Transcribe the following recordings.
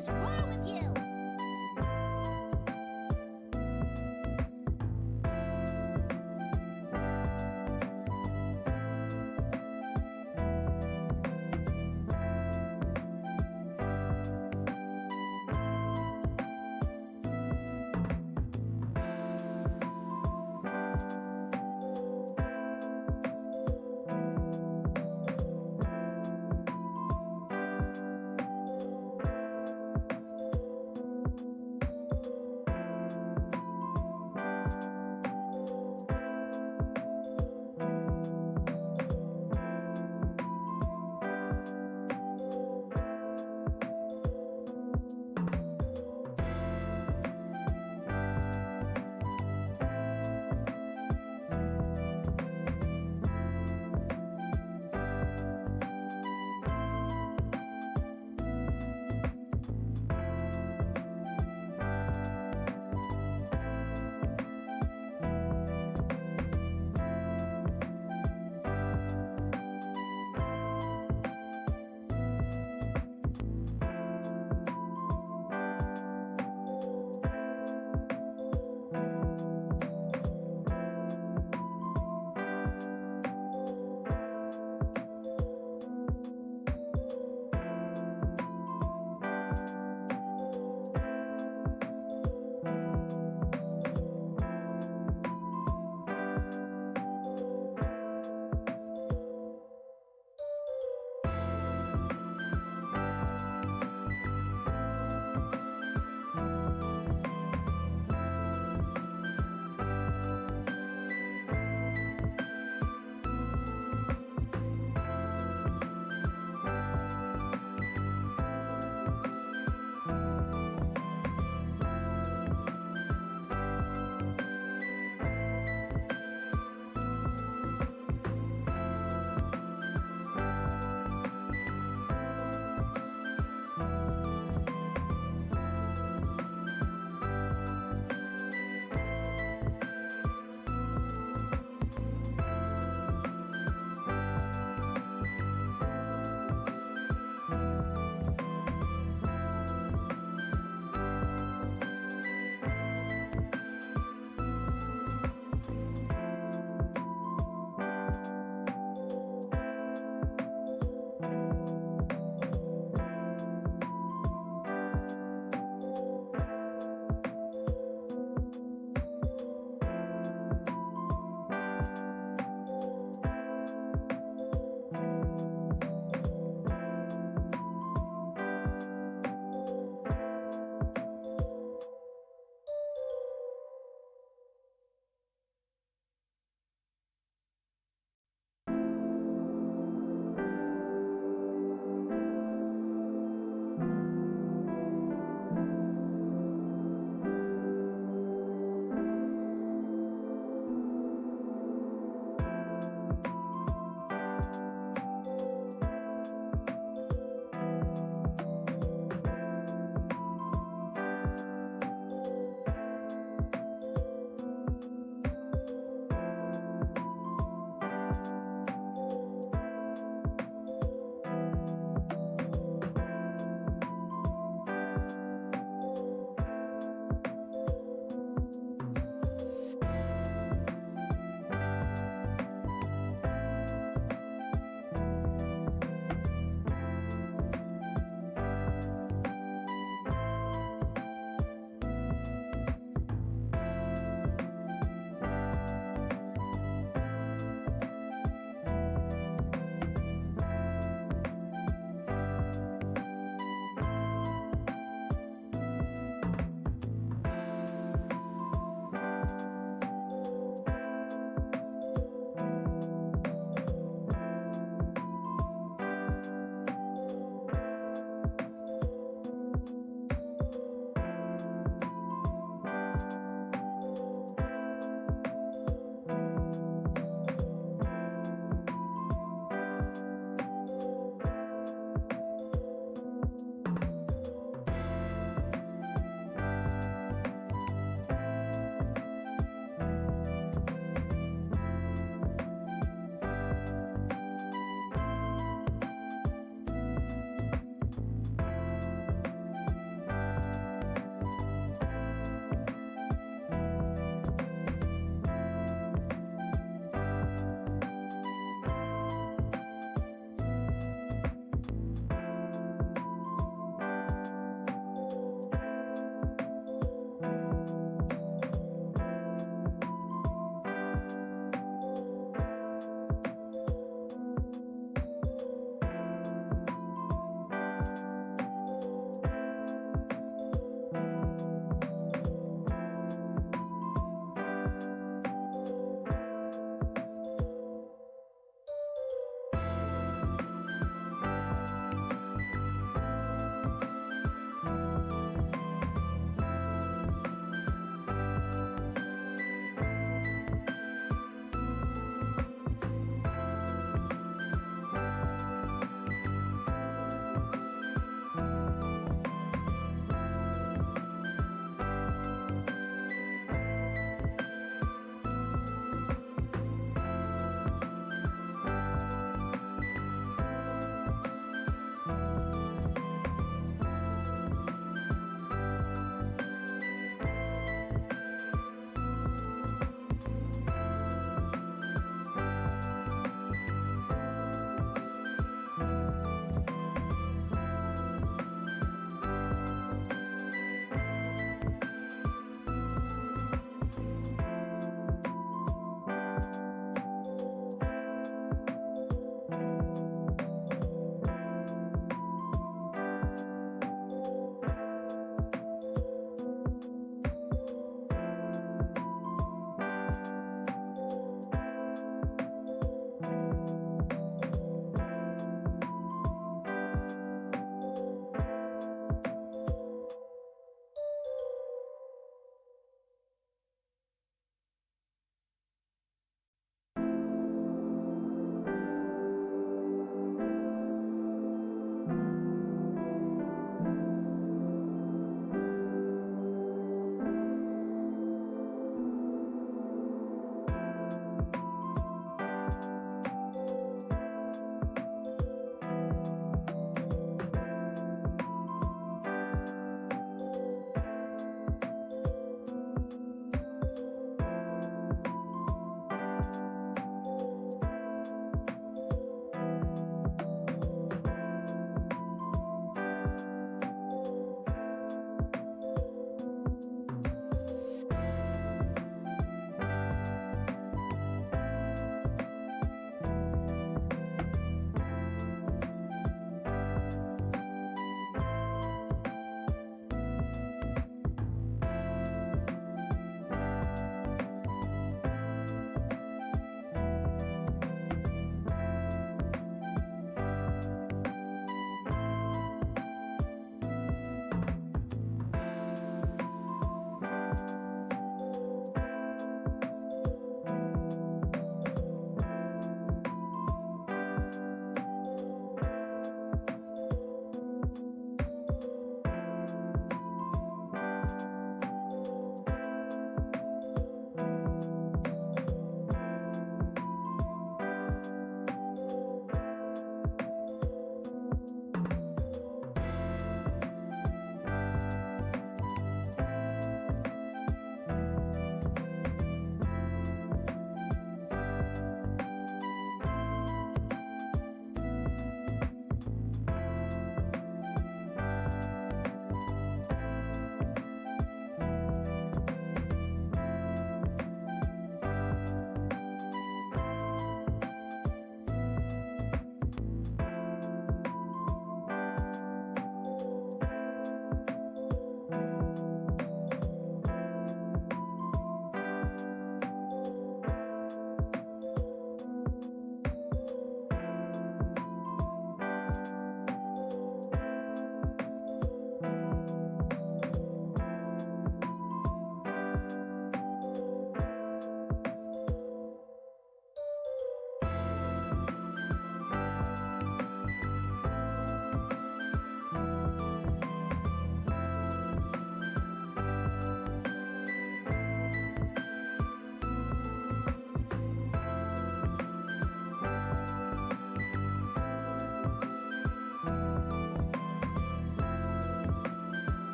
is wrong with you?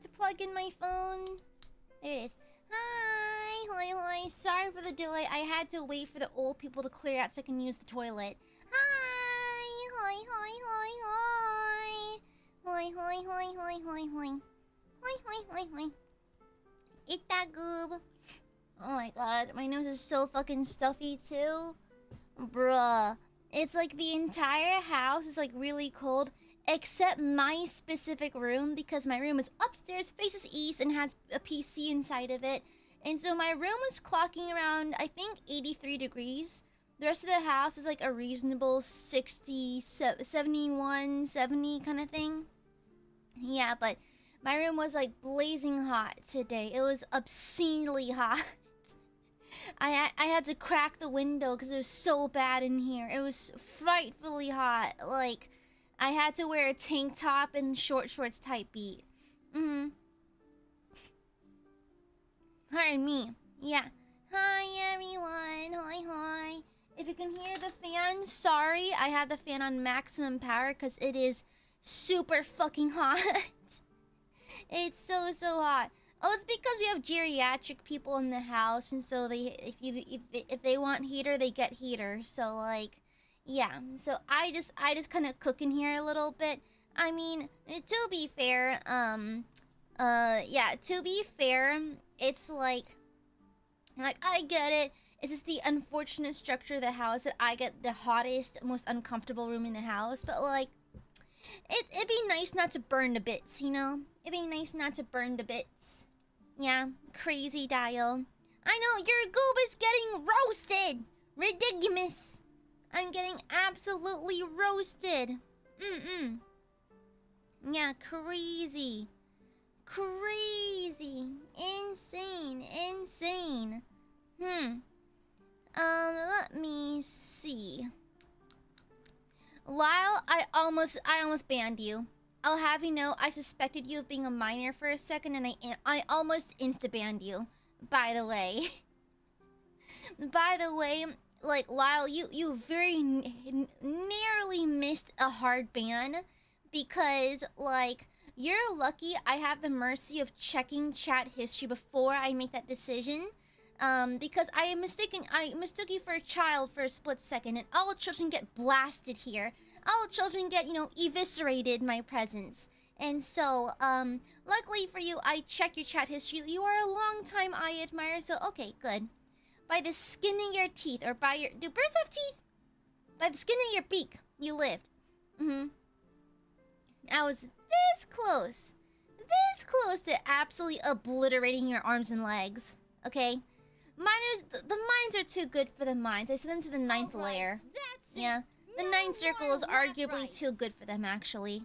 to plug in my phone. There it is. Hi, hi. Sorry for the delay. I had to wait for the old people to clear out so I can use the toilet. Hi, hi. Hi. Eat that goob. Oh my god, my nose is so fucking stuffy too. Bruh. It's like the entire house is like really cold, except my specific room, because my room is upstairs, faces east, and has a PC inside of it. And so my room was clocking around, I think, 83 degrees. The rest of the house is like a reasonable 60, 71, 70 kind of thing. Yeah, but my room was like blazing hot today. It was obscenely hot. I had to crack the window because it was so bad in here. It was frightfully hot. Like, I had to wear a tank top and short shorts type beat. Pardon me. Yeah. Hi, everyone. Hi. If you can hear the fan, sorry. I have the fan on maximum power because it is super fucking hot. It's so hot. Oh, it's because we have geriatric people in the house, and so if they want heater, they get heater. So like, yeah. So I just kind of cook in here a little bit. I mean, to be fair, yeah. To be fair, it's like I get it. It's just the unfortunate structure of the house that I get the hottest, most uncomfortable room in the house. But like, it'd be nice not to burn to bits, you know? It'd be nice not to burn to bits. Yeah, crazy dial. I know, your goob is getting roasted! Ridiculous! I'm getting absolutely roasted. Yeah, crazy. Crazy. Insane. Let me see. Lyle, I almost banned you. I'll have you know, I suspected you of being a minor for a second, and I almost insta-banned you. By the way. Like, Lyle, you very narrowly missed a hard ban, because, like, you're lucky I have the mercy of checking chat history before I make that decision. Because I mistook you for a child for a split second, and all children get blasted here. All children get, you know, eviscerated in my presence. And so, luckily for you, I checked your chat history. You are a long-time Aiadmirer, so okay, good. By the skin of your teeth, or by your... Do birds have teeth? By the skin of your beak, you lived. I was this close to absolutely obliterating your arms and legs. Okay? Miners, the mines are too good for the mines. I sent them to the 9th layer. That's yeah. The 9th circle is arguably too good for them, actually.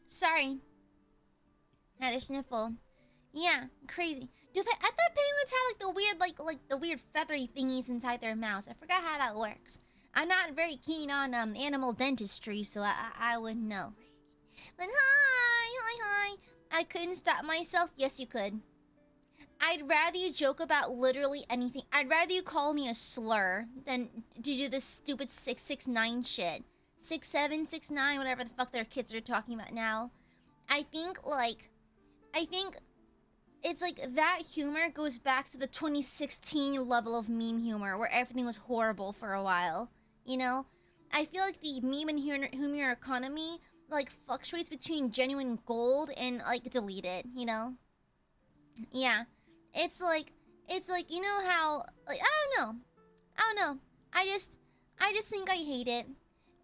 Sorry. Had a sniffle. Yeah, crazy. Dude, I thought penguins had like the weird, like the weird feathery thingies inside their mouths. I forgot how that works. I'm not very keen on animal dentistry, so I wouldn't know. But hi. I couldn't stop myself. Yes, you could. I'd rather you joke about literally anything. I'd rather you call me a slur than to do this stupid 669 shit. 67, 69, whatever the fuck their kids are talking about now. I think it's like that humor goes back to the 2016 level of meme humor where everything was horrible for a while. You know? I feel like the meme and humor economy like fluctuates between genuine gold and like deleted, you know? Yeah. It's like you know how like I don't know. I just think I hate it.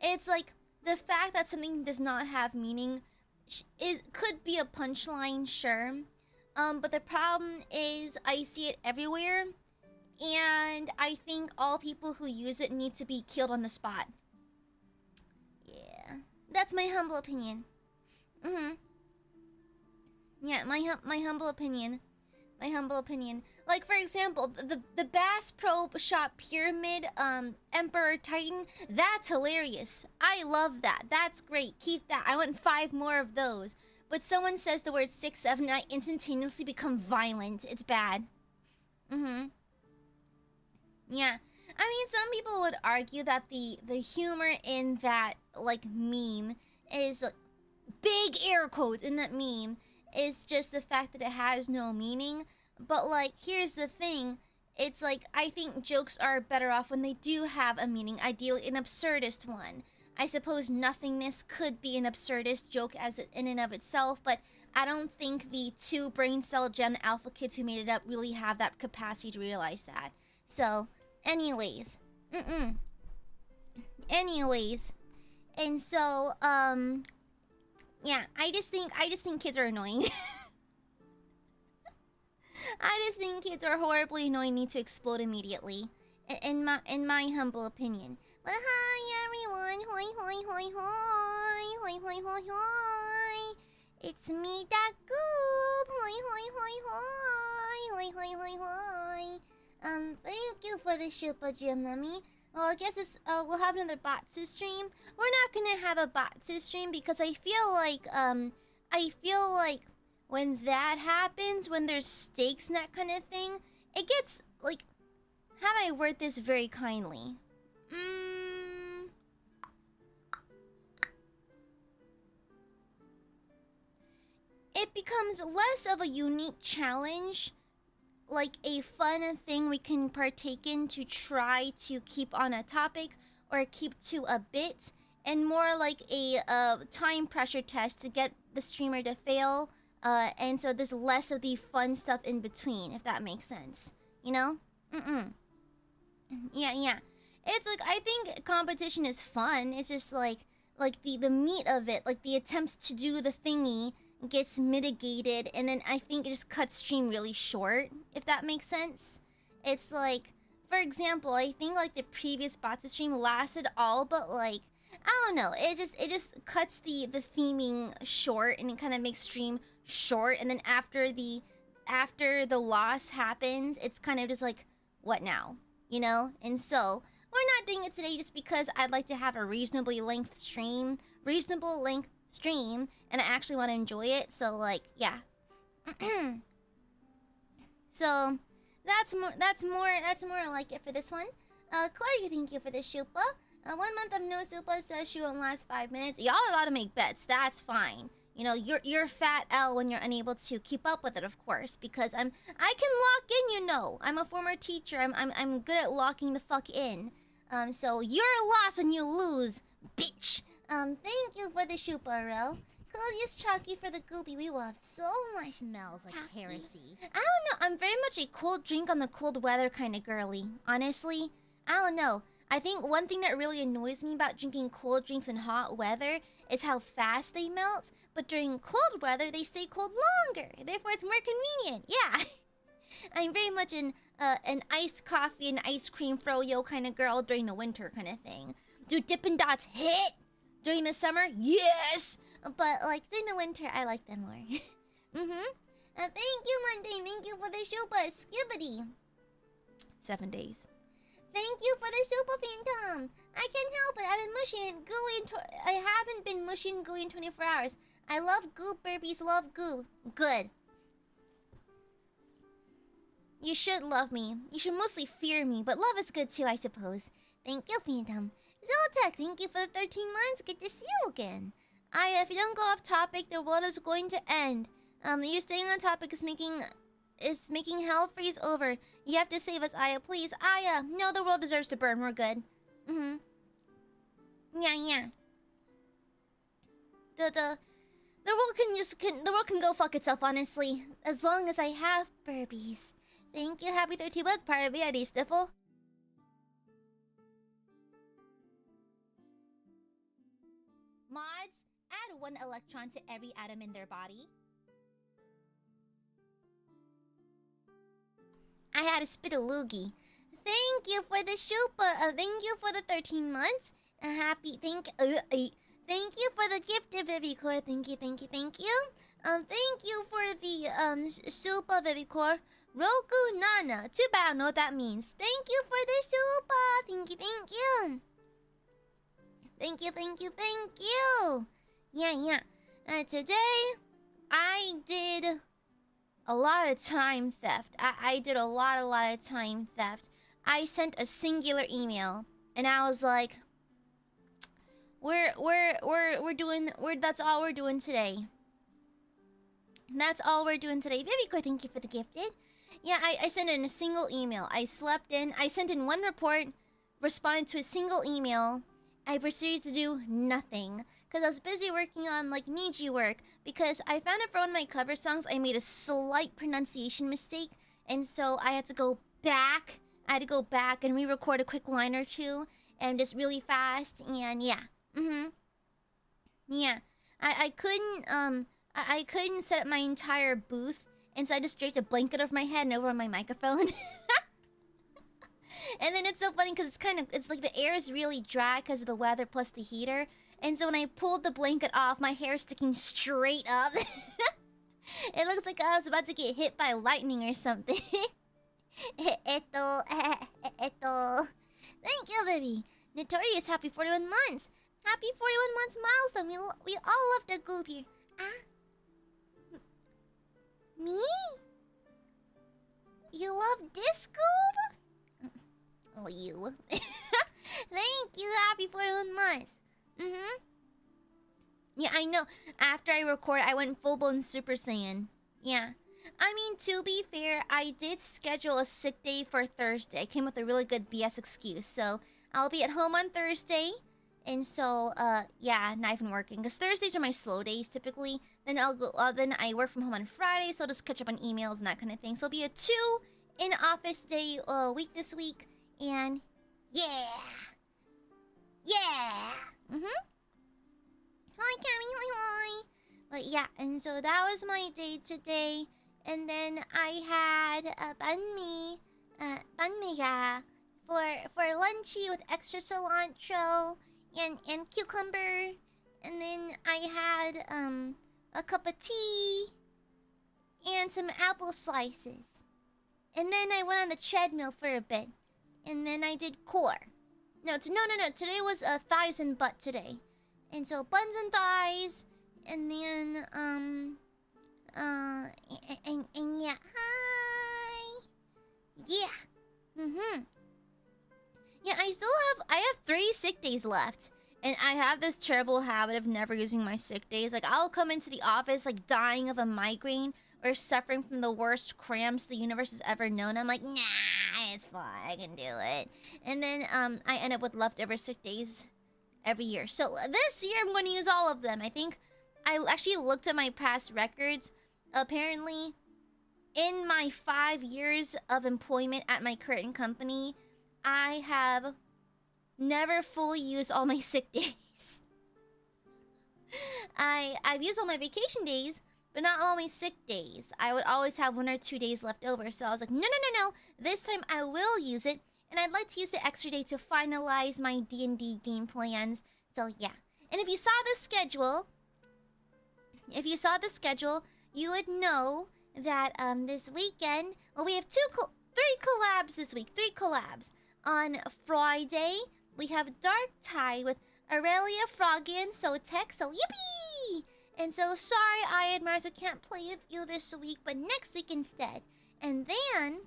It's like the fact that something does not have meaning could be a punchline, sure. But the problem is I see it everywhere, and I think all people who use it need to be killed on the spot. Yeah. That's my humble opinion. Yeah, my humble opinion. Like, for example, the Bass Pro Shop Pyramid Emperor Titan, that's hilarious. I love that. That's great. Keep that. I want 5 more of those. But someone says the word 6, 7, and I instantaneously become violent. It's bad. Yeah. I mean, some people would argue that the humor in that, like meme is big air quotes in that meme is just the fact that it has no meaning. But like, here's the thing. It's like, I think jokes are better off when they do have a meaning, ideally an absurdist one. I suppose nothingness could be an absurdist joke as in and of itself, but I don't think the 2 brain cell gen alpha kids who made it up really have that capacity to realize that. So, anyways. Anyways. And so, yeah, I just think kids are annoying. I just think kids are horribly annoying, need to explode immediately. In my humble opinion. But hi everyone, hoi hoi hoi hoi, hoi hoi hoi hoi. It's me, that Goob, hoi hoi hoi hoi, hoi hoi hoi hoi. Thank you for the Super Gym, Lemmy. Well, I guess it's we'll have another Batsu stream. We're not gonna have a Batsu stream because I feel like when that happens, when there's stakes and that kind of thing, it gets like, how do I word this very kindly? It becomes less of a unique challenge, like a fun thing we can partake in to try to keep on a topic or keep to a bit, and more like a time pressure test to get the streamer to fail. And so there's less of the fun stuff in between, if that makes sense. You know? Yeah. It's like, I think competition is fun. It's just like the meat of it, like the attempts to do the thingy gets mitigated, and then I think it just cuts stream really short, if that makes sense. It's like, for example, I think like the previous Batsu stream lasted all but like, I don't know, it just cuts the theming short, and it kind of makes stream short, and then after the loss happens, it's kind of just like, what now? You know? And so we're not doing it today just because I'd like to have a reasonable length stream, and I actually want to enjoy it. So like, yeah. So that's more like it for this one. Chloe, thank you for the Shupa. 1 month of no Supa says she won't last 5 minutes. Y'all are allowed to make bets. That's fine. You know, you're fat L when you're unable to keep up with it, of course, because I can lock in. You know, I'm a former teacher. I'm good at locking the fuck in. So you're lost when you lose, bitch. Thank you for the Shupa, Rel. Use Chalky for the Goopy. We will have so much. Smells like heresy. I don't know. I'm very much a cold drink on the cold weather kind of girly. Honestly, I don't know. I think one thing that really annoys me about drinking cold drinks in hot weather is how fast they melt. But during cold weather, they stay cold longer. Therefore, it's more convenient. Yeah. I'm very much an iced coffee and ice cream froyo kind of girl during the winter kind of thing. Do Dippin' Dots hit during the summer? Yes! But, like, during the winter, I like them more. Thank you, Monday. Thank you for the Shupa. Skibbity. 7 days. Thank you for the Super Phantom. I can't help it. I've been mushy and gooey. I haven't been mushy and gooey in 24 hours. I love goo, burpees. Love goo. Good. You should love me. You should mostly fear me, but love is good too, I suppose. Thank you, Phantom. Zoltek, thank you for the 13 months. Good to see you again. Aya, if you don't go off topic, the world is going to end. You staying on topic is making hell freeze over. You have to save us, Aya, please. Aya, no, the world deserves to burn. We're good. Yeah. The world can go fuck itself, honestly. As long as I have burpees. Thank you, happy 13 months, part of VID Stifle. Mods, add 1 electron to every atom in their body. I had to spit a loogie. Thank you for the Shupa. Thank you for the 13 months. Thank you for the gift of Vivicor. Thank you. Thank you for the Supa Vivicor. Roku Nana. Too bad I don't know what that means. Thank you for the Supa. Thank you. Yeah. Today I did a lot of time theft. I did a lot of time theft. I sent a singular email and I was like, That's all we're doing today. That's all we're doing today. Vivico, thank you for the gifted. Yeah, I sent in a single email. I slept in. I sent in one report, responded to a single email. I proceeded to do nothing because I was busy working on like Niji work. Because I found out for one of my cover songs, I made a slight pronunciation mistake, and so I had to go back. I had to go back and re-record a quick line or two, and just really fast. And yeah, yeah. I couldn't set up my entire booth, and so I just draped a blanket over my head and over my microphone. And then it's so funny because it's like the air is really dry because of the weather plus the heater. And so when I pulled the blanket off, my hair is sticking straight up. It looks like I was about to get hit by lightning or something. Thank you, baby. Notorious, happy 41 months. Happy 41 months milestone. We all love the goob here. Me? You love this goob? Oh, you. Thank you, happy 41 months. Yeah, I know. After I record, I went full-blown Super Saiyan. Yeah. I mean, to be fair, I did schedule a sick day for Thursday. I came with a really good BS excuse. So, I'll be at home on Thursday. And so, yeah, not even working. Because Thursdays are my slow days, typically. Then then I work from home on Friday, so I'll just catch up on emails and that kind of thing. So, it'll be a 2 in-office day week this week. And, yeah. Yeah. Hi, Cammy. Hi. But yeah, and so that was my day today. And then I had a banh mi, yeah, for lunchy with extra cilantro and cucumber. And then I had a cup of tea and some apple slices. And then I went on the treadmill for a bit. And then I did core. No. Today was thighs and butt today. And so buns and thighs, and then and yeah, hi, yeah, yeah. I have 3 sick days left, and I have this terrible habit of never using my sick days. Like I'll come into the office like dying of a migraine or suffering from the worst cramps the universe has ever known. I'm like, nah, it's fine, I can do it. And then I end up with leftover sick days every year. So this year I'm going to use all of them. I think I actually looked at my past records. Apparently, in my 5 years of employment at my current company, I have never fully used all my sick days. I've used all my vacation days, but not all my sick days. I would always have 1 or 2 days left over. So I was like, no. This time I will use it. And I'd like to use the extra day to finalize my D&D game plans. So yeah. And if you saw the schedule, you would know that this weekend, well, we have 3 collabs this week. 3 collabs. On Friday, we have Dark Tide with Aurelia, Froggy, and Sotek. So yippee! And so sorry, Aiadmirers, I can't play with you this week, but next week instead. And then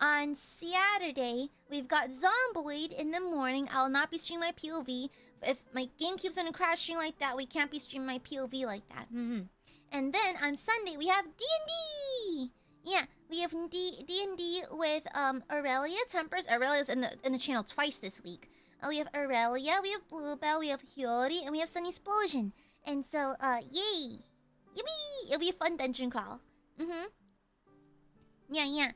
on Saturday, we've got Zomboid in the morning. I'll not be streaming my POV. If my game keeps on crashing like that, we can't be streaming my POV like that. And then on Sunday, we have D&D. Yeah, we have D&D with Aurelia Tempers. Aurelia's in the channel twice this week. We have Aurelia, we have Bluebell, we have Hiyori, and we have Sun Explosion. And so, yay! Yippee! It'll be a fun dungeon crawl. Yeah.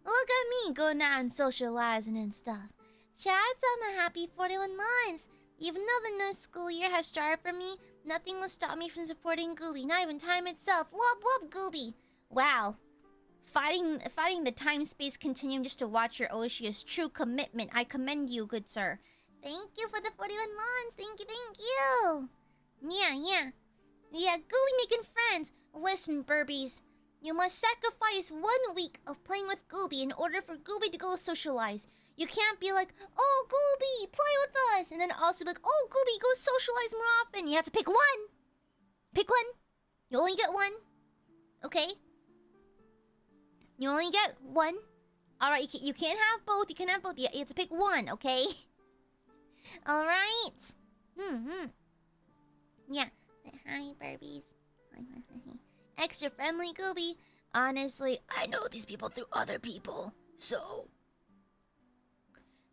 Look at me going out and socializing and stuff. Chad's on a happy 41 months. Even though the new school year has started for me, nothing will stop me from supporting Gooby. Not even time itself. Whoop, Gooby. Wow. Fighting the time-space continuum just to watch your Oshi is true commitment. I commend you, good sir. Thank you for the 41 months. Thank you. Yeah. Gooby making friends. Listen, Burbies. You must sacrifice 1 week of playing with Gooby in order for Gooby to go socialize. You can't be like, oh, Gooby, play with us. And then also be like, oh, Gooby, go socialize more often. You have to pick 1. Pick 1. You only get 1. Okay? You only get 1. Alright, you can't have both. You can't have both. You have to pick one, okay? Alright? Yeah. Hi, Barbies. Hi. Extra friendly Gooby. Honestly, I know these people through other people, so...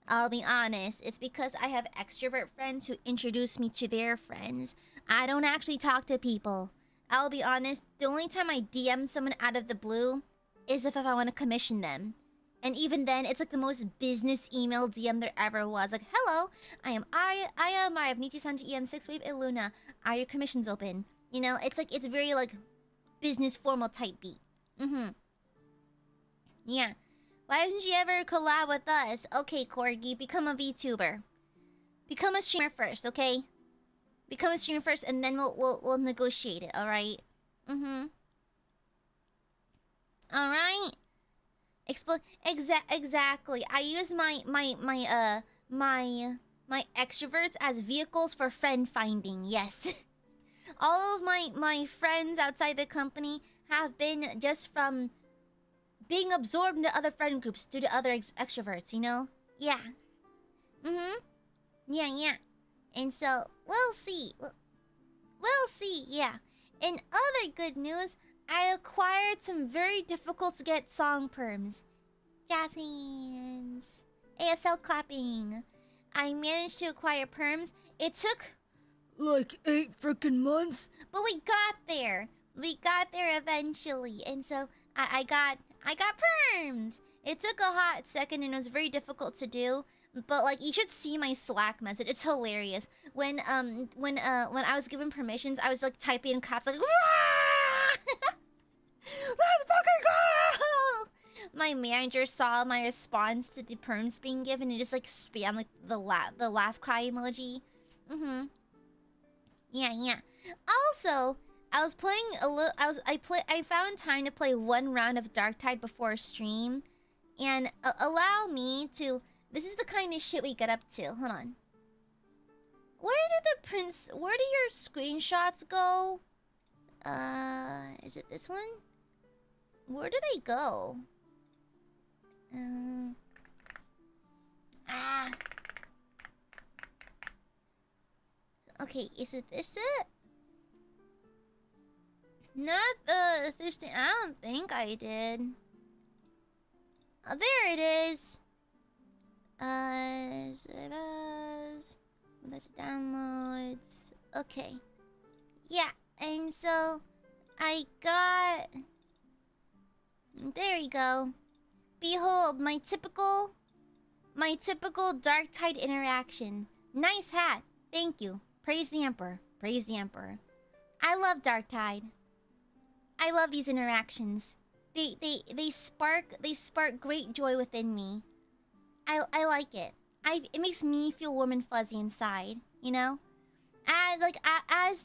I'll be honest, it's because I have extrovert friends who introduce me to their friends. I don't actually talk to people. I'll be honest, the only time I DM someone out of the blue is if I want to commission them. And even then, it's like the most business email DM there ever was. Like, hello, I am AiaAmareLIVE, Nijisanji EM6 Wave ILUNA. Are your commissions open? You know, it's like, it's very like business formal type beat. Yeah. Why didn't you ever collab with us? Okay, Corgi, become a VTuber. Become a streamer first, okay? Become a streamer first, and then we'll negotiate it. All right. All right. Exactly. I use my extroverts as vehicles for friend finding. Yes. All of my friends outside the company have been just from being absorbed into other friend groups due to other extroverts, you know? Yeah. Yeah. And so, we'll see. We'll see, yeah. In other good news, I acquired some very difficult to get song perms. Jazz hands. ASL clapping. I managed to acquire perms. It took like 8 freaking months, but we got there. We got there eventually, and so I got perms. It took a hot second, and it was very difficult to do. But like, you should see my Slack message. It's hilarious. When I was given permissions, I was like typing in caps like, "Let's fucking go!" My manager saw my response to the perms being given and just like spam like the laugh cry emoji. Yeah. Also, I was playing a little. I found time to play one round of Darktide before stream, and allow me to. This is the kind of shit we get up to. Hold on. Where do your screenshots go? Is it this one? Where do they go? Okay, is it this it? Not the Thursday. I don't think I did. Oh, there it is. That's downloads. Okay. Yeah, and so I got. There you go. Behold, my typical Darktide interaction. Nice hat. Thank you. Praise the Emperor. Praise the Emperor. I love Darktide. I love these interactions. They spark great joy within me. I like it. It makes me feel warm and fuzzy inside, you know? I was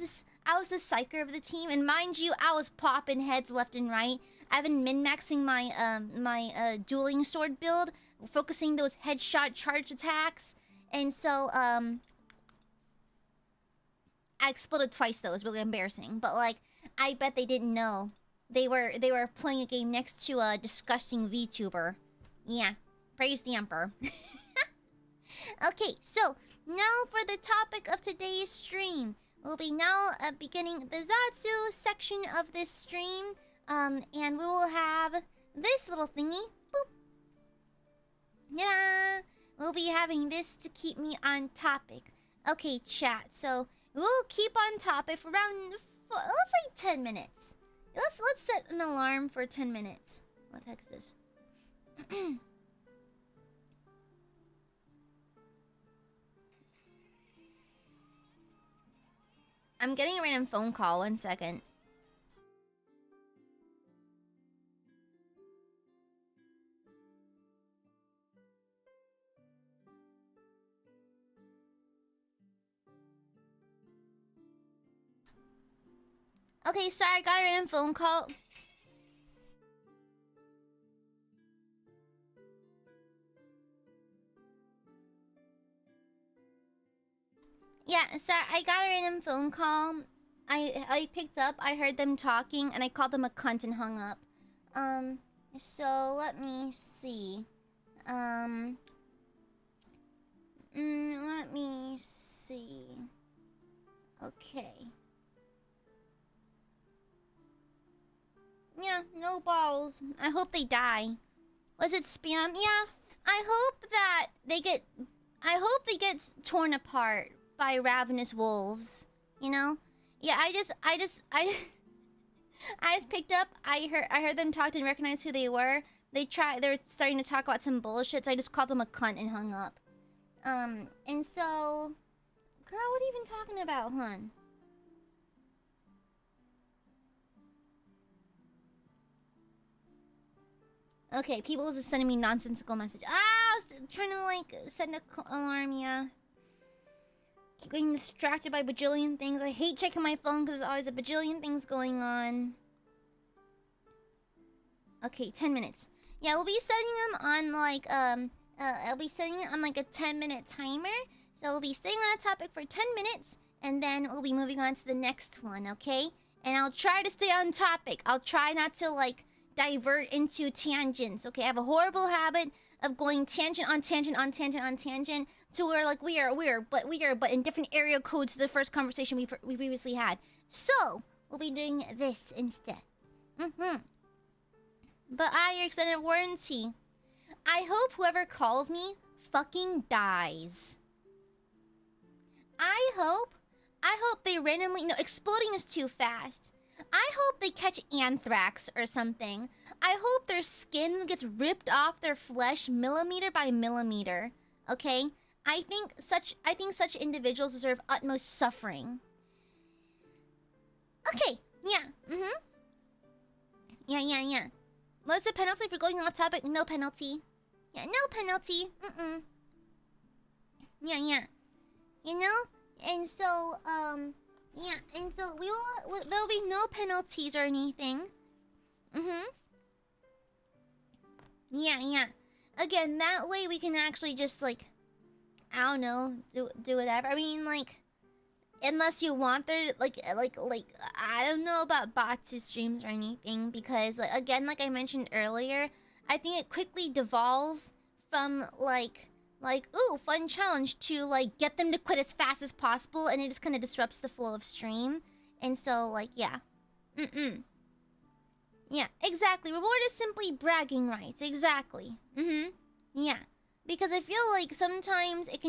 the psyker of the team, and mind you, I was popping heads left and right. I've been min-maxing my dueling sword build, focusing those headshot charge attacks, and so I exploded twice though. It was really embarrassing, but like I bet they didn't know. They were playing a game next to a disgusting VTuber. Yeah, praise the Emperor. Okay, so now for the topic of today's stream. We'll be now beginning the Zatsu section of this stream. And we will have this little thingy. Boop. Yeah. We'll be having this to keep me on topic. Okay, chat. So we'll keep on topic for around, let's say 10 minutes. Let's set an alarm for 10 minutes. What the heck is this? I'm getting a random phone call. 1 second. Okay, sorry, I got a random phone call. Yeah, sorry, I got a random phone call. I picked up, I heard them talking, and I called them a cunt and hung up. So let me see. Let me see. Okay. Yeah, no balls. I hope they die. Was it spam? Yeah. I hope they get torn apart by ravenous wolves. You know? Yeah, I just picked up. I heard them talk, didn't recognize who they were. They were starting to talk about some bullshit, so I just called them a cunt and hung up. And so, girl, what are you even talking about, hun? Okay, people just sending me nonsensical message. I was trying to like send a alarm, yeah. Keep getting distracted by bajillion things. I hate checking my phone because there's always a bajillion things going on. Okay, 10 minutes. Yeah, we'll be setting them on like I'll be setting it on like a 10-minute timer. So we'll be staying on a topic for 10 minutes and then we'll be moving on to the next one, okay? And I'll try to stay on topic. I'll try not to like divert into tangents, okay? I have a horrible habit of going tangent on tangent on tangent on tangent to where like we are but in different area codes to the first conversation we previously had. So we'll be doing this instead. But your extended warranty. I hope whoever calls me fucking dies. I hope they randomly... No, exploding is too fast. I hope they catch anthrax or something. I hope their skin gets ripped off their flesh millimeter by millimeter. Okay? I think such individuals deserve utmost suffering. Okay. Yeah. Yeah. What's the penalty for going off topic? No penalty. Yeah, no penalty. Yeah. You know? And so, yeah, and so there'll be no penalties or anything. Yeah. Again, that way we can actually just like, I don't know, do whatever. I mean, like, unless you want there, like, I don't know about bots to streams or anything because, like, again, like I mentioned earlier, I think it quickly devolves from like, ooh, fun challenge to like get them to quit as fast as possible, and it just kind of disrupts the flow of stream. And so, like, yeah, yeah, exactly. Reward is simply bragging rights. Exactly. Yeah, because I feel like sometimes it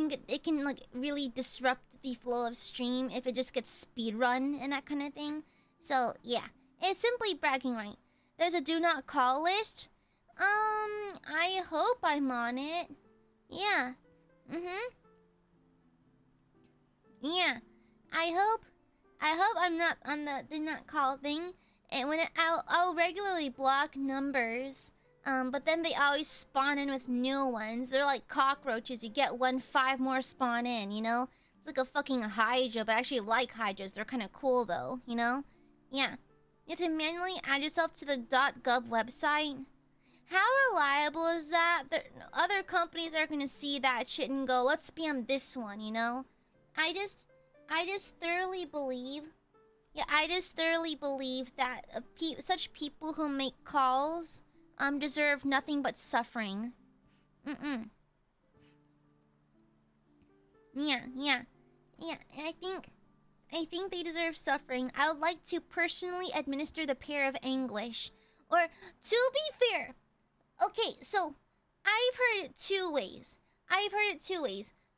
can like really disrupt the flow of stream if it just gets speed run and that kind of thing. So yeah, it's simply bragging right. There's a do not call list. I hope I'm on it. Yeah. Yeah. I hope I'm not on the do not call thing. And when I'll regularly block numbers. But then they always spawn in with new ones. They're like cockroaches. You get 1, 5 more spawn in, you know? It's like a fucking Hydra, but I actually like Hydras. They're kind of cool though, you know? Yeah. You have to manually add yourself to the .gov website. How reliable is that? Other companies are gonna see that shit and go, let's spam this one, you know? I just thoroughly believe... Yeah, I just thoroughly believe that such people who make calls deserve nothing but suffering. Yeah. I think they deserve suffering. I would like to personally administer the pair of anguish. Or, to be fair... Okay, so, I've heard it two ways.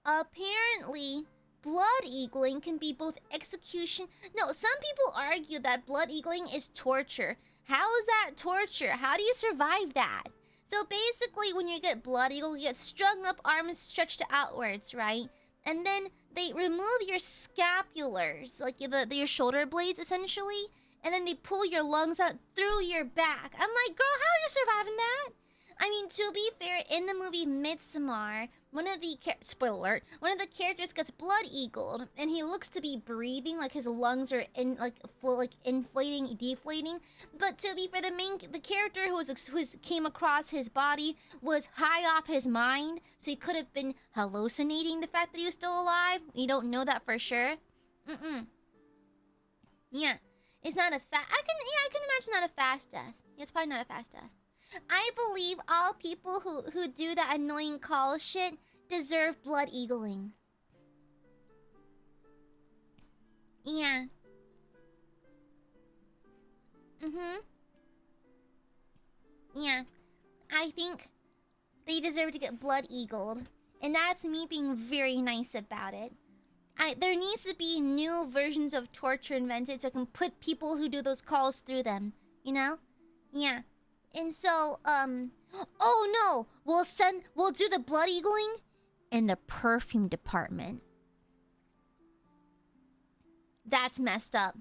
Apparently, blood eagling can be both execution... No, some people argue that blood eagling is torture. How is that torture? How do you survive that? So basically, when you get blood eagle, you get strung up, arms stretched outwards, right? And then they remove your scapulars, like your shoulder blades, essentially. And then they pull your lungs out through your back. I'm like, girl, how are you surviving that? I mean, to be fair, in the movie Midsommar, one of the spoiler alert, one of the characters gets blood eagled, and he looks to be breathing, like his lungs are inflating, deflating. But to be fair, the character who came across his body was high off his mind, so he could have been hallucinating the fact that he was still alive. You don't know that for sure. Yeah, it's not a I can imagine not a fast death. Yeah, it's probably not a fast death. I believe all people who do that annoying call shit deserve blood eagling. Yeah. Yeah. I think they deserve to get blood eagled. And that's me being very nice about it. There needs to be new versions of torture invented so I can put people who do those calls through them. You know? Yeah. And so, oh no! We'll do the blood eagling in the perfume department. That's messed up.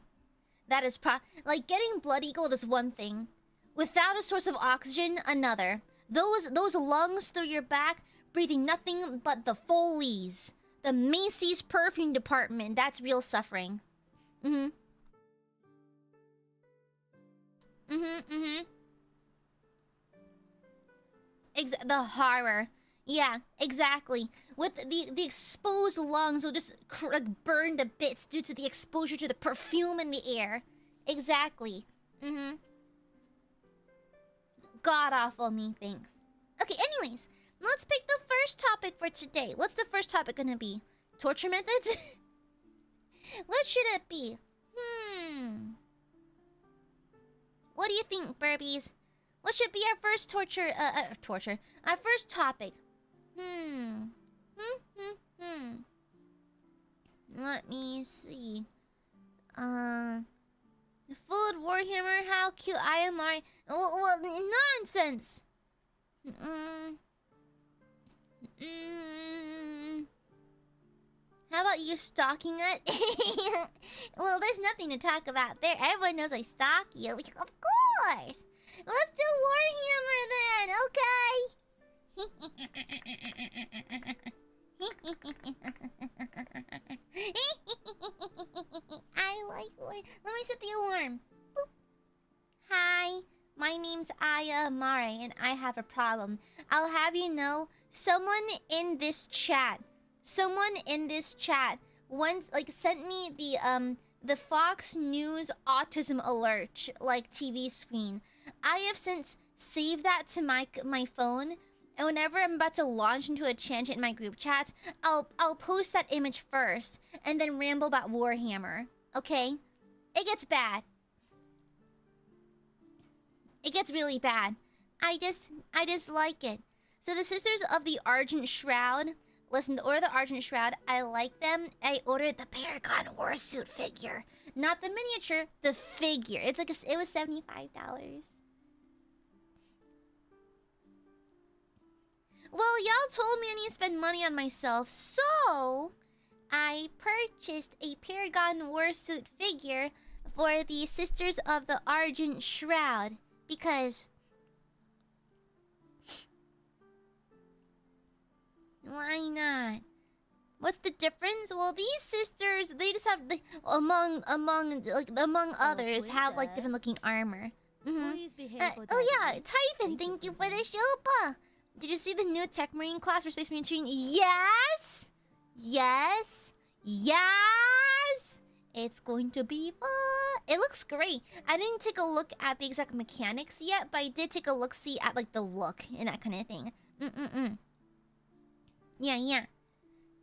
That is like, getting blood eagled is one thing. Without a source of oxygen, another. Those lungs through your back, breathing nothing but the Foleys. The Macy's perfume department. That's real suffering. The horror. Yeah, exactly. With the exposed lungs will just like, burn to bits due to the exposure to the perfume in the air. Exactly. God awful methinks. Okay, anyways, let's pick the first topic for today. What's the first topic gonna be? Torture methods? What should it be? What do you think, Burbies? What should be our first our first topic? Let me see. Food Warhammer, how cute AiaAmare. Well, nonsense. How about you stalking it? Well, there's nothing to talk about there. Everyone knows I stalk you. Of course. Let's do Warhammer then, okay? I like Warhammer. Let me set the alarm. Boop. Hi, my name's AiaAmare, and I have a problem. I'll have you know, someone in this chat once sent me the Fox News autism alert TV screen. I have since saved that to my phone, and whenever I'm about to launch into a tangent in my group chats, I'll post that image first and then ramble about Warhammer. Okay? It gets bad. It gets really bad. I just like it. So the Sisters of the Argent Shroud. Listen, to order the Argent Shroud, I like them. I ordered the Paragon Warsuit figure. Not the miniature, the figure. It's like it was $75. Well, y'all told me I need to spend money on myself, so I purchased a Paragon Warsuit figure for the Sisters of the Argent Shroud. Because why not? What's the difference? Well, these sisters, they just have among others have different looking armor. Please behave. Oh yeah, Typhon, thank you for the Shilpa. Did you see the new Tech Marine class for Space Marine Training? Yes! Yes! Yes! It's going to be fun. It looks great. I didn't take a look at the exact mechanics yet, but I did take a look-see at the look and that kind of thing. Yeah.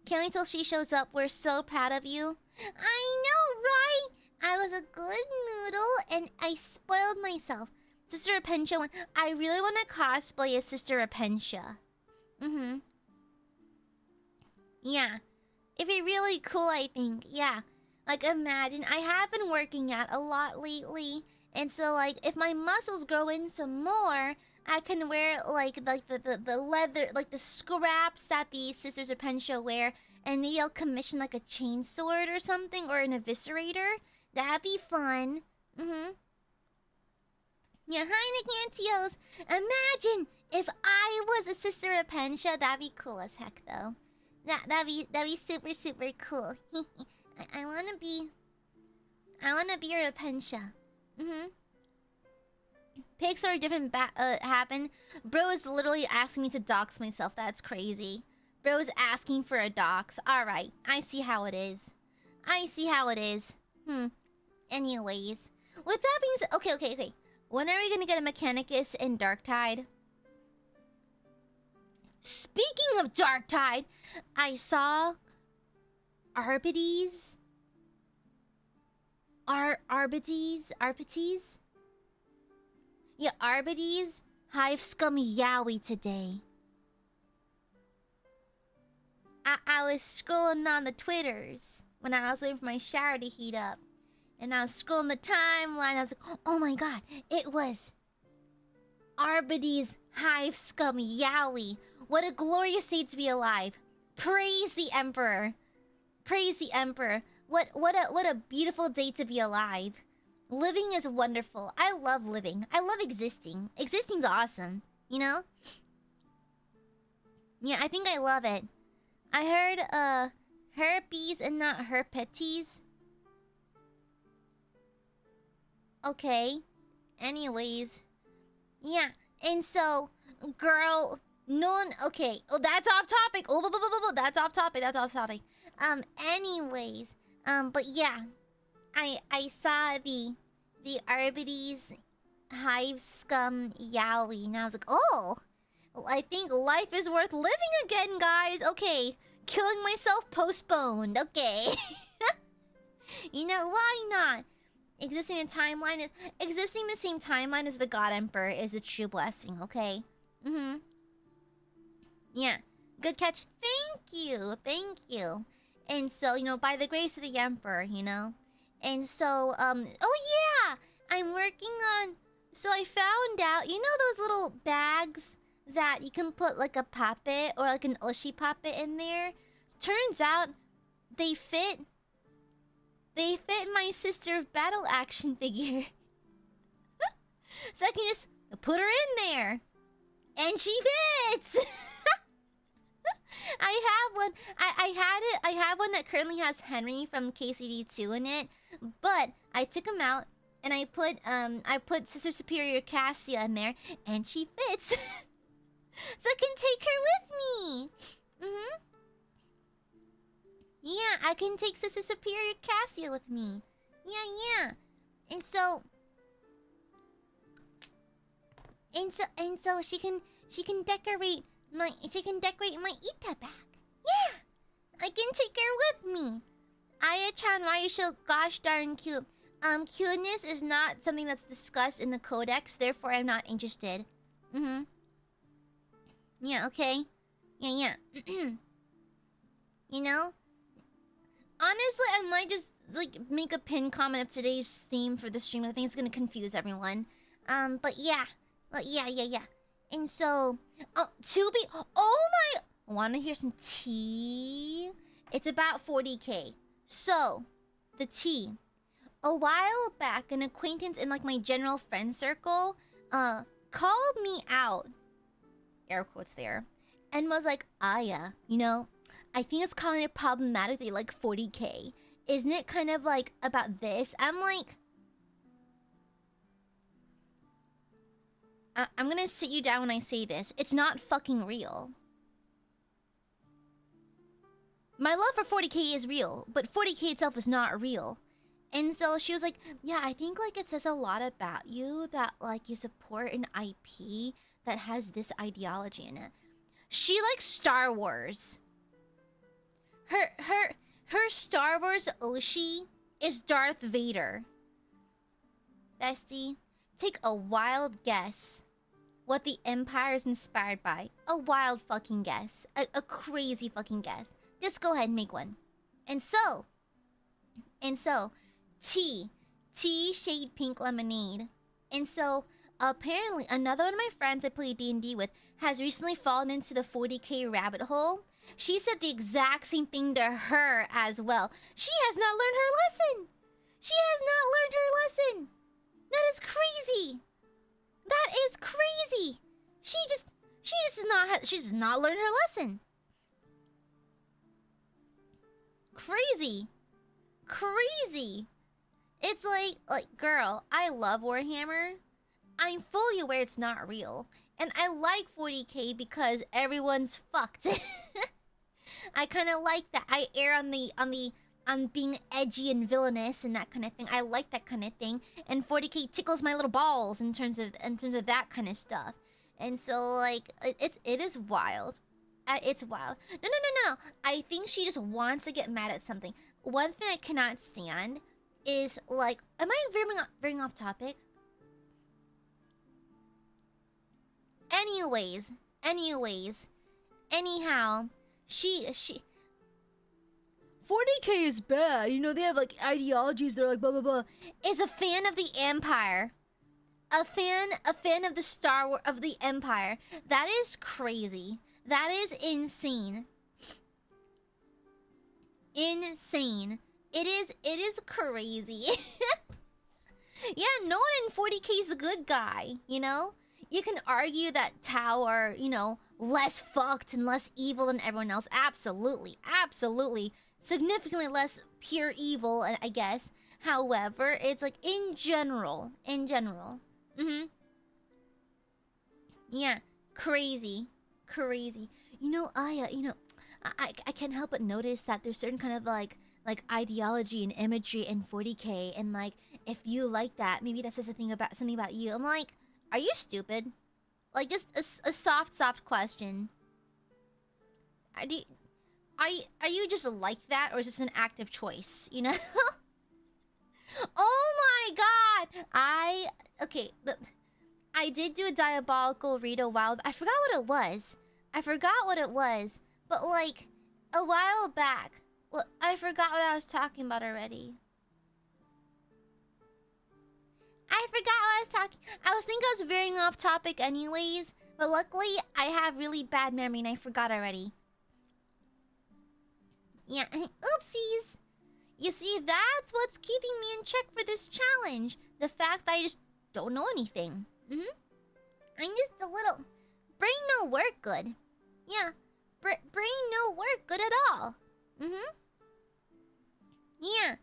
Can't wait till she shows up. We're so proud of you. I know, right? I was a good noodle and I spoiled myself. Sister Apentia one. I really want to cosplay as Sister Apentia. Yeah. It'd be really cool, I think. Yeah. Imagine, I have been working out a lot lately. And so, if my muscles grow in some more, I can wear, the leather, the scraps that the Sisters of Pensha wear. And maybe I'll commission, a chainsword or something, or an eviscerator. That'd be fun. Yeah, hi, Nicantios. Imagine if I was a Sister of Pensha. That'd be cool as heck, though. That'd be super, super cool. I wanna be your Pensha. Pixar different happen. Bro is literally asking me to dox myself. That's crazy. Bro is asking for a dox. Alright, I see how it is. Anyways. With that being said... Okay. When are we gonna get a Mechanicus in Darktide? Speaking of Darktide, I saw Arbites. Arbites? Yeah, Arbites Hive Scum Yowie today. I was scrolling on the Twitters when I was waiting for my shower to heat up. And I was scrolling the timeline. I was like, oh my god, it was Arbites Hive Scum Yowie. What a glorious day to be alive. Praise the Emperor. Praise the Emperor. What a beautiful day to be alive. Living is wonderful. I love living. I love existing. Existing's awesome, you know? Yeah, I think I love it. I heard herpes and not herpetes. Okay. Anyways. Yeah. And so, girl, no one... Okay. Oh, that's off topic. Oh, that's off topic. That's off topic. Anyways. But yeah. I saw the Arbites Hive Scum Yowie. And I was like, oh. I think life is worth living again, guys. Okay. Killing myself postponed. Okay. You know, why not? Existing in existing the same timeline as the God Emperor is a true blessing, okay? Mm-hmm. Yeah. Good catch. Thank you. Thank you. And so, you know, by the grace of the Emperor, you know? And so, oh yeah! I'm working on... So I found out, you know those little bags that you can put like a puppet or like an Oshi puppet in there? Turns out, they fit my sister battle action figure. So I can just put her in there. And she fits! I have one. I have one that currently has Henry from KCD2 in it. But I took him out and I put Sister Superior Cassia in there and she fits. So I can take her with me. Mm-hmm. Yeah, I can take Sister Superior Cassia with me. Yeah. And so she can decorate my Ita bag. Yeah. I can take her with me. Aya-chan, why are you so gosh darn cute? Cuteness is not something that's discussed in the codex, therefore I'm not interested. Mm-hmm. Yeah, okay. Yeah. You know? Honestly, I might just, like, make a pin comment of today's theme for the stream. I think it's gonna confuse everyone. But yeah. Yeah. And so... Oh, my... Wanna hear some tea? It's about 40k. So, the tea. A while back, an acquaintance in, like, my general friend circle, called me out. Air quotes there. And was like, Aya, you know... I think it's kind of problematic that you like 40k. Isn't it kind of like about this? I'm like... I'm gonna sit you down when I say this. It's not fucking real. My love for 40k is real, but 40k itself is not real. And so she was like, yeah, I think like it says a lot about you that like you support an IP that has this ideology in it. She likes Star Wars. Her Star Wars Oshi is Darth Vader. Bestie, take a wild guess what the Empire is inspired by. A wild fucking guess. A crazy fucking guess. Just go ahead and make one. And so, tea. Tea shade pink lemonade. And so, apparently, another one of my friends I play D&D with has recently fallen into the 40k rabbit hole. She said the exact same thing to her as well. She has not learned her lesson. She has not learned her lesson. That is crazy. That is crazy. She does not learn her lesson. Crazy. It's like, girl, I love Warhammer. I'm fully aware it's not real. And I like 40k because everyone's fucked. I kind of like that. I err on the on being edgy and villainous and that kind of thing. I like that kind of thing. And 40K tickles my little balls in terms of that kind of stuff. And so like it is wild. It's wild. No. I think she just wants to get mad at something. One thing I cannot stand is like, am I veering off topic? Anyways, anyhow, she 40K is bad. You know, they have like ideologies. They're like blah blah blah. Is a fan of the Empire. A fan of the Star Wars of the Empire. That is crazy. That is insane. Insane. It is crazy. Yeah, no one in 40K is the good guy, you know? You can argue that Tau are, you know, less fucked and less evil than everyone else. Absolutely. Absolutely. Significantly less pure evil, I guess. However, it's like in general. Yeah, crazy. You know, Aya, you know, I can't help but notice that there's certain kind of like ideology and imagery in 40K, and like if you like that, maybe that says something about you. I'm like, are you stupid? Like just a soft question. Are you just like that, or is this an active choice? You know? Oh my god! I did do a diabolical read a while. I forgot what it was. But like a while back. Well, I forgot what I was talking about already. I was thinking I was veering off topic anyways, but luckily I have really bad memory and I forgot already. Yeah, oopsies. You see, that's what's keeping me in check for this challenge. The fact that I just don't know anything. I'm just a little... Brain no work good. Yeah, brain no work good at all. Yeah,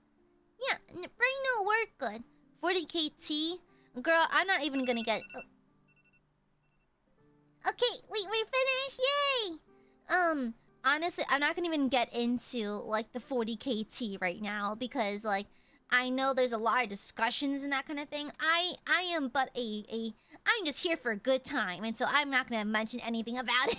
brain no work good. 40KT. Girl, I'm not even gonna get... Okay, wait, we're finished! Yay! Honestly, I'm not gonna even get into, like, the 40KT right now. Because, like, I know there's a lot of discussions and that kind of thing. I am but I'm just here for a good time. And so I'm not gonna mention anything about it.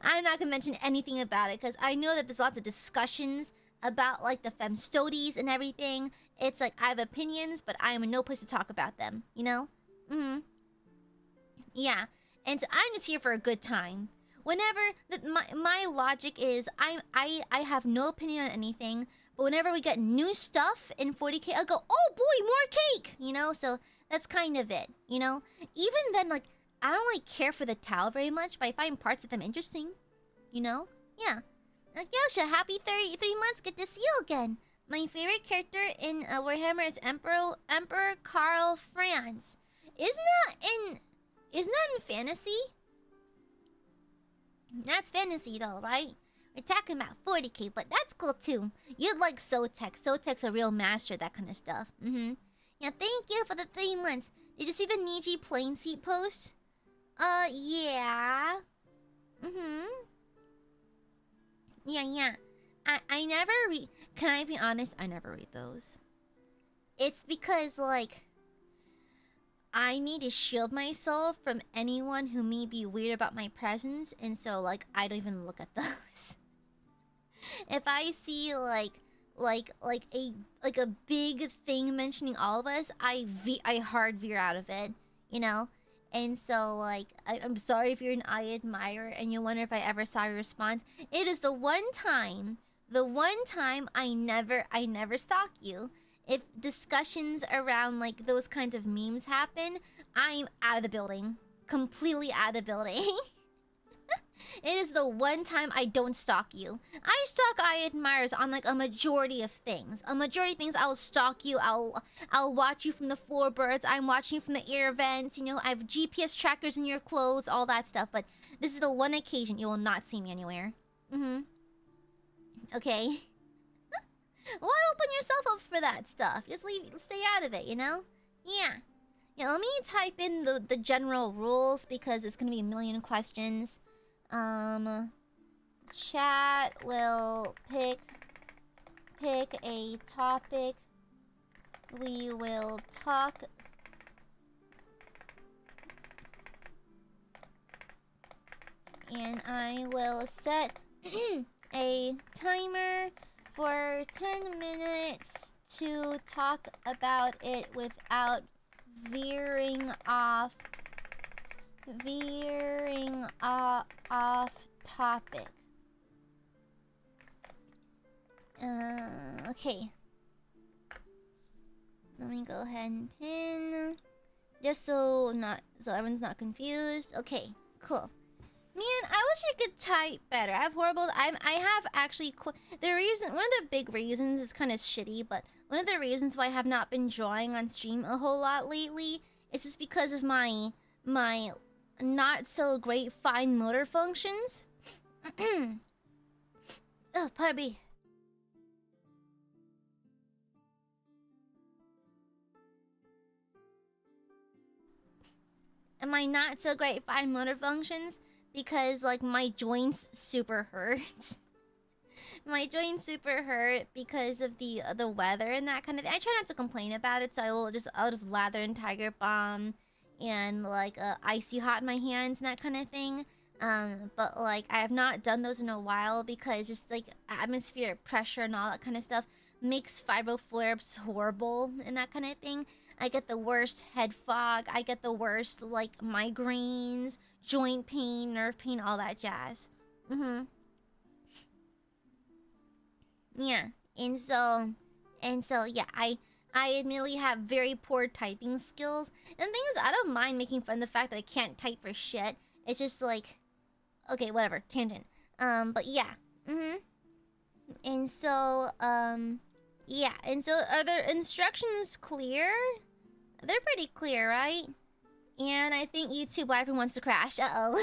I'm not gonna mention anything about it. Because I know that there's lots of discussions about, like, the femstoties and everything. It's like, I have opinions, but I am in no place to talk about them. You know? Yeah. And so I'm just here for a good time. Whenever my logic is I have no opinion on anything, but whenever we get new stuff in 40K, I'll go, oh boy, more cake, you know. So that's kind of it, you know. Even then, like, I don't really care for the Tau very much, but I find parts of them interesting, you know. Yeah. Like, Yosha, happy 33 months. Good to see you again. My favorite character in Warhammer is Emperor Karl Franz. Isn't that in fantasy? That's fantasy though, right? We're talking about 40K, but that's cool too. You'd like Sotek. Sotek's a real master, that kind of stuff. Yeah, thank you for the 3 months. Did you see the Niji plane seat post? Yeah. Yeah. I never read... Can I be honest? I never read those. It's because, like... I need to shield myself from anyone who may be weird about my presence. And so, like, I don't even look at those. If I see, like a big thing mentioning all of us, I hard veer out of it. You know? And so, like, I'm sorry if you're an Aiadmirer and you wonder if I ever saw your response. It is the one time I never stalk you. If discussions around, like, those kinds of memes happen, I'm out of the building. Completely out of the building. It is the one time I don't stalk you. I stalk Aiadmirers on, like, a majority of things. A majority of things, I'll stalk you. I'll watch you from the floorboards. I'm watching you from the air vents. You know, I have GPS trackers in your clothes, all that stuff. But this is the one occasion you will not see me anywhere. Okay. Why open yourself up for that stuff? Just stay out of it, you know? Yeah. Yeah, let me type in the general rules because there's gonna be a million questions. Chat will pick pick a topic. We will talk and I will set a timer for 10 minutes to talk about it without veering off topic. Okay. Let me go ahead and pin, just so everyone's not confused. Okay, cool. Man, I wish I could type better. I have actually one of the big reasons is kind of shitty, but one of the reasons why I have not been drawing on stream a whole lot lately is just because of my not so great fine motor functions. Oh, pardon me. And my not so great fine motor functions because like my joints super hurt. My joints super hurt because of the weather and that kind of thing. I try not to complain about it, so I'll just lather in Tiger Balm and like icy hot in my hands and that kind of thing. But like I have not done those in a while because just like atmospheric pressure and all that kind of stuff makes fibro flare-ups horrible and that kind of thing. I get the worst head fog. I get the worst like migraines, joint pain, nerve pain, all that jazz. Yeah, and so yeah, I admittedly have very poor typing skills. And the thing is, I don't mind making fun of the fact that I can't type for shit. It's just like, okay, whatever, tangent. But yeah, and so yeah, and so are the instructions clear? They're pretty clear, right? And I think YouTube Live wants to crash. Uh-oh.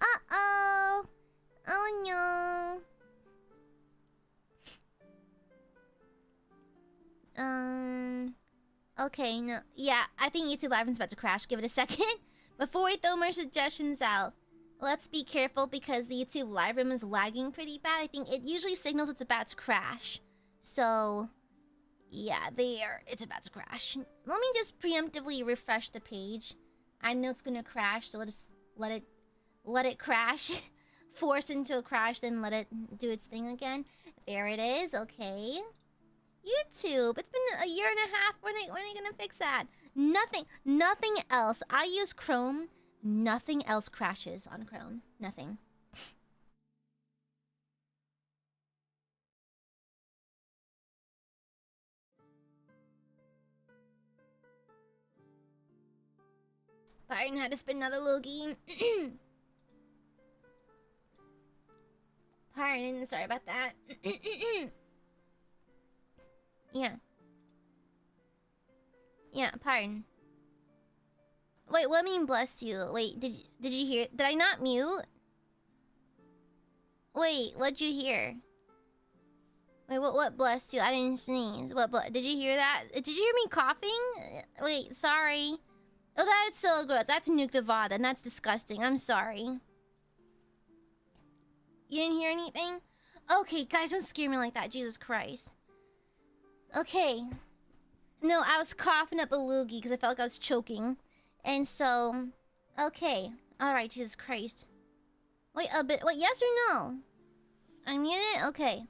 Uh-oh. Oh no. Okay, no. Yeah, I think YouTube Live is about to crash. Give it a second. Before we throw more suggestions out, let's be careful because the YouTube Live room is lagging pretty bad. I think it usually signals it's about to crash. So, yeah, it's about to crash. Let me just preemptively refresh the page. I know it's gonna crash, so let it crash. Force into a crash, then let it do its thing again. There it is, okay. YouTube, it's been a year and a half. When are you gonna fix that? Nothing else. I use Chrome. Nothing else crashes on Chrome. Nothing. Byron had to spin another loogie. Pardon, sorry about that. Yeah. Yeah, pardon. Wait, what mean bless you? Wait, did you hear? Did I not mute? Wait, what'd you hear? Wait, what bless you? I didn't sneeze. Did you hear that? Did you hear me coughing? Wait, sorry. Oh, that's so gross. That's nuke the VOD, and that's disgusting. I'm sorry. You didn't hear anything? Okay, guys, don't scare me like that. Jesus Christ. Okay. No, I was coughing up a loogie because I felt like I was choking. And so... Okay. Alright, Jesus Christ. Wait, wait, yes or no? Unmuted? Okay.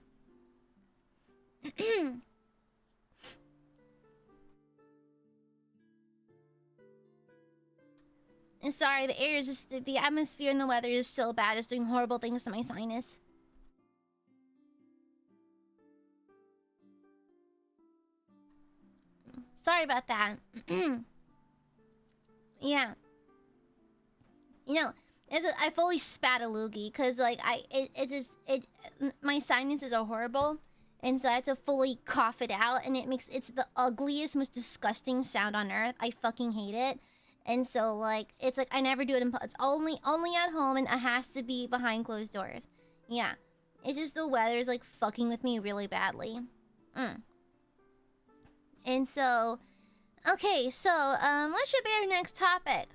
And sorry, the air is just... The atmosphere and the weather is so bad. It's doing horrible things to my sinus. Sorry about that. Yeah. You know, I fully spat a loogie because like my sinuses are horrible, and so I had to fully cough it out, and it's the ugliest, most disgusting sound on earth. I fucking hate it, and so like it's like I never do it in public. It's only at home, and it has to be behind closed doors. Yeah, it's just the weather's like fucking with me really badly. And so, okay, so what should be our next topic?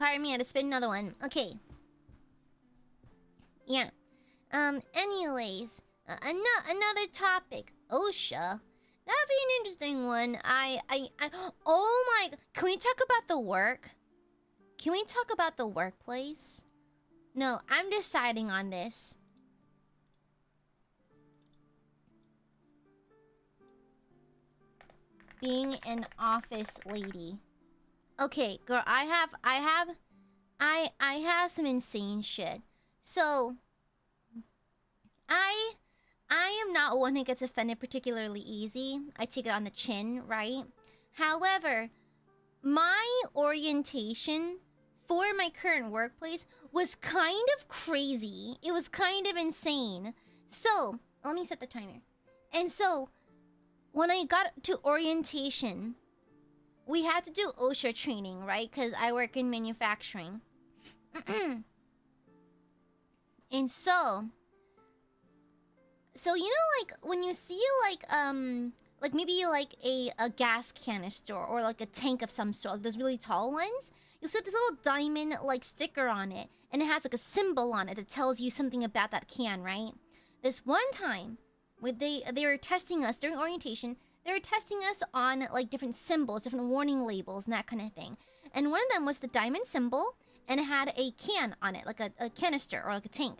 Pardon me, I had to spit another one. Okay. Yeah. Anyways, another topic. OSHA. That'd be an interesting one. Oh my... Can we talk about the work? Can we talk about the workplace? No, I'm deciding on this. Being an office lady. Okay, girl, I have some insane shit. So, I am not one who gets offended particularly easy. I take it on the chin, right? However, my orientation for my current workplace was kind of crazy. It was kind of insane. So, let me set the timer. And so, when I got to orientation, we had to do OSHA training, right? Because I work in manufacturing. And so you know, like, when you see, like maybe, like, a gas canister or, like, a tank of some sort, like those really tall ones, you'll see this little diamond, like, sticker on it, and it has, like, a symbol on it that tells you something about that can, right? This one time, they were testing us during orientation. They were testing us on, like, different symbols, different warning labels, and that kind of thing. And one of them was the diamond symbol, and it had a can on it, like a canister or like a tank.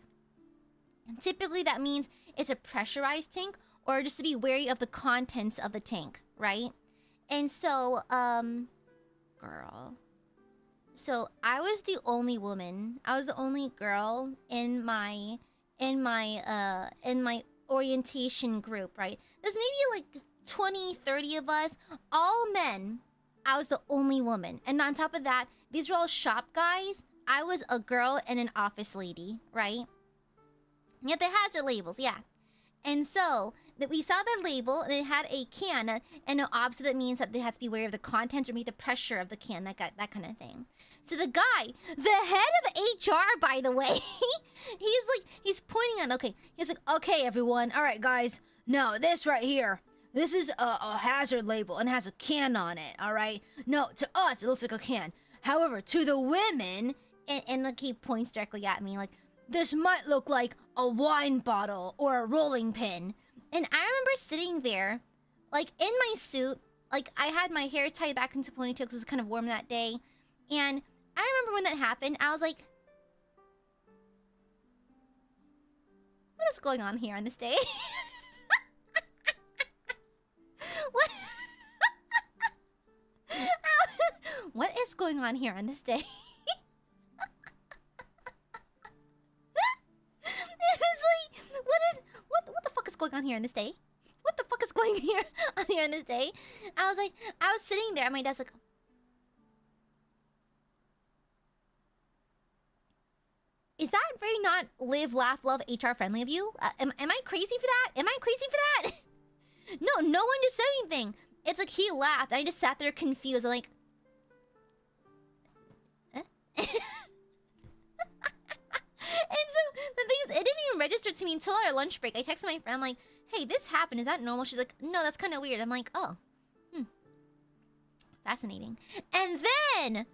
And typically that means it's a pressurized tank, or just to be wary of the contents of the tank, right? And so, girl. So I was the only woman. I was the only girl in my orientation group, right? There's maybe like 20, 30 of us, all men. I was the only woman. And on top of that, these were all shop guys. I was a girl and an office lady, right? Yet the hazard labels, yeah. And so that we saw the label and it had a can, and obviously that means that they had to be aware of the contents or meet the pressure of the can, that kind of thing. So the guy, the head of HR, by the way, he's pointing on, okay, he's like, okay, everyone, all right, guys, now this right here, this is a hazard label and has a can on it, all right? No, to us, it looks like a can. However, to the women, and like he points directly at me, like, this might look like a wine bottle or a rolling pin. And I remember sitting there, like, in my suit, like, I had my hair tied back into ponytail because it was kind of warm that day. And I remember when that happened, I was like, what is going on here on this day? What? What is going on here on this day? It was like, what the fuck is going on here on this day? What the fuck is going on here on this day? I was like, I was sitting there at my desk like, is that very not live, laugh, love, HR friendly of you? Am I crazy for that? Am I crazy for that? No one just said anything. It's like he laughed. I just sat there confused. I'm like, eh? And so the thing is, it didn't even register to me until our lunch break. I texted my friend, I'm like, hey, this happened. Is that normal? She's like, no, that's kind of weird. I'm like, oh, fascinating. And then,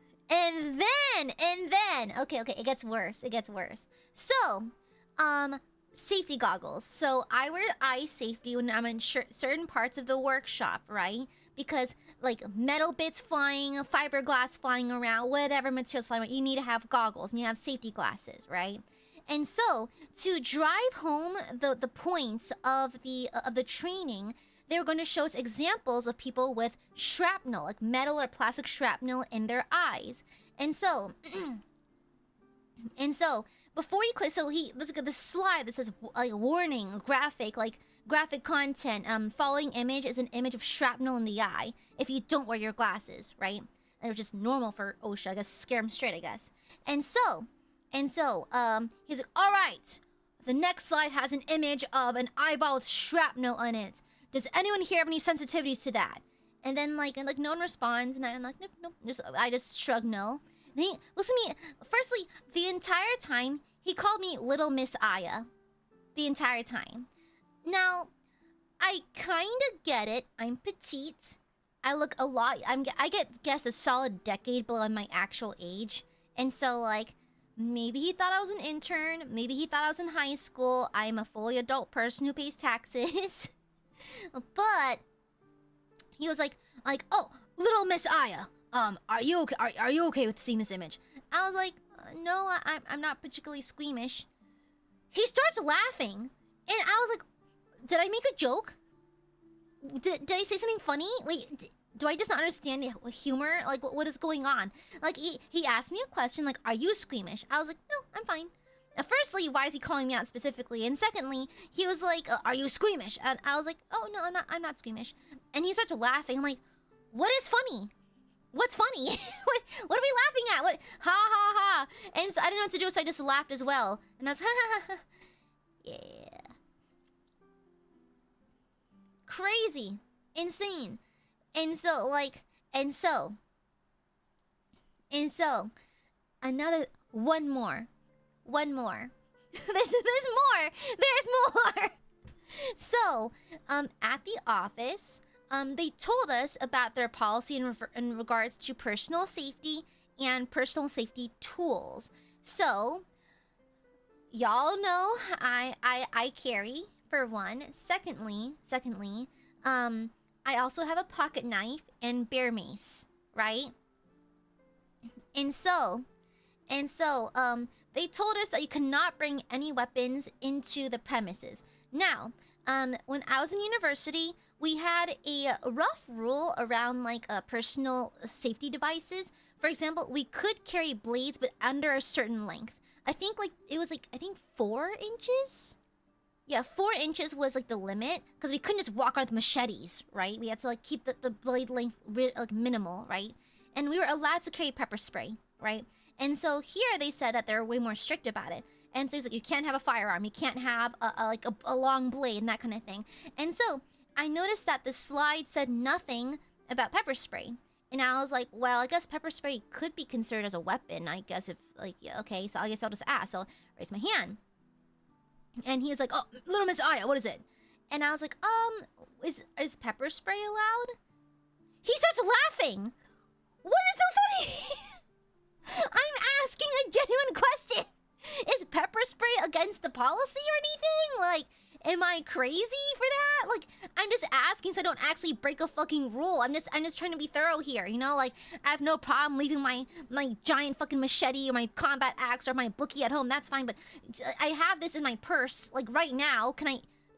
okay, it gets worse. It gets worse. So, safety goggles. So I wear eye safety when I'm in certain parts of the workshop, right? Because, like, metal bits flying, fiberglass flying around, whatever materials flying around, you need to have goggles and you have safety glasses, right? And so, to drive home the points of the training, they were going to show us examples of people with shrapnel, like metal or plastic shrapnel in their eyes. And so, before you click, so let's look at the slide that says, like, warning, graphic content, following image is an image of shrapnel in the eye if you don't wear your glasses, right? And it's just normal for OSHA, I guess, scare him straight, I guess. And so, he's like, all right, the next slide has an image of an eyeball with shrapnel on it. Does anyone here have any sensitivities to that? And then, like no one responds, and I'm like, nope, I just shrug no. And he looks at me, firstly, the entire time, he called me Little Miss Aya. The entire time. Now, I kind of get it. I'm petite. I look a lot... I get guessed a solid decade below my actual age. And so, like, maybe he thought I was an intern. Maybe he thought I was in high school. I'm a fully adult person who pays taxes. But he was like, oh, little Miss Aya, are you okay? Are you okay with seeing this image? I was like, no, I'm not particularly squeamish. He starts laughing, and I was like, did I make a joke? Did I say something funny? Wait, do I just not understand humor? Like, what is going on? Like, he asked me a question, like, are you squeamish? I was like, no, I'm fine. Firstly, why is he calling me out specifically? And secondly, he was like, are you squeamish? And I was like, oh, no, I'm not squeamish. And he starts laughing. I'm like, what is funny? What's funny? what are we laughing at? What? Ha, ha, ha. And so I didn't know what to do, so I just laughed as well. And I was, ha, ha, ha. Yeah. Crazy. Insane. And so, another, one more. There's more. So, at the office, they told us about their policy in regards to personal safety and personal safety tools. So, y'all know I carry, for one. Secondly, I also have a pocket knife and bear mace, right? And so, they told us that you cannot bring any weapons into the premises. Now, when I was in university, we had a rough rule around like personal safety devices. For example, we could carry blades, but under a certain length. I think like it was like 4 inches. Yeah, 4 inches was like the limit, because we couldn't just walk around with machetes, right? We had to like keep the blade length like minimal, right? And we were allowed to carry pepper spray, right? And so here they said that they're way more strict about it. And so it's like, you can't have a firearm, you can't have a long blade and that kind of thing. And so I noticed that the slide said nothing about pepper spray. And I was like, well, I guess pepper spray could be considered as a weapon. I guess if, like, yeah, okay, so I guess I'll just ask. So I'll raise my hand. And he was like, oh, little Miss Aya, what is it? And I was like, is pepper spray allowed? He starts laughing. What is so funny? I'm asking a genuine question. Is pepper spray against the policy or anything? Like, am I crazy for that? Like, I'm just asking so I don't actually break a fucking rule. I'm just trying to be thorough here, you know? Like, I have no problem leaving my giant fucking machete or my combat axe or my bookie at home. That's fine, but I have this in my purse, like, right now.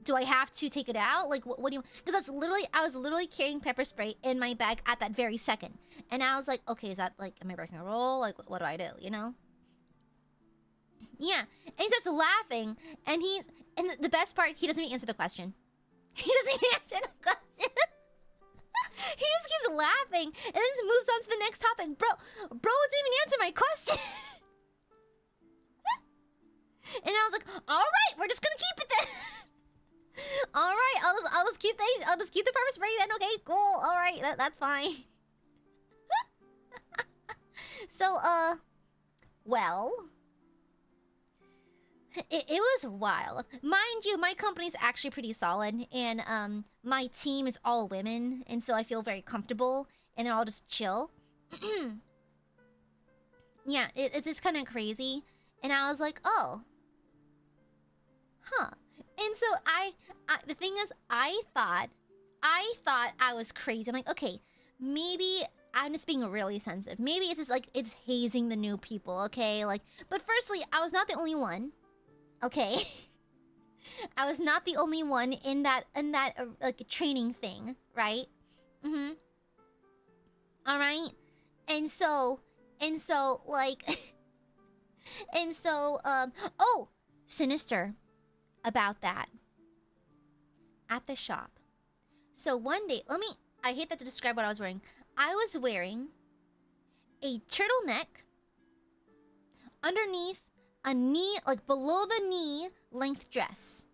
Do I have to take it out? Like, what do you... Because I was literally carrying pepper spray in my bag at that very second. And I was like, okay, is that, like, am I breaking a rule? Like, what do I do, you know? Yeah. And he starts laughing, and the best part, he doesn't even answer the question. He doesn't even answer the question. He just keeps laughing, and then just moves on to the next topic. Bro didn't even answer my question. And I was like, alright, we're just gonna keep it then. Alright, I'll just keep the pepper spray then. Okay, cool. Alright, that's fine. So, well, it was wild. Mind you, my company's actually pretty solid, and my team is all women, and so I feel very comfortable, and they're all just chill. Yeah, it's just kind of crazy, and I was like, oh, huh. And so the thing is, I thought I was crazy. I'm like, okay, maybe I'm just being really sensitive. Maybe it's just like, it's hazing the new people, okay? Like, but firstly, I was not the only one, okay? I was not the only one in that like training thing, right? Mm-hmm. All right. And so like, oh, sinister about that at the shop. So one day, I hate that to describe what I was wearing. I was wearing a turtleneck underneath a knee, like below the knee length dress.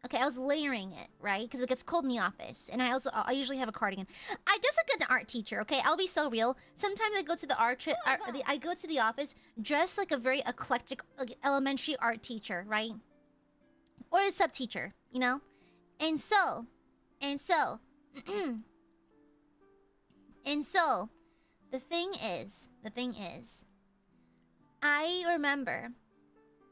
Okay, I was layering it, right? Because it gets cold in the office. And I usually have a cardigan. I just like an art teacher, okay? I'll be so real. Sometimes I go to the I go to the office dressed like a very eclectic, like, elementary art teacher, right? Or a sub teacher, you know? And so the thing is, I remember.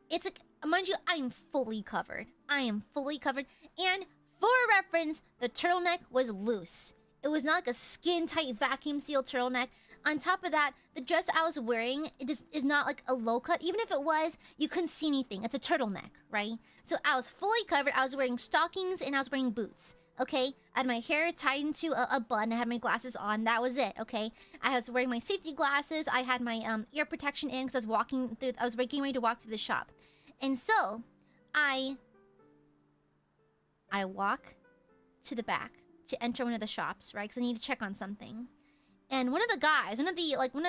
It's like, mind you, I am fully covered. I am fully covered. And for reference, the turtleneck was loose. It was not like a skin-tight vacuum seal turtleneck. On top of that, the dress I was wearing is not like a low cut. Even if it was, you couldn't see anything. It's a turtleneck, right? So I was fully covered. I was wearing stockings and I was wearing boots. Okay, I had my hair tied into a bun. I had my glasses on. That was it. Okay, I was wearing my safety glasses. I had my ear protection in because I was walking through. I was getting ready to walk through the shop, and so I walk to the back to enter one of the shops, right? Because I need to check on something. And one of the guys, one of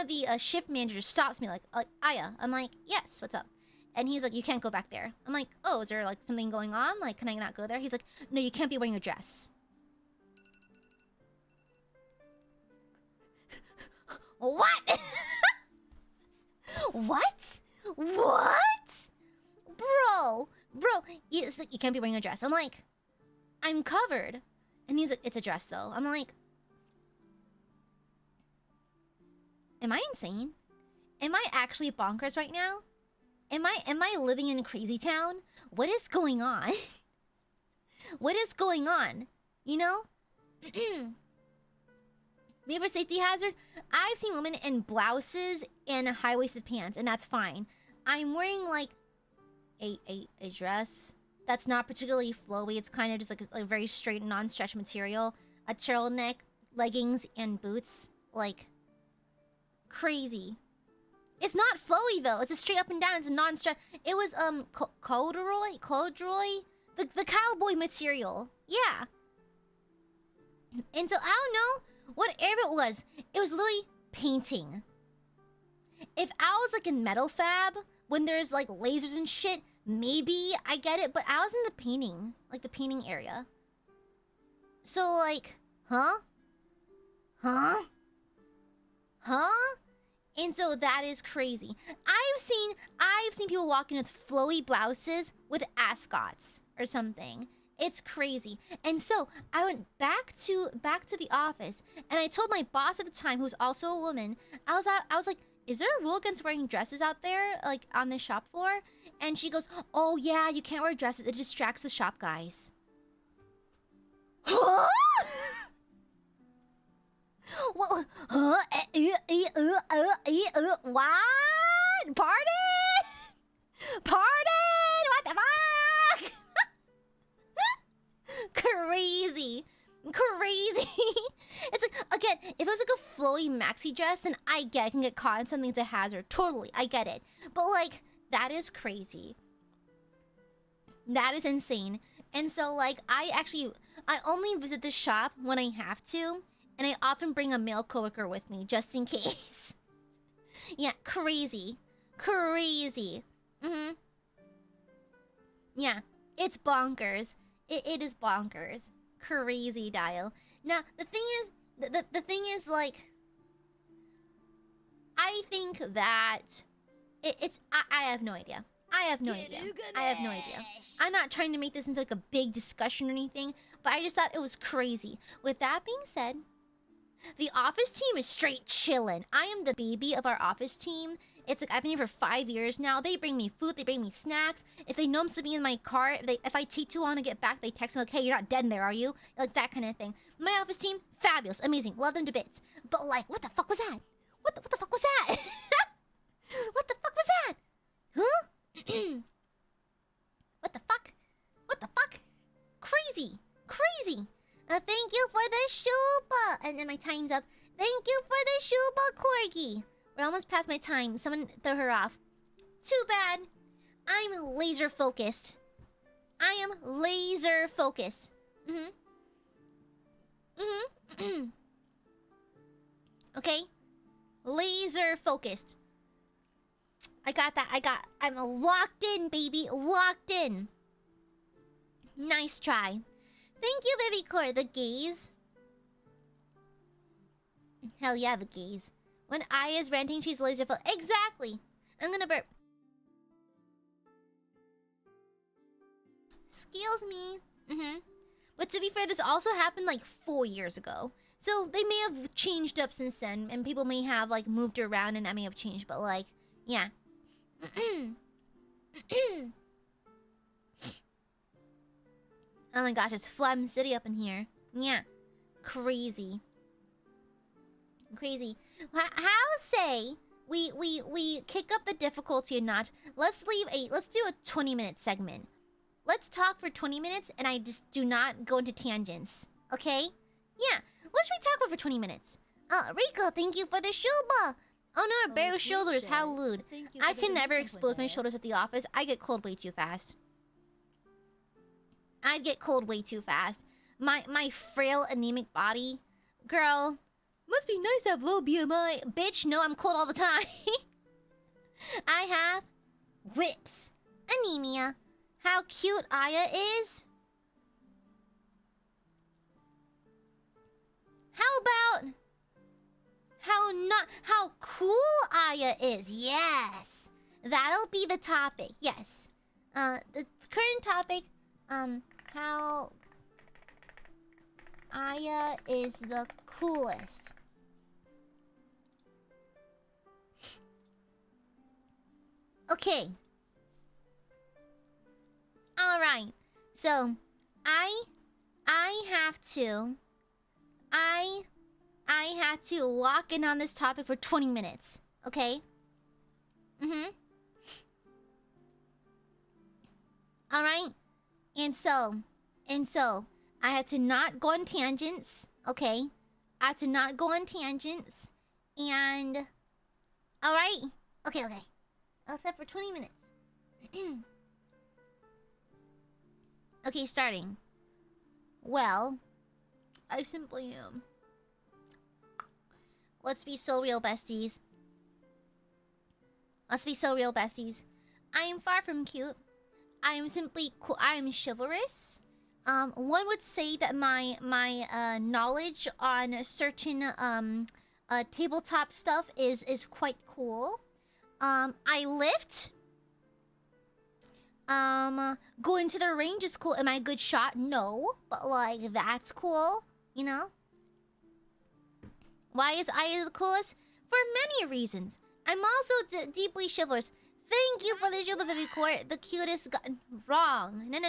the shift managers stops me like Aya. I'm like, yes, what's up? And he's like, you can't go back there. I'm like, oh, is there like something going on? Like, can I not go there? He's like, no, you can't be wearing a dress. What? What? What? Bro, it's like, you can't be wearing a dress. I'm like, I'm covered. And he's like, it's a dress though. I'm like, am I insane? Am I actually bonkers right now? Am I living in crazy town? What is going on? What is going on? You know? Me for safety hazard? I've seen women in blouses and high-waisted pants, and that's fine. I'm wearing like a dress that's not particularly flowy. It's kind of just like a very straight, non-stretch material. A turtleneck, leggings, and boots. Like, crazy. It's not flowy though. It's a straight up and down. It's a non-stretch. It was corduroy, the cowboy material. Yeah. And so I don't know what era it was. It was literally painting. If I was like in metal fab when there's like lasers and shit, maybe I get it. But I was in the painting, like the painting area. So like, huh? And so that is crazy. I've seen people walking with flowy blouses with ascots or something. It's crazy. And so I went back to the office and I told my boss at the time, who was also a woman, I was like, is there a rule against wearing dresses out there, like on the shop floor? And she goes, oh yeah, you can't wear dresses. It distracts the shop guys. Huh? What? What? Pardon? What the fuck? Crazy. It's like, again, if it was like a flowy maxi dress, then I get it. I can get caught in something that's a hazard. Totally, I get it. But like, that is crazy. That is insane. And so like, I only visit the shop when I have to. And I often bring a male coworker with me, just in case. Yeah, crazy. Yeah, it's bonkers. It is bonkers. Crazy dial. Now, the thing is, like, I think that I have no idea. I have no idea. I'm not trying to make this into like a big discussion or anything, but I just thought it was crazy. With that being said, the office team is straight chillin'. I am the baby of our office team. It's like I've been here for 5 years now. They bring me food, they bring me snacks. If they know I'm sleeping in my car, if I take too long to get back, they text me like, hey, you're not dead in there, are you? Like that kind of thing. My office team, fabulous, amazing, love them to bits. But like, what the fuck was that? What the fuck was that? What the fuck was that? Huh? What the fuck? Crazy. Thank you for the shuba. And then my time's up. Thank you for the shuba, Corgi. We're almost past my time. Someone throw her off. Too bad. I'm laser focused. Okay? Laser focused. I got that. I'm locked in, baby. Locked in. Nice try. Thank you, baby core. The gaze. Hell yeah, the gaze. When Aya's ranting, she's laser focused. Exactly. I'm gonna burp. Excuse me. But to be fair, this also happened like 4 years ago. So they may have changed up since then, and people may have like moved around, and that may have changed. But like, yeah. Oh my gosh, it's Phlegm City up in here. Yeah. Crazy. Crazy. How say we kick up the difficulty a notch. Let's do a 20-minute segment. Let's talk for 20 minutes and I just do not go into tangents. Okay? Yeah. What should we talk about for 20 minutes? Rico, thank you for the shuba. Oh no, bare shoulders, how lewd. I can never expose my shoulders at the office. I get cold way too fast. I'd get cold way too fast. My frail, anemic body. Girl, must be nice to have low BMI. Bitch, no, I'm cold all the time. I have whips. Anemia. How cute Aya is. How about how cool Aya is? Yes. That'll be the topic. Yes. The current topic, how Aya is the coolest. Okay. All right. So, I have to lock in on this topic for 20 minutes. Okay? All right? And so I had to not go on tangents, okay? I had to not go on tangents and all right? Okay. I'll set for 20 minutes. Okay, starting. Well, I simply am. Let's be so real, besties. Let's be so real, besties. I am far from cute. I am simply cool. I am chivalrous. One would say that my knowledge on certain tabletop stuff is quite cool. I lift. Going to the range is cool. Am I a good shot? No, but like that's cool, you know? Why is Aya the coolest? For many reasons. I'm also deeply chivalrous. Thank you for the Juba Baby Court. The cutest wrong. No. No.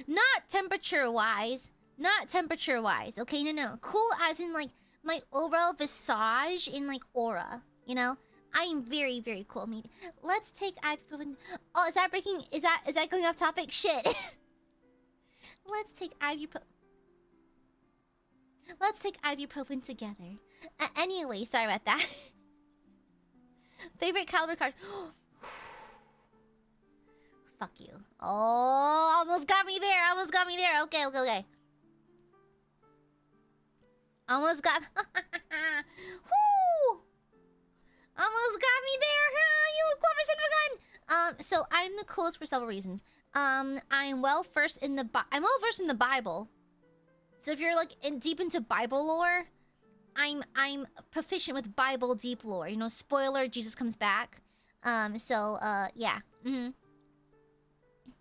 Not temperature-wise. Not temperature-wise. Okay, no. Cool as in like my overall visage in like aura. You know? I am very, very cool. Let's take ibuprofen. Oh, is that breaking? Is that going off topic? Shit. Let's take ibuprofen. Let's take ibuprofen together. Anyway, sorry about that. Favorite caliber card. Fuck you. Oh, almost got me there. Okay. Almost got... Woo! Almost got me there. You clever son of a gun. So I'm the coolest for several reasons. I'm well versed in the Bible. So if you're like deep into Bible lore, I'm proficient with Bible deep lore. You know, spoiler, Jesus comes back. Yeah.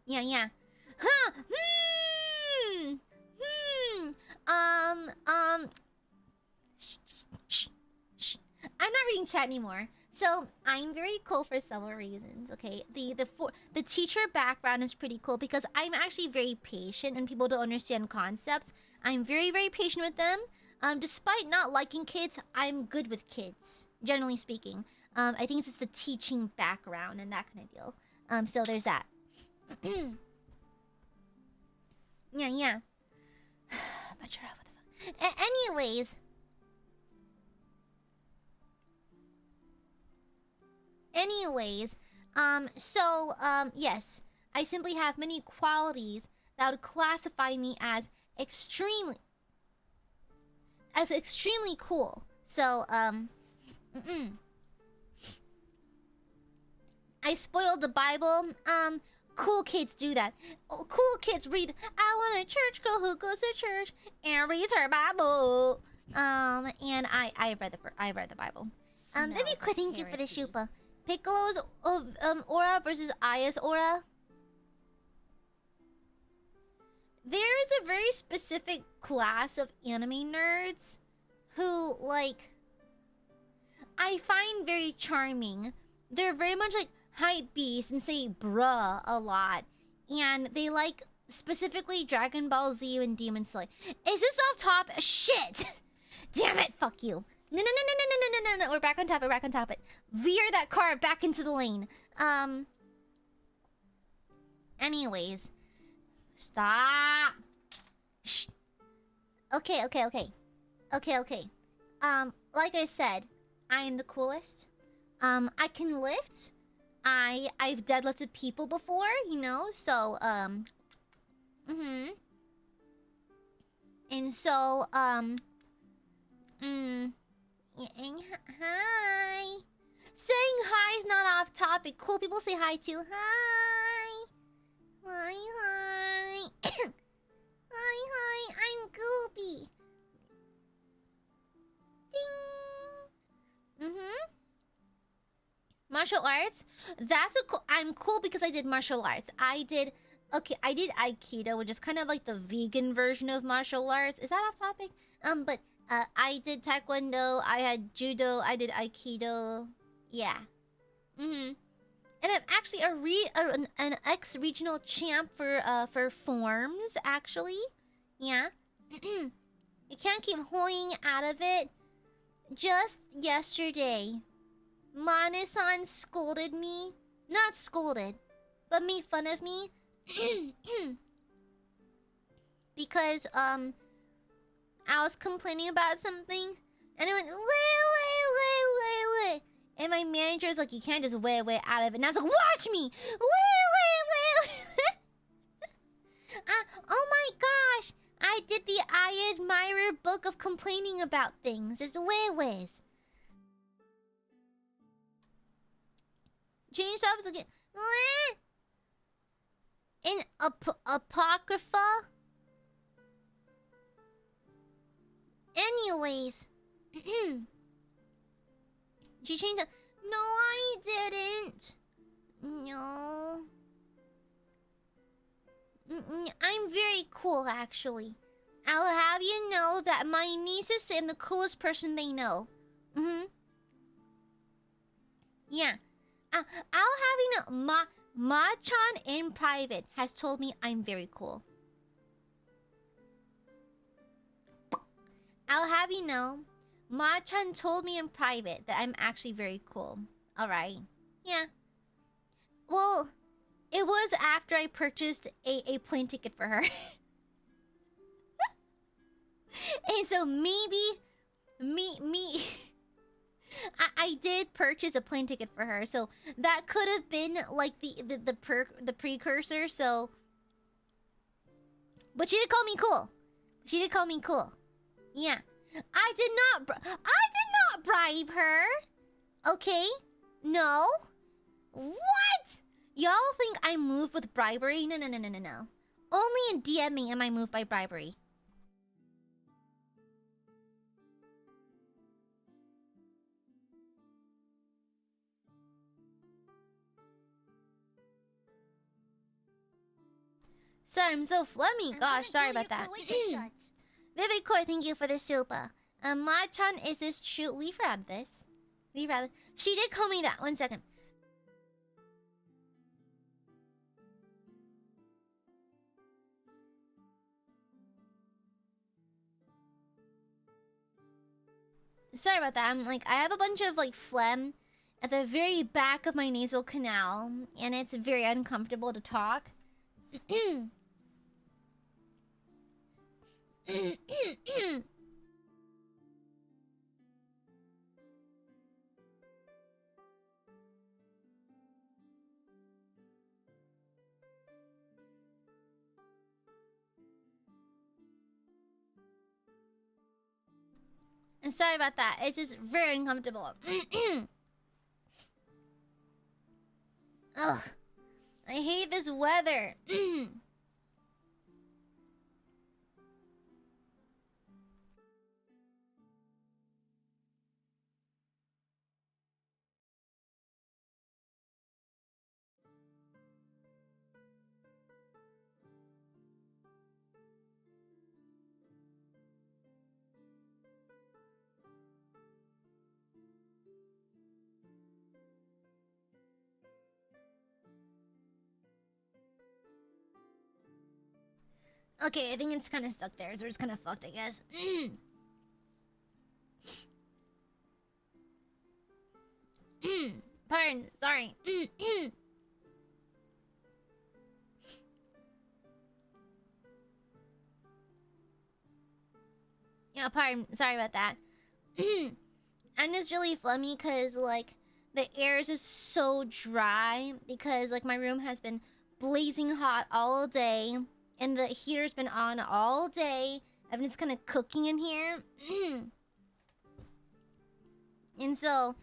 Yeah. Huh. Shh. I'm not reading chat anymore. So I'm very cool for several reasons. Okay, the teacher background is pretty cool because I'm actually very patient when people don't understand concepts. I'm very, very patient with them. Despite not liking kids, I'm good with kids, generally speaking. I think it's just the teaching background and that kind of deal. So there's that. Yeah. But shut up, what the fuck. Anyways, yes, I simply have many qualities that would classify me as extremely cool. So, I spoiled the Bible. Cool kids do that. Oh, cool kids read. I want a church girl who goes to church and reads her Bible. And I read the Bible. Let me quit. Thank you for the shupa. Piccolo's aura versus Aya's aura. There is a very specific class of anime nerds who, like... I find very charming. They're very much like hype beasts and say bruh a lot. And they like specifically Dragon Ball Z and Demon Slayer. Is this off top? Shit! Damn it, fuck you. No, no, no, no, no, no, no, no, no. We're back on topic, back on topic. Veer that car back into the lane. Anyways. Stop. Shh. Okay, okay, okay. Okay, okay. Like I said, I am the coolest. I can lift. I've deadlifted people before, you know, so, and so, hi. Saying hi is not off topic. Cool people say hi too. Hi. Hi, hi. Hi, hi. I'm Goopy. Ding. Martial arts? That's a cool... I'm cool because I did martial arts. I did Aikido, which is kind of like the vegan version of martial arts. Is that off topic? But I did Taekwondo, I had Judo, I did Aikido. Yeah. And I'm actually an ex-regional champ for forms, actually. Yeah. You can't keep hoying out of it. Just yesterday, Mane-san scolded me. Not scolded, but made fun of me. Because, I was complaining about something, and it went, way. And my manager's like, you can't just way out of it. And I was like, watch me! Way. Oh my gosh! I did the Aiadmirers book of complaining about things. Just ways. Change topics again. In Apocrypha? Anyways. She changed it. No, I didn't. No. I'm very cool, actually. I'll have you know that my nieces say I'm the coolest person they know. Yeah. I'll have you know, Ma-chan in private has told me I'm very cool. I'll have you know, Ma-chan told me in private that I'm actually very cool. Alright. Yeah. Well, it was after I purchased a plane ticket for her. And so maybe... I did purchase a plane ticket for her, so that could have been like the precursor, so... But she did call me cool. She did call me cool. Yeah. I did not bribe her. Okay? No? What? Y'all think I moved with bribery? No. Only in DMing am I moved by bribery. Sorry, I'm so phlegmy. Gosh, sorry about that. Vivid Core, thank you for the super. Ma-chan, is this true? Leave her out of this. Leave her out of... She did call me that. 1 second. Sorry about that. I have a bunch of, phlegm at the very back of my nasal canal, and it's very uncomfortable to talk. And sorry about that. It's just very uncomfortable. Ugh. I hate this weather. Okay, I think it's kind of stuck there, so it's kind of fucked, I guess. Pardon, sorry. Yeah, pardon, sorry about that. I'm just really flummy because, like, the air is just so dry because, like, my room has been blazing hot all day and the heater's been on all day. I've been just kind of cooking in here. And so,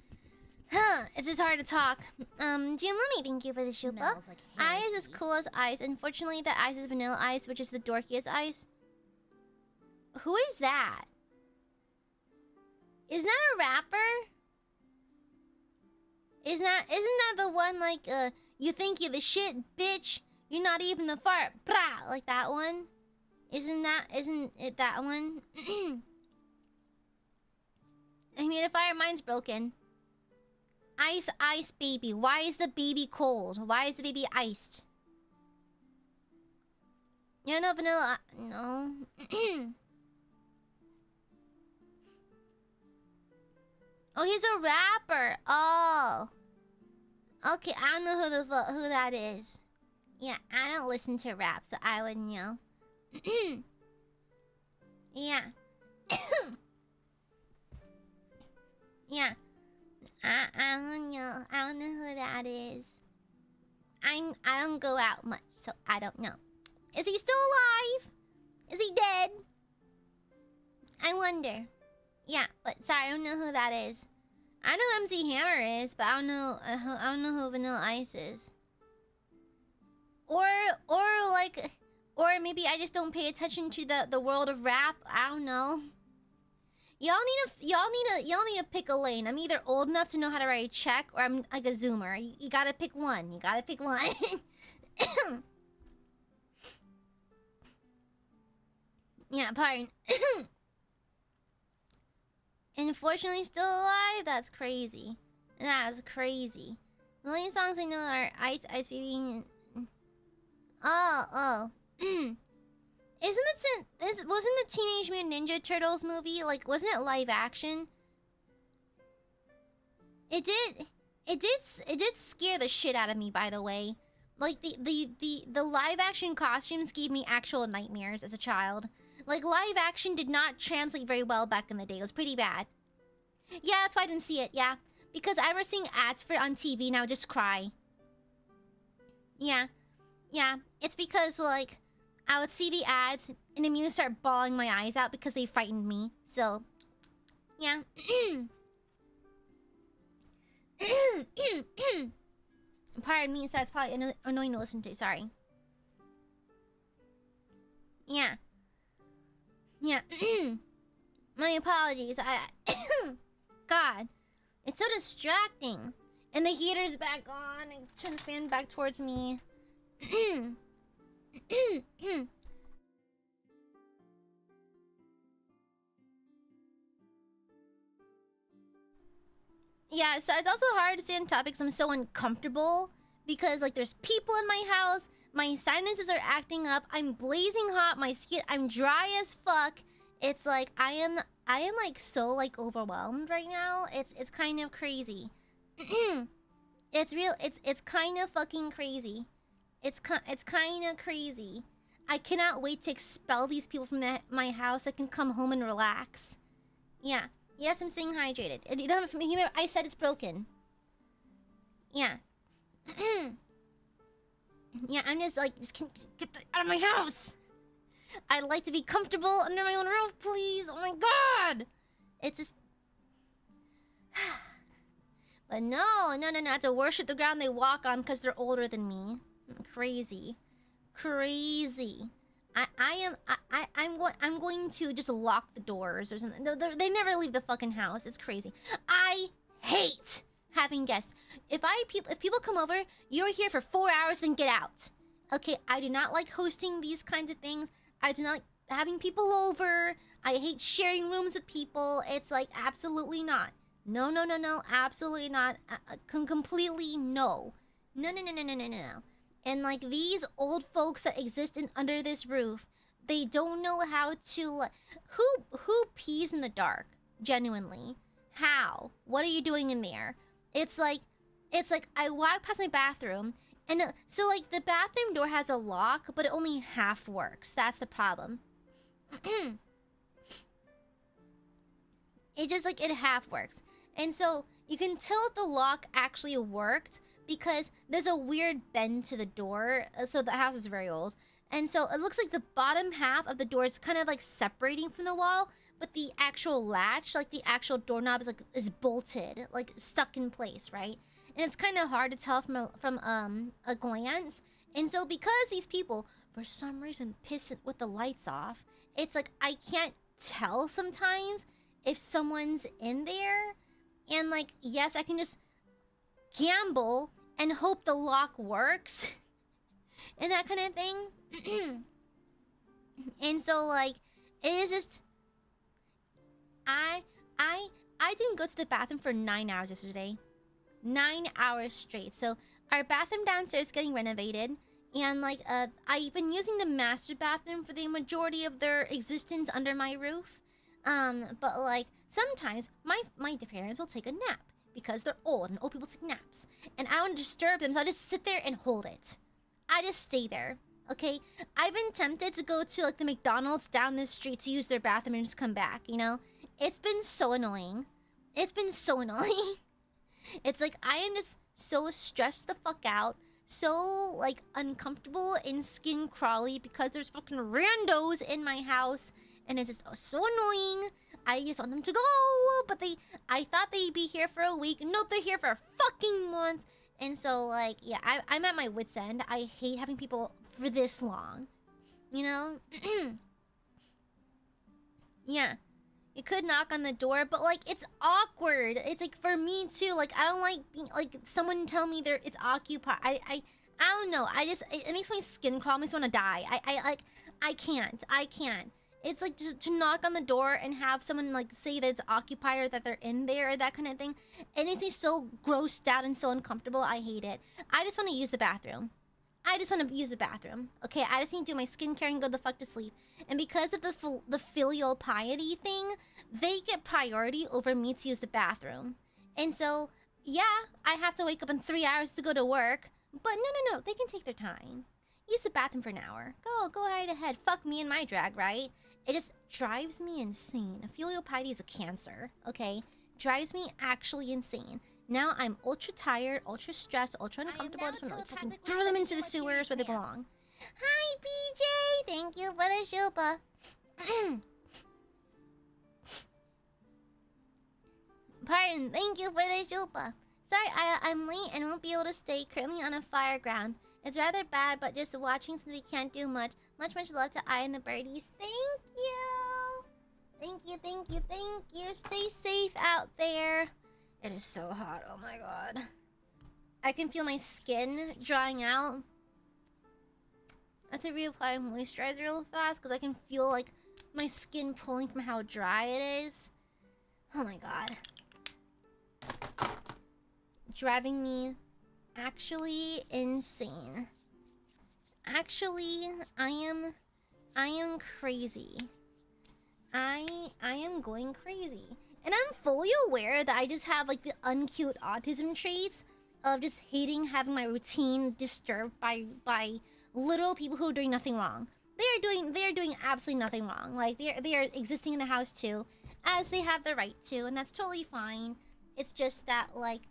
it's just hard to talk. Jim, let me thank you for the shupa. Like ice is cool as ice. Unfortunately, that ice is vanilla ice, which is the dorkiest ice. Who is that? Isn't that a rapper? Isn't that the one like you think you're the shit, bitch? You're not even the fart, brah, like that one? Isn't it that one? Humidifier, mine's broken. Ice baby. Why is the baby cold? Why is the baby iced? You know vanilla. No. Oh, he's a rapper. Oh. Okay, I don't know who that is. Yeah, I don't listen to rap, so I wouldn't know. Yeah. Yeah. I don't know. I don't know who that is. I don't go out much, so I don't know. Is he still alive? Is he dead? I wonder. Yeah, but sorry, I don't know who that is. I know who MC Hammer is, but I don't know who Vanilla Ice is. Or maybe I just don't pay attention to the world of rap. I don't know. Y'all need to pick a lane. I'm either old enough to know how to write a check, or I'm like a zoomer. You gotta pick one. You gotta pick one. Yeah, pardon. Unfortunately, still alive? That's crazy. That's crazy. The only songs I know are Ice Baby. Oh. Wasn't the Teenage Mutant Ninja Turtles movie, like, wasn't it live action? It did scare the shit out of me, by the way. Like, the live action costumes gave me actual nightmares as a child. Like, live action did not translate very well back in the day. It was pretty bad. Yeah, that's why I didn't see it, yeah. Because I was seeing ads for it on TV and I would just cry. Yeah. Yeah, it's because, like, I would see the ads and immediately start bawling my eyes out because they frightened me. So, yeah. Pardon me, so it's probably annoying to listen to. Sorry. Yeah. Yeah. My apologies. God. It's so distracting. And the heater's back on. And turn the fan back towards me. Yeah, so it's also hard to stay on topic because I'm so uncomfortable. Because, like, there's people in my house. My sinuses are acting up. I'm blazing hot. My skin, I'm dry as fuck. It's like I am like so like overwhelmed right now. It's kind of crazy. It's kind of fucking crazy. It's kind of crazy. I cannot wait to expel these people from my house. I can come home and relax. Yeah. Yes, I'm staying hydrated. You don't have, I said it's broken. Yeah. Yeah, I'm just like, get out of my house. I'd like to be comfortable under my own roof, please. Oh my god. It's just... But no. I have to worship the ground they walk on because they're older than me. Crazy. I'm going to just lock the doors or something. They never leave the fucking house. It's crazy. I hate having guests. If people come over, you're here for 4 hours, then get out. Okay, I do not like hosting these kinds of things. I do not like having people over. I hate sharing rooms with people. It's like, absolutely not. No, absolutely not. Completely no. No. And like these old folks that exist under this roof, they don't know how to, who pees in the dark, genuinely? How? What are you doing in there? It's like I walk past my bathroom, and so like the bathroom door has a lock, but it only half works. That's the problem. It just like it half works, and so you can tell if the lock actually worked because there's a weird bend to the door. So the house is very old, and so it looks like the bottom half of the door is kind of like separating from the wall, but the actual latch, like the actual doorknob, is bolted, like stuck in place, right? And it's kind of hard to tell from a glance. And so because these people, for some reason, piss it with the lights off, it's like I can't tell sometimes if someone's in there. And like, yes, I can just gamble and hope the lock works and that kind of thing. And so like, it is just, I didn't go to the bathroom for 9 hours yesterday. 9 hours straight. So our bathroom downstairs is getting renovated, and like I've been using the master bathroom for the majority of their existence under my roof. But like sometimes my parents will take a nap because they're old and old people take naps, and I don't want to disturb them, so I just sit there and hold it. I just stay there. Okay, I've been tempted to go to like the McDonald's down the street to use their bathroom and just come back. You know, it's been so annoying. It's been so annoying. It's like I am just so stressed the fuck out, so like uncomfortable and skin crawly because there's fucking randos in my house, and it's just so annoying. I just want them to go, but I thought they'd be here for a week. Nope, they're here for a fucking month. And so like, yeah, I'm at my wit's end. I hate having people for this long, you know. Yeah. You could knock on the door, but like it's awkward. It's like for me too. Like I don't like being like someone tell me it's occupied. I don't know. It makes my skin crawl. It makes me want to die. I can't. It's like just to knock on the door and have someone like say that it's occupied or that they're in there or that kind of thing. It makes me so grossed out and so uncomfortable. I hate it. I just want to use the bathroom. Okay, I just need to do my skincare and go the fuck to sleep. And because of the filial piety thing, they get priority over me to use the bathroom. And so, yeah, I have to wake up in 3 hours to go to work. But no, they can take their time. Use the bathroom for an hour. Go right ahead. Fuck me and my drag, right? It just drives me insane. Filial piety is a cancer, okay? Drives me actually insane. Now I'm ultra tired, ultra stressed, ultra uncomfortable. I just want to like fucking throw them into the sewers where they belong. Hi, BJ! Thank you for the shupa. Pardon, thank you for the shupa. Sorry, I'm late and won't be able to stay currently on a fire ground. It's rather bad, but just watching since we can't do much. Much love to I and the birdies. Thank you. Stay safe out there. It is so hot, oh my god. I can feel my skin drying out. I have to reapply moisturizer real fast because I can feel like my skin pulling from how dry it is. Oh my god. Driving me actually insane. Actually, I am crazy. I am going crazy. And I'm fully aware that I just have like the uncute autism traits of just hating having my routine disturbed by little people who are doing nothing wrong. They are doing absolutely nothing wrong. Like they are existing in the house too, as they have the right to, and that's totally fine. It's just that like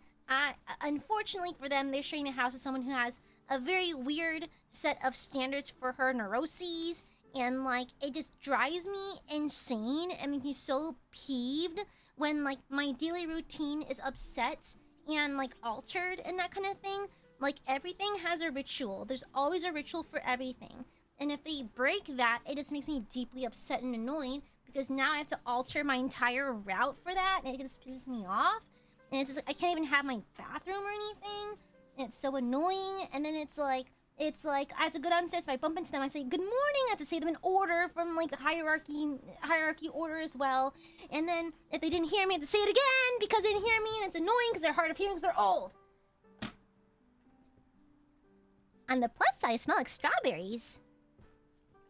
unfortunately for them, they're sharing the house with someone who has a very weird set of standards for her neuroses, and like it just drives me insane and makes me so peeved when like my daily routine is upset and like altered and that kind of thing. Like everything has a ritual. There's always a ritual for everything. And if they break that, it just makes me deeply upset and annoyed because now I have to alter my entire route for that, and it just pisses me off. And it's just like I can't even have my bathroom or anything. And it's so annoying. And then it's like I have to go downstairs. If I bump into them, I say good morning. I have to say them in order from like hierarchy order as well. And then if they didn't hear me, I have to say it again because they didn't hear me, and it's annoying because they're hard of hearing because they're old. On the plus side, I smell like strawberries.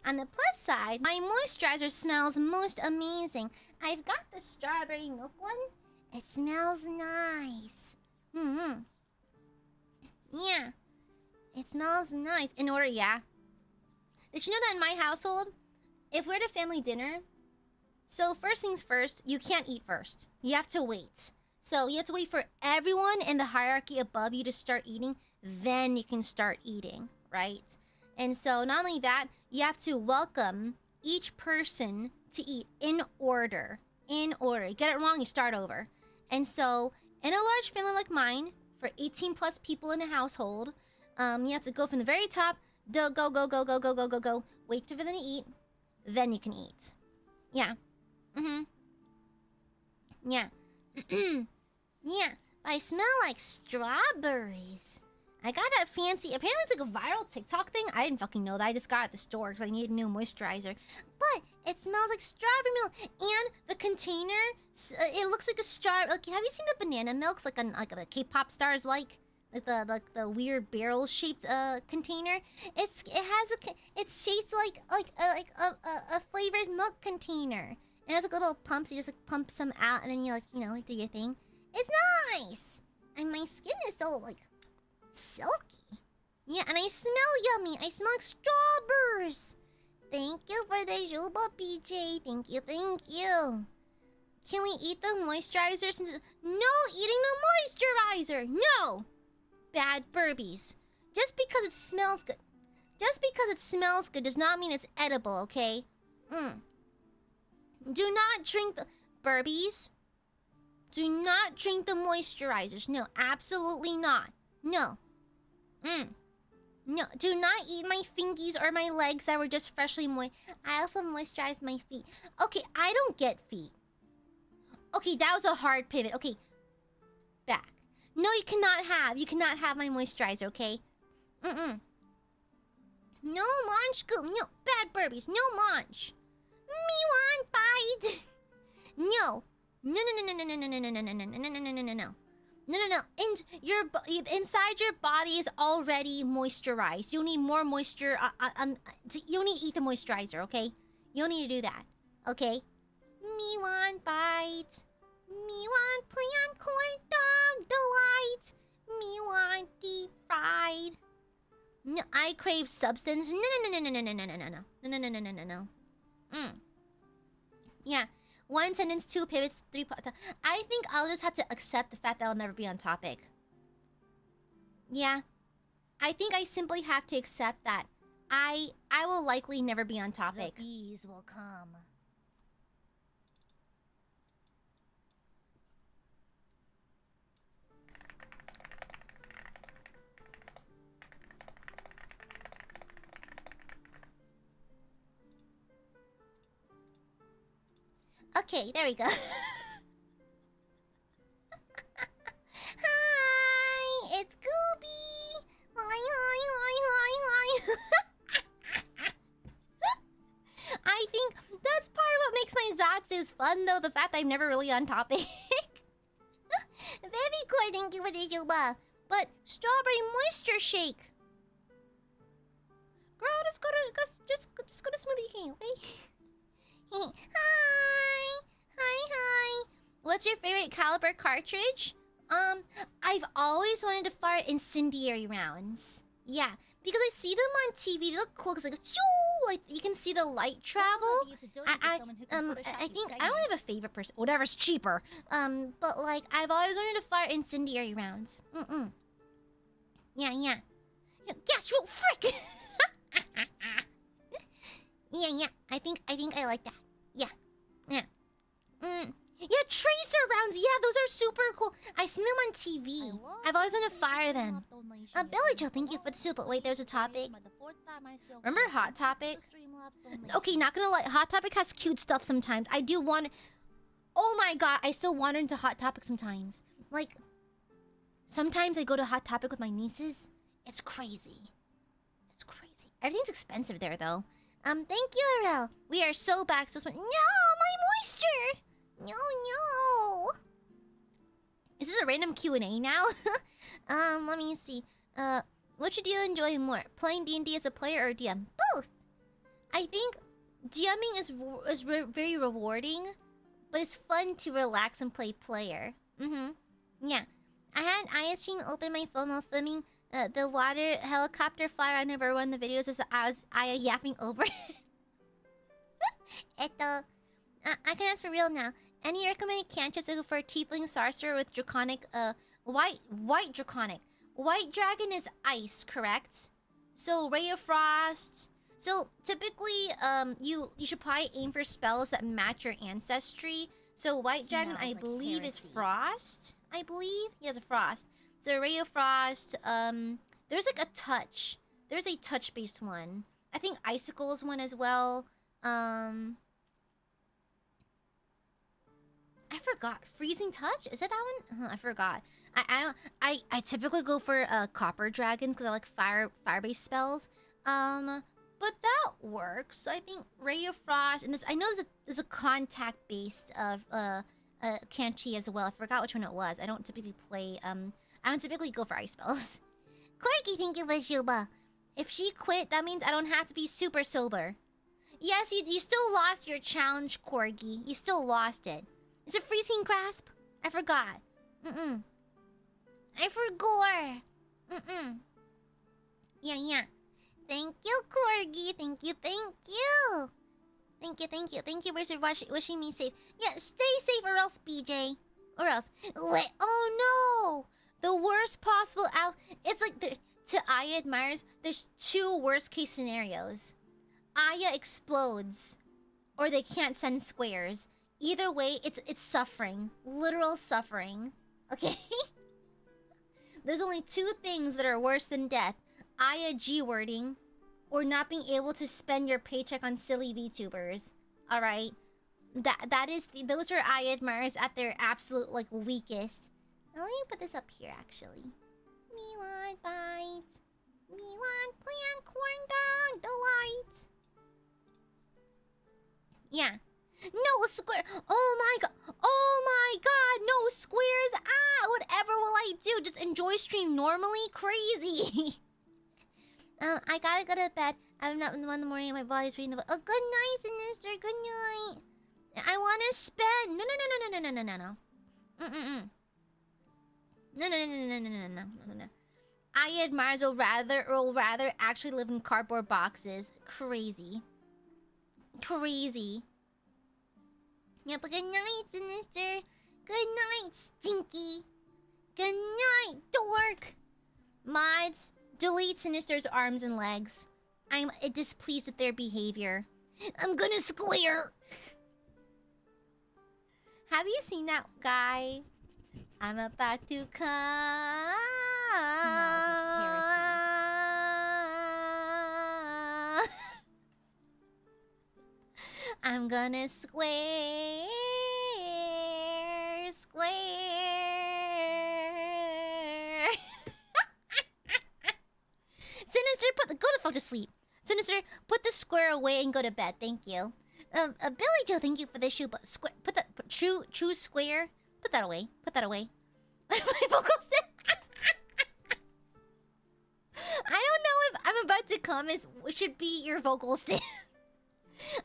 On the plus side, my moisturizer smells most amazing. I've got the strawberry milk one. It smells nice. Yeah. It smells nice. In order, yeah. Did you know that in my household, if we're at a family dinner, so first things first, you can't eat first. You have to wait. So you have to wait for everyone in the hierarchy above you to start eating. Then you can start eating, right? And so not only that, you have to welcome each person to eat in order. In order. You get it wrong, you start over. And so in a large family like mine, for 18 plus people in a household, you have to go from the very top, go, wait for them to eat, then you can eat. Yeah. Yeah. Yeah. I smell like strawberries. I got that fancy... Apparently it's like a viral TikTok thing. I didn't fucking know that. I just got it at the store because I needed a new moisturizer. But it smells like strawberry milk. And the container, it looks like a straw... Like, have you seen the banana milks like the K-pop stars like? Like the weird barrel-shaped container. It's shaped like a flavored milk container. And it has like little pumps. You just like pump some out and then you like, you know, like do your thing. It's nice. And my skin is so like silky. Yeah, and I smell yummy. I smell like strawberries. Thank you for the Juba, PJ. Thank you, thank you. Can we eat the moisturizer since... No eating the moisturizer! No! Bad burbies. Just because it smells good. Just because it smells good does not mean it's edible, okay? Do not drink the... Burbies? Do not drink the moisturizers. No, absolutely not. No. No, do not eat my fingies or my legs that were just freshly moist. I also moisturize my feet. Okay, I don't get feet. Okay, that was a hard pivot. Okay. Back. No, you cannot have my moisturizer, okay? No munch goop. No, bad burbies. No munch. Me want bite. No. No. And inside your body is already moisturized. You don't need more moisture. You don't need to eat the moisturizer, okay? You don't need to do that, okay? Me want bite. Me want plant corn dog delight. Me want deep fried. No, I crave substance. No. Yeah. 1 sentence, 2 pivots, 3 parts. I think I'll just have to accept the fact that I'll never be on topic. Yeah. I think I simply have to accept that I will likely never be on topic. The bees will come. Okay, there we go. Hi, it's Gooby. Hi. I think that's part of what makes my Zatsus fun, though. The fact that I'm never really on topic. Very cool, thank you for the Juba. But strawberry moisture shake. Girl, just go to Smoothie King, okay? Hi. What's your favorite caliber cartridge? I've always wanted to fire incendiary rounds. Yeah, because I see them on TV. They look cool because like you can see the light travel. I think I don't have a favorite person. Whatever's cheaper. But like I've always wanted to fire incendiary rounds. Yeah. Yes, you frick. Yeah. I think I like that. Yeah. Yeah, tracer rounds. Yeah, those are super cool. I see them on TV. I've always wanted to fire them. Billy Joe, thank you for the soup. Wait, there's a topic. Remember Hot Topic? Okay, not gonna lie. Hot Topic has cute stuff sometimes. I do want... Oh my god, I still wander into Hot Topic sometimes. Like, sometimes I go to Hot Topic with my nieces. It's crazy. Everything's expensive there, though. Thank you, Arel. We are so back. So no, my moisture. No. Is this a random Q&A now? Let me see. What should you enjoy more? Playing D&D as a player or DM? Both. I think DMing is very rewarding, but it's fun to relax and play player. Yeah. I had Aya stream open my phone while filming the water helicopter fire. I never run the videos as I was Aya yapping over it. I can ask for real now. Any recommended cantrips for Tiefling Sorcerer with Draconic, white Draconic? White Dragon is ice, correct? So, Ray of Frost. So, typically, you should probably aim for spells that match your ancestry. So, White Dragon, I believe, is Frost. I believe? Yeah, it's a Frost. So, Ray of Frost, there's like a touch. There's a touch-based one. I think Icicle is one as well. I forgot. Freezing Touch? Is it that one? I forgot. I typically go for Copper Dragons because I like fire-based spells. But that works. So I think Ray of Frost and this. I know there's a contact-based Kanchi as well. I forgot which one it was. I don't typically play. I don't typically go for ice spells. Corky, thank you for Shuba. If she quit, that means I don't have to be super sober. Yes, you still lost your challenge, Corgi. You still lost it. Is it Freezing Grasp? I forgot. I forgot. Yeah. Thank you, Corgi. Thank you. Thank you for wishing me safe. Yeah, stay safe or else, BJ. Or else. Wait, oh no! The worst possible out. It's like to Aiadmirers, there's two worst case scenarios. Aya explodes, or they can't send squares. Either way, it's suffering. Literal suffering. Okay? There's only two things that are worse than death. Aya G-wording, or not being able to spend your paycheck on silly VTubers. Alright? Those are Aiadmirers at their absolute, like, weakest. Now, let me put this up here, actually. Me want bites. Me want plant corn dog delight. Yeah. No square. Oh my god. No squares. Whatever will I do? Just enjoy stream normally? Crazy. I gotta go to bed. I'm not in the morning. My body's reading the book. Oh, good night, Sinister. Good night. I want to spend. No. No. Aiadmirers will rather actually live in cardboard boxes. Crazy. Yeah, but good night, Sinister. Good night, Stinky. Good night, Dork. Mods, delete Sinister's arms and legs. I'm displeased with their behavior. I'm gonna square. Have you seen that guy? I'm about to come. Smells like heresy. I'm gonna square. Sinister, go the fuck to sleep. Sinister, put the square away and go to bed. Thank you. Billy Joe, thank you for the shoe, but square. True square. Put that away. My vocals. I don't know if I'm about to come should be your vocal stem.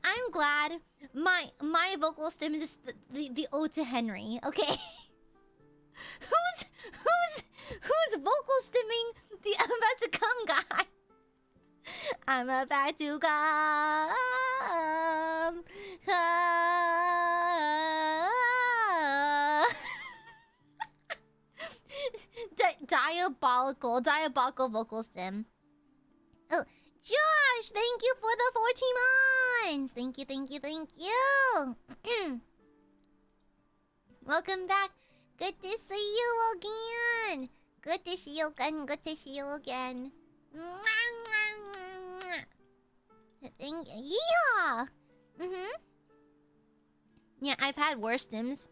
I'm glad my vocal stem is just the ode to Henry. Okay. Who's vocal stemming the I'm about to come guy? I'm about to come. Diabolical vocal stem. Oh, Josh, thank you for the 14 months. Thank you. Welcome back. Good to see you again. Yeah. Yeah, I've had worse stims.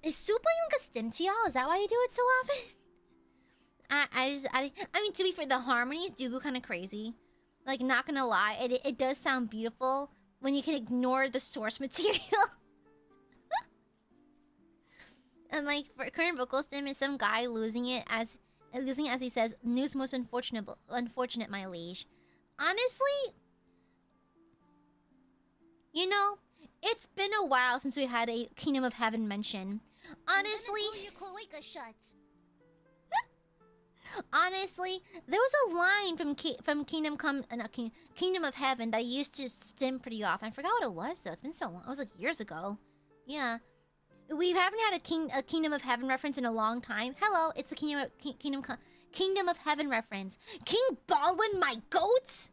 Is soup like a stim to y'all? Is that why you do it so often? I mean, to be fair, the harmonies do go kind of crazy. Like, not gonna lie, it does sound beautiful when you can ignore the source material. And my current vocal stim is some guy losing it as he says, "News most unfortunate, my liege." Honestly, you know, it's been a while since we had a Kingdom of Heaven mention. Honestly, honestly, there was a line from Kingdom of Heaven that I used to stim pretty often. I forgot what it was though. It's been so long. It was like years ago. Yeah, we haven't had a Kingdom of Heaven reference in a long time. Hello, it's the Kingdom of Heaven reference. King Baldwin, my goat.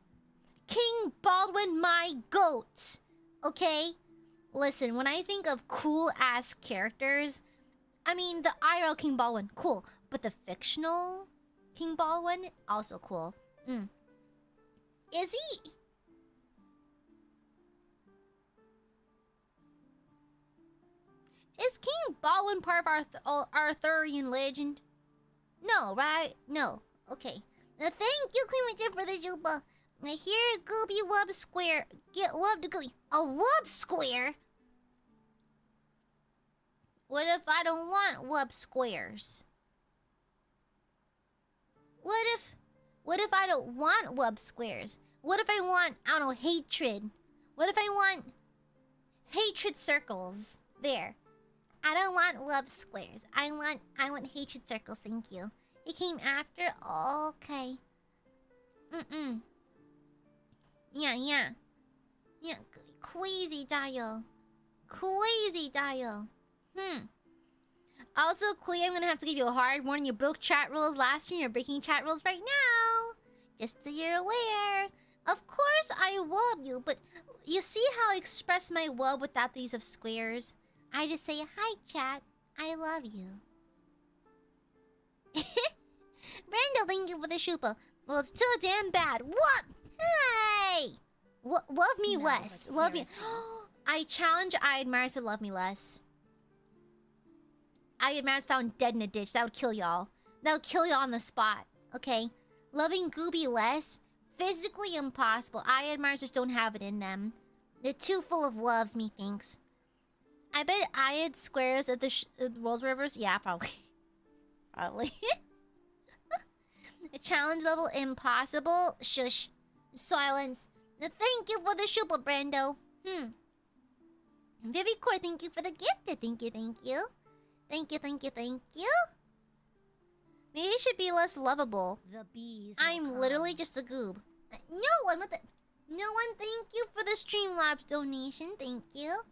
King Baldwin, my goat. Okay, listen. When I think of cool ass characters, I mean the IRL King Baldwin, cool, but the fictional King Baldwin, also cool. Is he? Is King Baldwin part of our Arthurian legend? No, right? No. Okay. Thank you, Queen Richard, for the juba. I hear Gooby Wub Square. Get Wub to Gooby. A Wub Square? What if I don't want Wub Squares? What if I don't want Wub Squares? What if I want, I don't know, hatred? What if I want hatred circles? There. I don't want Wub Squares. I want hatred circles, thank you. It came after? Okay. Yeah. Queasy dial. Also, Clea, I'm gonna have to give you a hard warning. You broke chat rules last year. You're breaking chat rules right now. Just so you're aware. Of course, I wub you, but you see how I express my wub without the use of squares? I just say, hi, chat. I love you. Brando, thank you for the shupa. Well, it's too damn bad. What? Hey! Love me less. Love me. I challenge Aiadmirers to love me less. Aiadmirers found dead in a ditch. That would kill y'all. That would kill y'all on the spot. Okay? Loving Gooby less? Physically impossible. Aiadmirers just don't have it in them. They're too full of loves, methinks. I bet Aiad squares at the Rolls Rivers? Yeah, probably. Probably. A challenge level impossible? Shush. Silence. Thank you for the super, Brando. Vivicore, thank you for the gift. Thank you. Thank you. Maybe it should be less lovable. The bees. I'm literally just a goob. No one with it. No one, thank you for the Streamlabs donation. Thank you.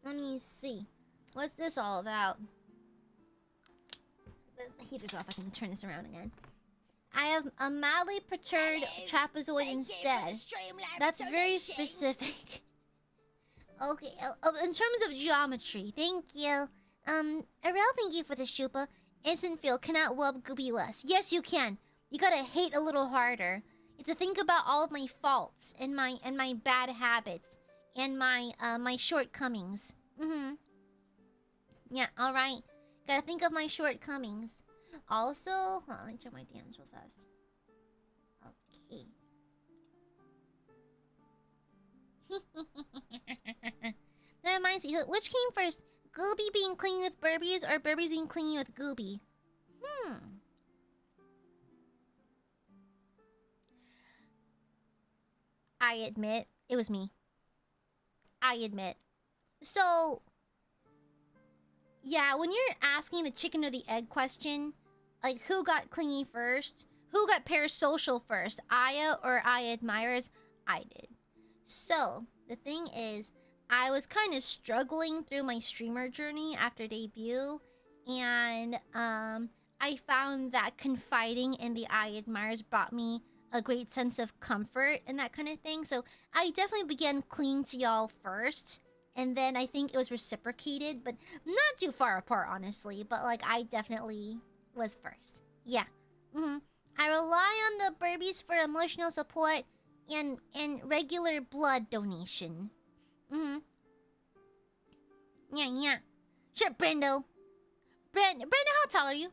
Let me see. What's this all about? The heater's off. I can turn this around again. I have a mildly perturbed trapezoid instead. That's very specific. Okay, in terms of geometry, thank you. Ariel, thank you for the shupa. Instant feel, cannot wub gooby less. Yes, you can. You gotta hate a little harder. It's to think about all of my faults and my bad habits and my shortcomings. Yeah, alright. Gotta think of my shortcomings. Also, hold on, let me check my DMs real fast. Okay. That reminds me, which came first? Gooby being clingy with Burbies or Burbies being clingy with Gooby? I admit, it was me. I admit. So, yeah, when you're asking the chicken or the egg question, like who got clingy first? Who got parasocial first? Aya or Aiadmirers? I did. So, the thing is, I was kind of struggling through my streamer journey after debut, and I found that confiding in the Aiadmirers brought me a great sense of comfort and that kind of thing. So I definitely began clinging to y'all first, and then I think it was reciprocated, but not too far apart, honestly. But like, I definitely was first. Yeah. I rely on the Burbies for emotional support and regular blood donation. Yeah. Sure, Brendo. Brendo, how tall are you?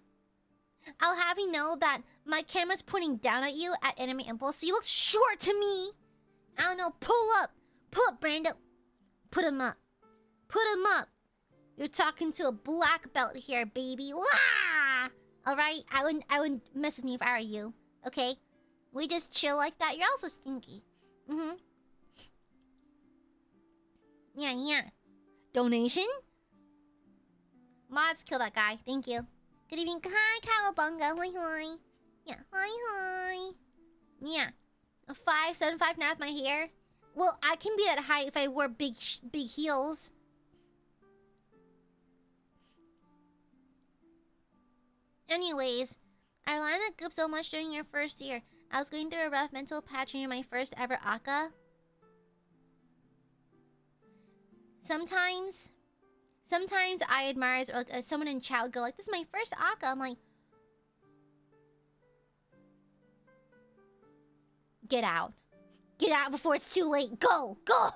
I'll have you know that my camera's pointing down at you at Anime Impulse, so you look short to me. I don't know, pull up, Brando. Put him up. You're talking to a black belt here, baby. Wah! Alright, I wouldn't mess with me if I were you. Okay? We just chill like that. You're also stinky. Mm-hmm. Yeah, yeah. Donation? Mods, kill that guy. Thank you. Good evening. Hi, Cowabunga. Hoi hoi. Yeah, hoi hoi. Yeah. A 5'7" now with my hair. Well, I can be that height if I wear big heels. Anyways, I learned the group so much during your first year. I was going through a rough mental patch during my first ever ACA. Sometimes Aiadmirers or like, someone in chat would go like, "This is my first ACA." I'm like, get out. Get out before it's too late. Go! Go!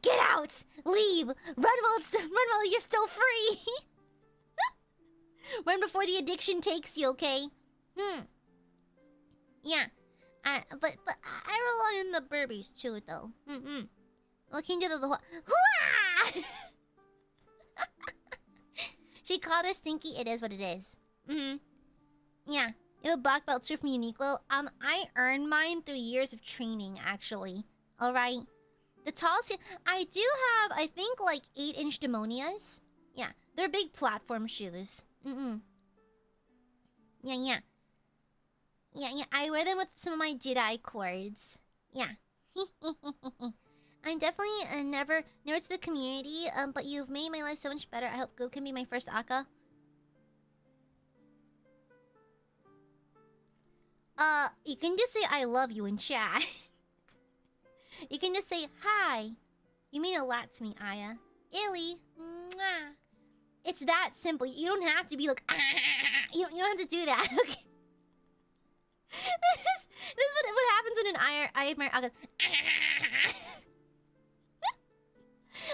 Get out! Leave! Run while you're still free! Run before the addiction takes you, okay? Yeah. But I rely on the burbies too, though. Looking to the Hooah! She called us stinky. It is what it is. Yeah. You have a black belt too from Uniqlo. I earned mine through years of training, actually. Alright. The tallest... I do have, I think, like 8-inch demonias. Yeah. They're big platform shoes. Yeah, yeah. Yeah, yeah. I wear them with some of my Jedi cords. Yeah. I'm definitely never to the community, but you've made my life so much better. I hope Go can be my first ACA. You can just say I love you in chat. You can just say hi. You mean a lot to me, Aya. Illy. Mwah. It's that simple. You don't have to be like you don't have to do that. Okay. This is what happens when an Aiadmire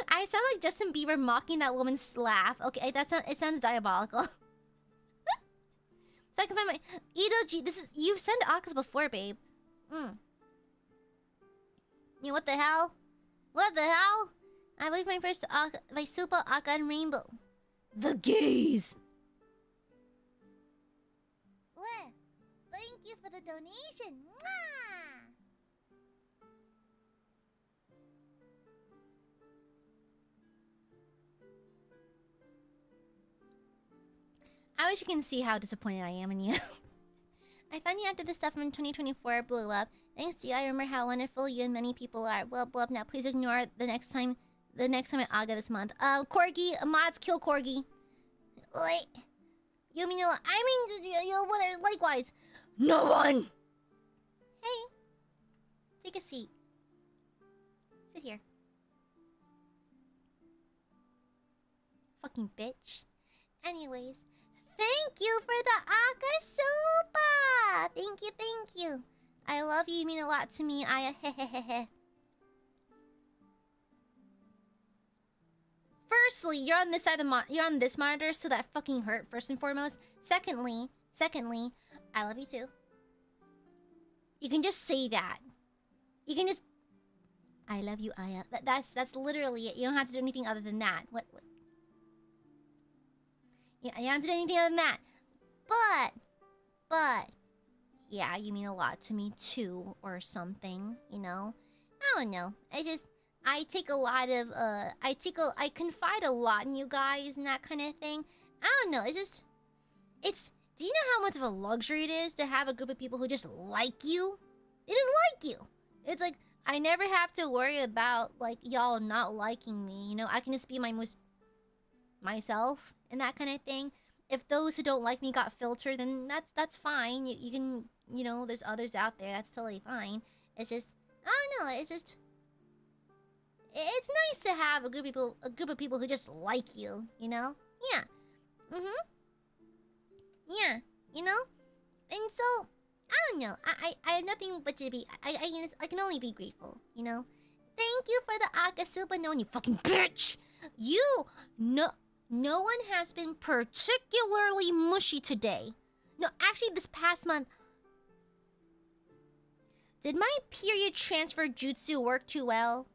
I sound like Justin Bieber mocking that woman's laugh. Okay, it sounds diabolical. So I can find my Ido-G. This is you've sent ACAs before, babe. Yeah, what the hell? What the hell? I believe my first ACA, my super ACA and rainbow. The gays. Thank you for the donation. Mwah! I wish you can see how disappointed I am in you. I found you after the stuff from 2024 blew up. Thanks to you, I remember how wonderful you and many people are. Well, blow up now. Please ignore the next time I AGA this month. Corgi, mods kill Corgi. Wait. You mean I mean, what? Likewise. No one. Hey. Take a seat. Sit here. Fucking bitch. Anyways. Thank you for the ACA Super! Thank you. I love you. You mean a lot to me, Aya. Firstly, you're on this side of you're on this monitor, so that fucking hurt. First and foremost. Secondly, I love you too. You can just say that. You can just. I love you, Aya. That's literally it. You don't have to do anything other than that. What? Yeah, I haven't done anything other than that. But, yeah, you mean a lot to me too, or something, you know? I don't know. I take a lot of, I confide a lot in you guys and that kind of thing. I don't know, do you know how much of a luxury it is to have a group of people who just like you? They just like you. It's like, I never have to worry about, like, y'all not liking me, you know? I can just be myself and that kind of thing. If those who don't like me got filtered, then that's fine. You can, you know, there's others out there. That's totally fine. It's just, I don't know. It's nice to have a group of people who just like you. You know? Yeah. Yeah. You know? And so I don't know. I have nothing but to be. I can only be grateful. You know? Thank you for the Akasupa known, you fucking bitch. No one has been particularly mushy today. No, actually, this past month. Did my period transfer jutsu work too well?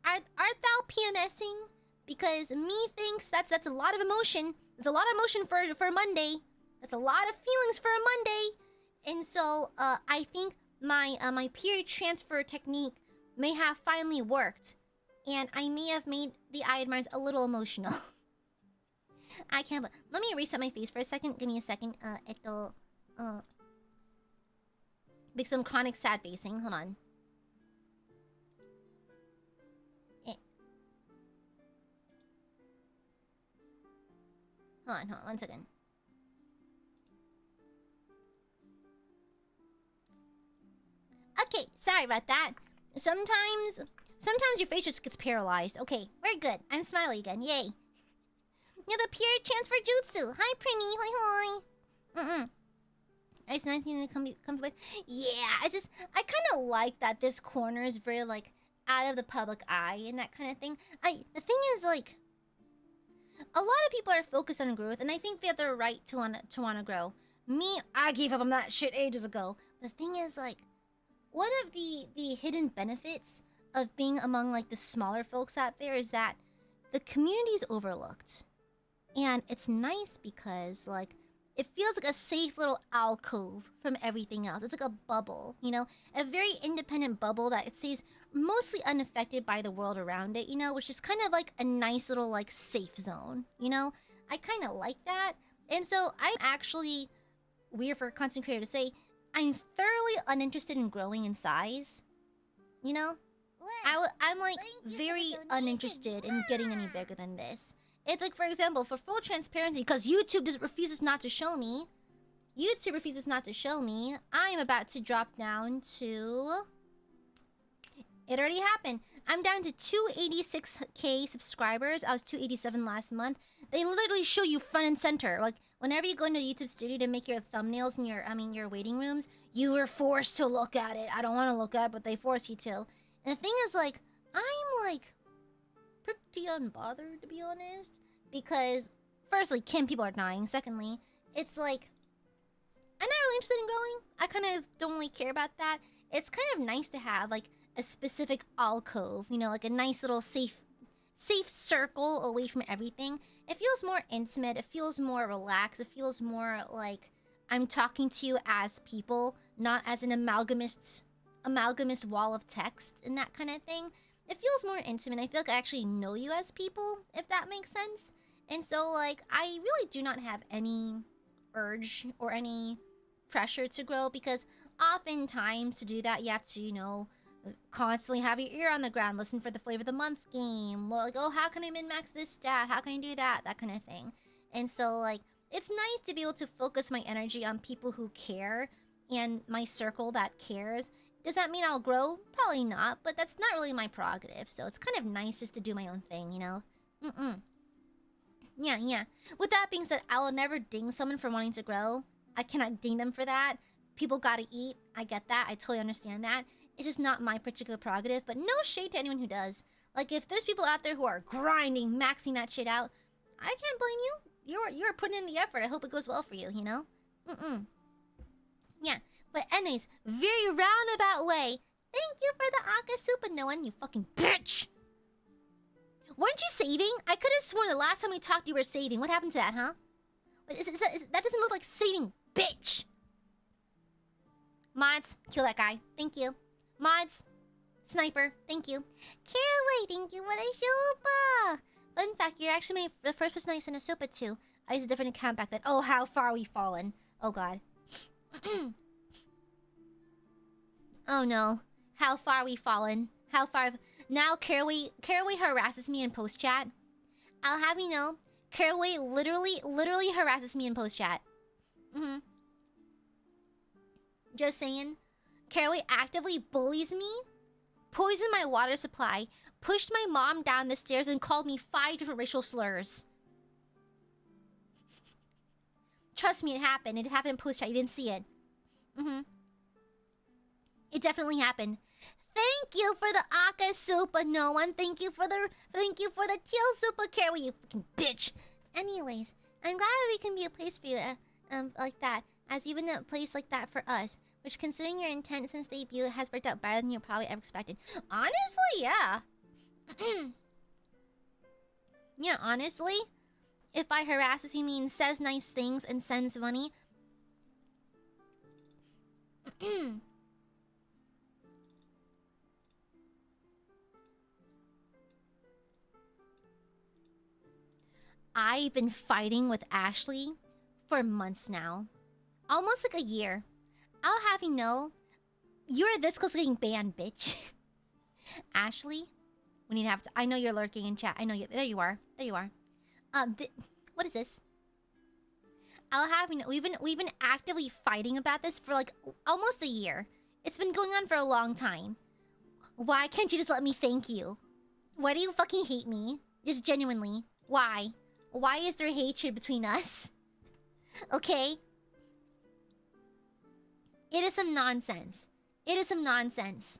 Art thou PMSing? Because me thinks that's a lot of emotion. It's a lot of emotion for Monday. That's a lot of feelings for a Monday. And so I think my period transfer technique may have finally worked, and I may have made the Aiadmirers a little emotional. I can't. Let me reset my face for a second. Give me a second. Because I'm chronic sad facing. Hold on. Hold on, 1 second. Okay, sorry about that. Sometimes your face just gets paralyzed. Okay, very good. I'm smiley again. Yay. You have a period transfer jutsu. Hi, Prinny. Hi, hi. It's nice to come with. Yeah, I kind of like that this corner is very, like, out of the public eye and that kind of thing. The thing is, like, a lot of people are focused on growth, and I think they have the right to wanna grow. Me, I gave up on that shit ages ago. The thing is, like, one of the hidden benefits of being among, like, the smaller folks out there is that the community is overlooked. And it's nice because, like, it feels like a safe little alcove from everything else. It's like a bubble, you know? A very independent bubble that it stays mostly unaffected by the world around it, you know? Which is kind of like a nice little, like, safe zone, you know? I kind of like that. And so I'm actually, weird for a content creator to say, I'm thoroughly uninterested in growing in size. You know? I'm like, very uninterested in getting any bigger than this. It's like, for example, for full transparency, because YouTube refuses not to show me. YouTube refuses not to show me. I'm about to drop down to... It already happened. I'm down to 286k subscribers. I was 287 last month. They literally show you front and center. Like, whenever you go into YouTube Studio to make your thumbnails in your waiting rooms, you were forced to look at it. I don't want to look at it, but they force you to. And the thing is, like, I'm, like, pretty unbothered, to be honest. Because, firstly, people are dying. Secondly, it's like, I'm not really interested in growing. I kind of don't really care about that. It's kind of nice to have, like, a specific alcove, you know, like a nice little safe circle away from everything. It feels more intimate. It feels more relaxed. It feels more like I'm talking to you as people, not as an amalgamist wall of text and that kind of thing. It feels more intimate. I feel like I actually know you as people, if that makes sense. And so, like, I really do not have any urge or any pressure to grow, because oftentimes to do that, you have to, you know, constantly have your ear on the ground, listen for the flavor of the month game. Like, oh, how can I min-max this stat? How can I do that? That kind of thing. And so, like, it's nice to be able to focus my energy on people who care and my circle that cares. Does that mean I'll grow? Probably not, but that's not really my prerogative. So it's kind of nice just to do my own thing, you know? Yeah. With that being said, I will never ding someone for wanting to grow. I cannot ding them for that. People gotta eat. I get that. I totally understand that. It's just not my particular prerogative, but no shade to anyone who does. Like, if there's people out there who are grinding, maxing that shit out, I can't blame you. You're putting in the effort. I hope it goes well for you, you know? Yeah. But anyways, very roundabout way. Thank you for the Akasupa, no one, you fucking bitch! Weren't you saving? I could have sworn the last time we talked you were saving. What happened to that, huh? That doesn't look like saving, bitch! Mods, kill that guy. Thank you. Mods, sniper, thank you. Caraway, thank you for the super! Fun fact, you're actually the first person I sent a super to. I used a different account back then. Oh, how far we fallen. Oh, God. Oh, no. How far we fallen. How far... Now, Caraway harasses me in post-chat. I'll have you know, Caraway literally harasses me in post-chat. Just saying. Caraway actively bullies me, poisoned my water supply, pushed my mom down the stairs, and called me 5 different racial slurs. Trust me, it happened. It happened in post-chat. You didn't see it. It definitely happened. Thank you for the Akasupa, no one. Thank you for the teal super, Caraway, you fucking bitch. Anyways, I'm glad we can be a place for you, like that, as even a place like that for us. Which, considering your intent since debut, has worked out better than you probably ever expected. Honestly, yeah. Yeah, honestly, if by harasses you mean says nice things and sends money, I've been fighting with Ashley for months now. Almost like a year. I'll have you know, you're this close to getting banned, bitch. Ashley, we need to have to... I know you're lurking in chat. I know you... There you are. There you are. What is this? I'll have you know, we've been actively fighting about this for like almost a year. It's been going on for a long time. Why can't you just let me thank you? Why do you fucking hate me? Just genuinely. Why? Why is there hatred between us? Okay? It is some nonsense. It is some nonsense.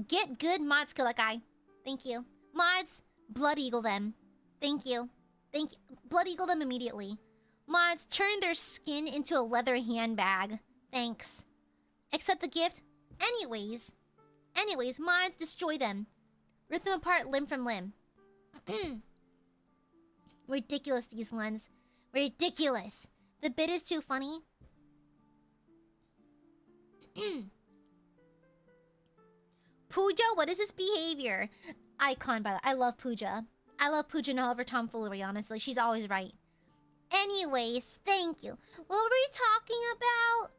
Get good mods, kill that guy. Thank you. Mods, blood eagle them. Thank you. Thank you. Blood eagle them immediately. Mods, turn their skin into a leather handbag. Thanks. Accept the gift. Anyways, mods, destroy them. Rip them apart limb from limb. Ridiculous, these ones. Ridiculous. The bit is too funny. Pooja, what is this behavior? Icon, by the way. I love Pooja. I love Pooja and all of her tomfoolery, honestly. She's always right. Anyways, thank you. What were we talking about?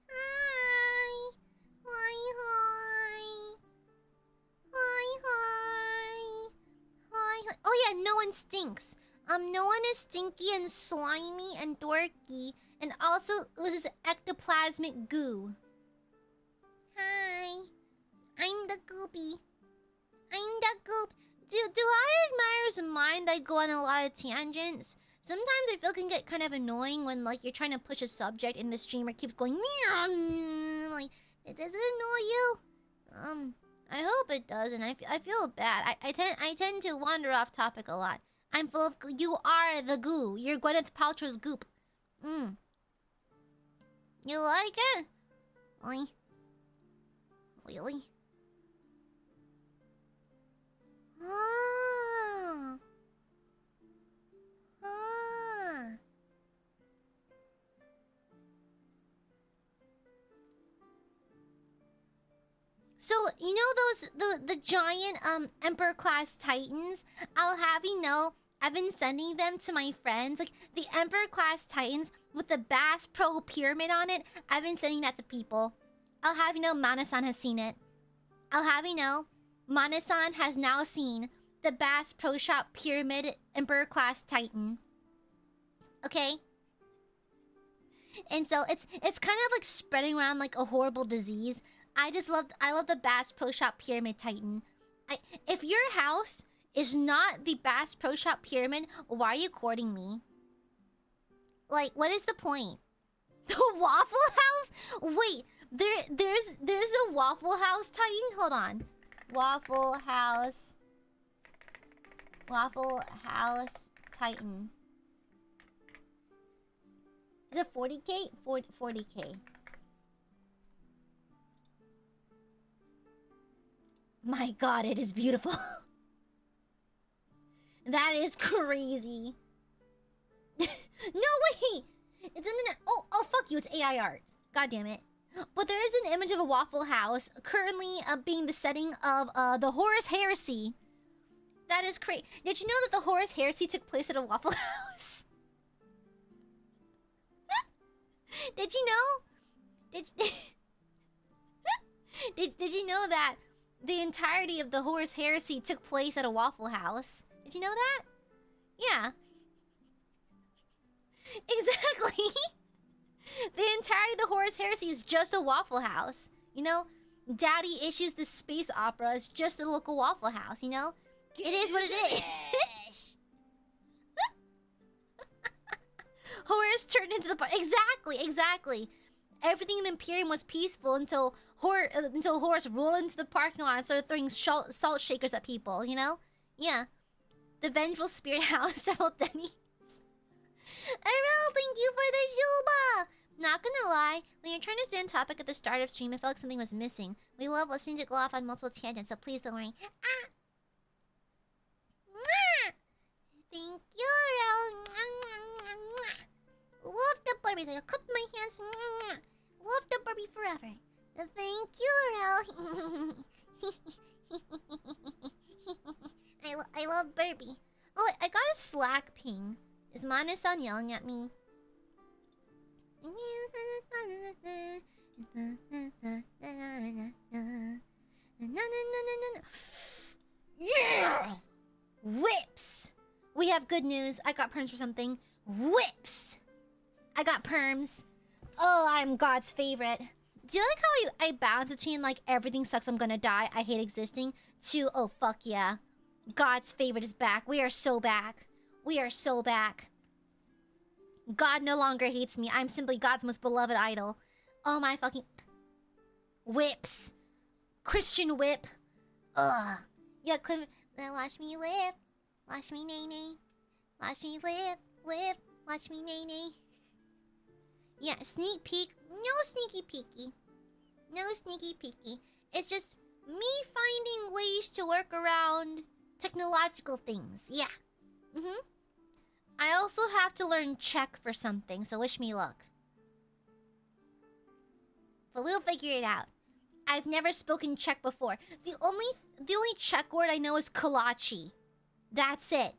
Hi. Hi, hi. Hi, hi. Hi, hi. Oh yeah, no one stinks. No one is stinky and slimy and dorky, and also oozes ectoplasmic goo. Hi. I'm the goopy. I'm the goop. Do AiaAmareLIVE mind I go on a lot of tangents? Sometimes I feel it can get kind of annoying when like you're trying to push a subject and the streamer keeps going like, does it annoy you? I hope it does, and I feel bad. I tend to wander off topic a lot. I'm full of goo. You are the goo. You're Gwyneth Paltrow's goop. You like it? Really? Ah. Ah. So, you know the giant Emperor class Titans? I'll have you know, I've been sending them to my friends. Like the Emperor class Titans with the Bass Pro pyramid on it. I've been sending that to people. I'll have you know, Mana-san has seen it. I'll have you know, Mana-san has now seen the Bass Pro Shop pyramid Emperor class Titan. Okay? And so it's kind of like spreading around like a horrible disease. I love the Bass Pro Shop pyramid Titan. If your house is not the Bass Pro Shop pyramid, why are you courting me? Like, what is the point? The Waffle House? Wait, there's a Waffle House Titan? Hold on. Waffle House Titan. Is it 40k? 40k. My god, it is beautiful. That is crazy. No, wait! It's in an... Oh, fuck you, it's AI art. God damn it. But there is an image of a Waffle House currently being the setting of the Horus Heresy. That is crazy. Did you know that the Horus Heresy took place at a Waffle House? Did you know? Did you know that the entirety of the Horus Heresy took place at a Waffle House? Did you know that? Yeah. Exactly. The entirety of the Horus Heresy is just a Waffle House. You know? Daddy issues the space opera is just a local Waffle House, you know? It is what it is. Horus turned into the... Exactly. Everything in the Imperium was peaceful until Horus rolled into the parking lot and started throwing salt shakers at people, you know? Yeah. The Vengeful Spirit House, several Denny's. Errol, thank you for the Juba! Not gonna lie, when you're trying to stay on topic at the start of stream, I felt like something was missing. We love listening to go off on multiple tangents, so please don't worry. Ah! Mwah! Thank you, Rel. Love the Barbies. I'll cup my hands. Love the Barbie forever. Thank you, Rel. I love Barbie. Oh, I got a Slack ping. Is Manu-san yelling at me? Yeah! Whips! We have good news. I got perms for something. Whips! I got perms. Oh, I'm God's favorite. Do you like how I bounce between like everything sucks, I'm gonna die, I hate existing, to oh fuck yeah, God's favorite is back. We are so back. We are so back. God no longer hates me. I'm simply God's most beloved idol. Oh my fucking... Whips. Christian whip. Ugh. Yeah, watch me whip. Watch me nay-nay. Watch me whip. Whip. Watch me nay-nay. Yeah, sneak peek. No sneaky peeky. No sneaky peeky. It's just me finding ways to work around technological things. Yeah. I also have to learn Czech for something, so wish me luck. But we'll figure it out. I've never spoken Czech before. The only Czech word I know is kolache. That's it.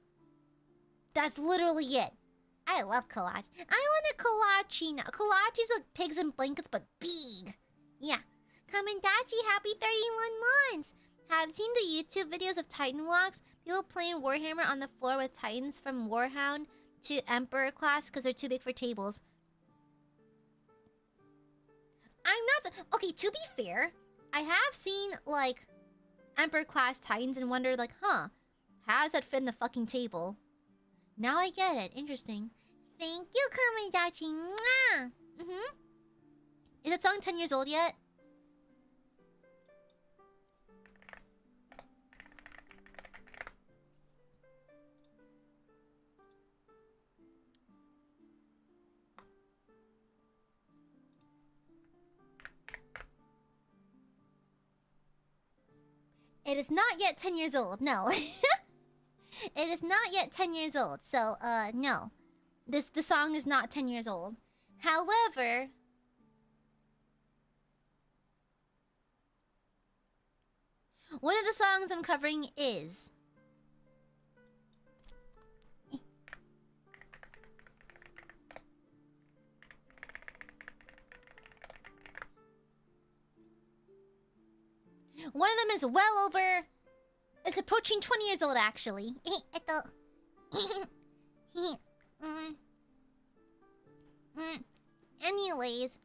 That's literally it. I love kolache. I want a kolache now. Kolache is like pigs in blankets, but big. Yeah. Kamendachi, happy 31 months. Have seen the YouTube videos of Titan walks? People playing Warhammer on the floor with Titans from Warhound to Emperor class because they're too big for tables. I'm not... Okay, to be fair, I have seen, like, Emperor class Titans and wondered, like, huh, how does that fit in the fucking table? Now I get it. Interesting. Thank you, Kamendachi. Mwah! Is that song 10 years old yet? It is not yet 10 years old, no. It is not yet 10 years old, so, no. The song is not 10 years old. However... one of the songs I'm covering is... one of them is well over... it's approaching 20 years old, actually. Anyways,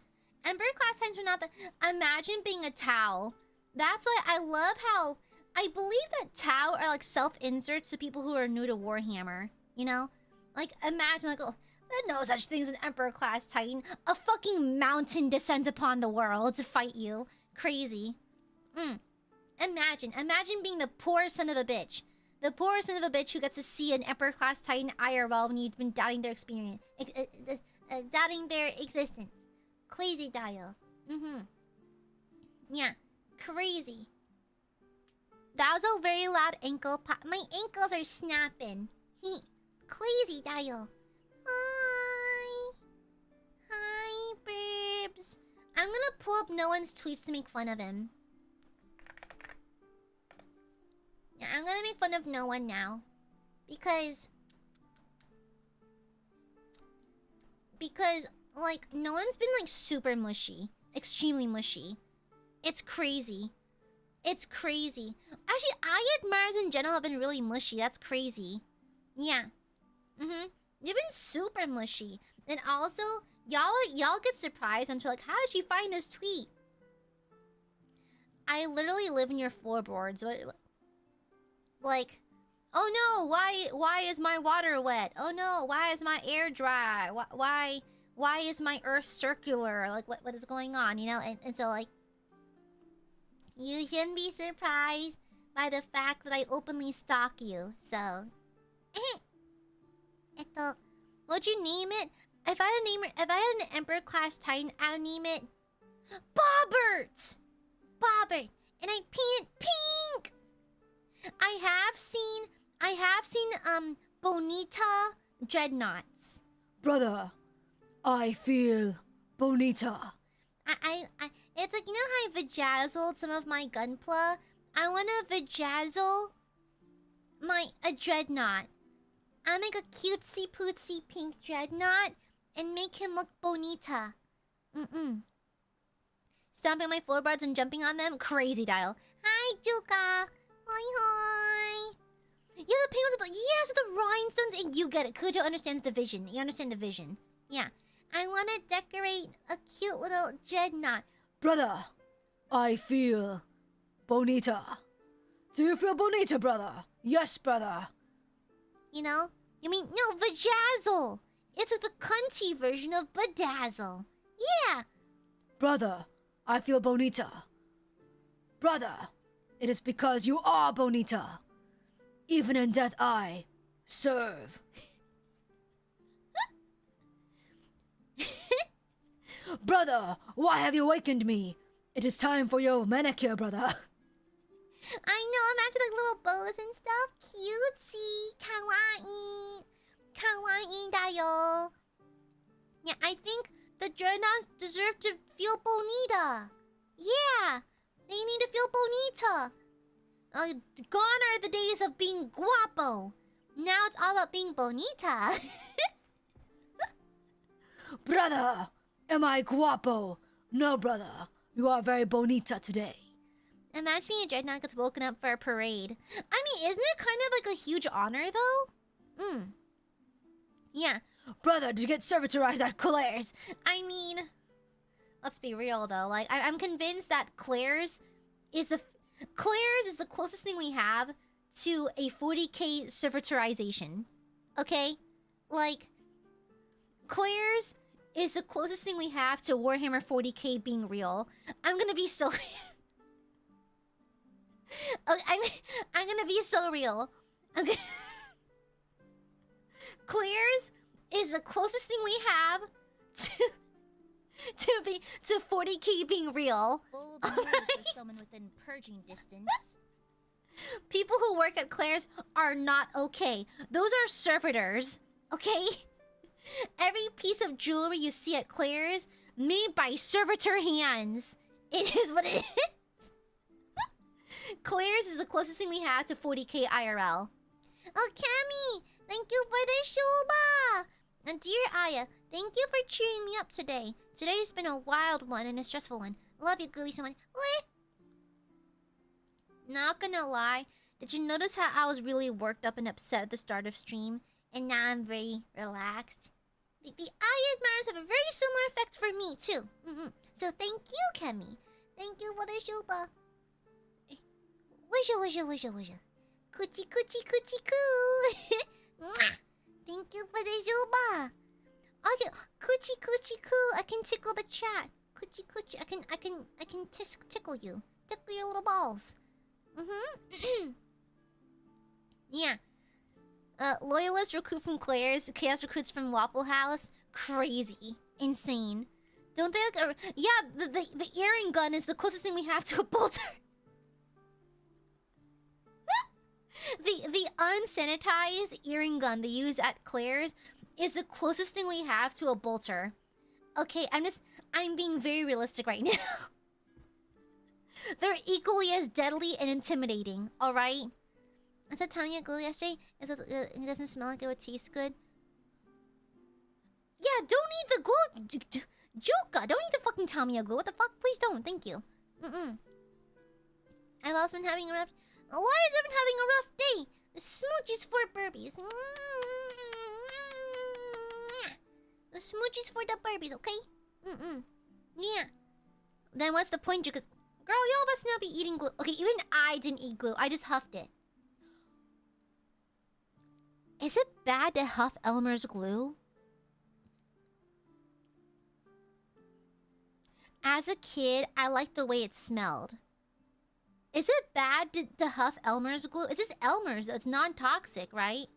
Emperor class times were not the... Imagine being a Tau. That's why I love how... I believe that Tau are like self-inserts to people who are new to Warhammer. You know? Like, imagine like... oh, there's no such thing as an Emperor class Titan. A fucking mountain descends upon the world to fight you. Crazy. Imagine being the poor son of a bitch. The poor son of a bitch who gets to see an Emperor class Titan IRL when you've been doubting their experience. Doubting their existence. Crazy dial. Yeah. Crazy. That was a very loud ankle pop. My ankles are snapping. Crazy dial. Hi. Hi, babes. I'm gonna pull up no one's tweets to make fun of him. Yeah, I'm gonna make fun of no one now. Because, like, no one's been, like, super mushy. Extremely mushy. It's crazy. It's crazy. Actually, Aiadmirers in general have been really mushy. That's crazy. Yeah. You've been super mushy. And also, y'all get surprised until, like, how did you find this tweet? I literally live in your floorboards. Like, oh no, why is my water wet? Oh no, why is my air dry? Why is my earth circular? Like, what is going on, you know? And so, like, you shouldn't be surprised by the fact that I openly stalk you, so... what'd you name it? If I had an Emperor class Titan, I would name it... Bobbert! Bobbert! And I painted pink! I have seen bonita dreadnoughts. Brother, I feel bonita. It's like, you know how I vajazzled some of my gunpla? I want to vajazzle a dreadnought. I'll make a cutesy pootsy pink dreadnought and make him look bonita. Stomping my floorboards and jumping on them? Crazy dial. Hi, Juka. Hi. Yeah, the penguins are yes, the rhinestones. And you get it. Kujo understands the vision. You understand the vision. Yeah. I want to decorate a cute little dreadnought. Brother, I feel bonita. Do you feel bonita, brother? Yes, brother. You know? You mean, no, vajazzle. It's like the cunty version of bedazzle. Yeah. Brother, I feel bonita. Brother, it is because you are bonita. Even in death I serve. Brother, why have you awakened me? It is time for your manicure, brother. I know, I'm acting like little bows and stuff. Cutesy. Kawaii. Kawaii dayo. Yeah, I think the dreadnoughts deserve to feel bonita. Yeah, they need to feel bonita. Gone are the days of being guapo. Now it's all about being bonita. Brother, am I guapo? No, brother. You are very bonita today. Imagine being a dreadnought gets woken up for a parade. I mean, isn't it kind of like a huge honor, though? Yeah. Brother, did you get servitorized at Claire's? I mean, let's be real, though. Like, I'm convinced that Claire's is the closest thing we have to a 40k servitorization. Okay? Like, Claire's is the closest thing we have to Warhammer 40k being real. I'm gonna be so... I'm gonna be so real. Claire's is the closest thing we have to 40k being real. Bold move for someone within purging distance. People who work at Claire's are not okay. Those are servitors, okay? Every piece of jewelry you see at Claire's made by servitor hands. It is what it is. Claire's is the closest thing we have to 40k IRL. Oh, Cammy! Thank you for the shuba! And dear Aya, thank you for cheering me up today. Today's been a wild one and a stressful one. Love you, Gooey, so much. Not gonna lie, did you notice how I was really worked up and upset at the start of stream? And now I'm very relaxed? The Aiadmirers have a very similar effect for me, too. So thank you, Kemi. Thank you for the shuba. Wisha. Coochie coo. Thank you for the shuba. Okay, coochie coo. I can tickle the chat. Coochie. I can tickle you. Tickle your little balls. Yeah. Loyalists recruit from Claire's. Chaos recruits from Waffle House. Crazy. Insane. Don't they look... yeah, the earring gun is the closest thing we have to a bolter. The unsanitized earring gun they use at Claire's is the closest thing we have to a bolter. Okay, I'm being very realistic right now. They're equally as deadly and intimidating, alright? I said Tamiya glue yesterday. It doesn't smell like it would taste good. Yeah, don't eat the glue. Joka, don't eat the fucking Tamiya glue. What the fuck? Please don't. Thank you. I've also been having a rough... Why has everyone having a rough day? The smoochies for burbies. The smoochies for the burbies, okay? Yeah. Then what's the point? Because, girl, y'all must not be eating glue. Okay, even I didn't eat glue. I just huffed it. Is it bad to huff Elmer's glue? As a kid, I liked the way it smelled. Is it bad to huff Elmer's glue? It's just Elmer's. It's non-toxic, right?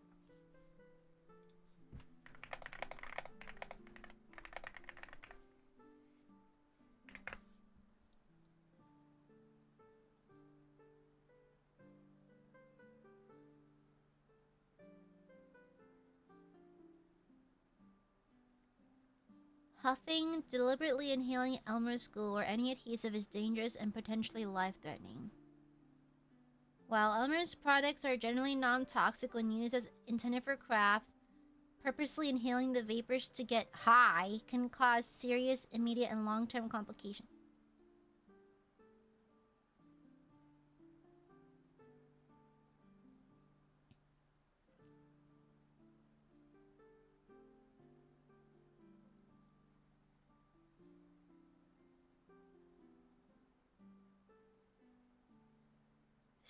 Huffing, deliberately inhaling Elmer's glue or any adhesive is dangerous and potentially life-threatening. While Elmer's products are generally non-toxic when used as intended for crafts, purposely inhaling the vapors to get high can cause serious, immediate, and long-term complications.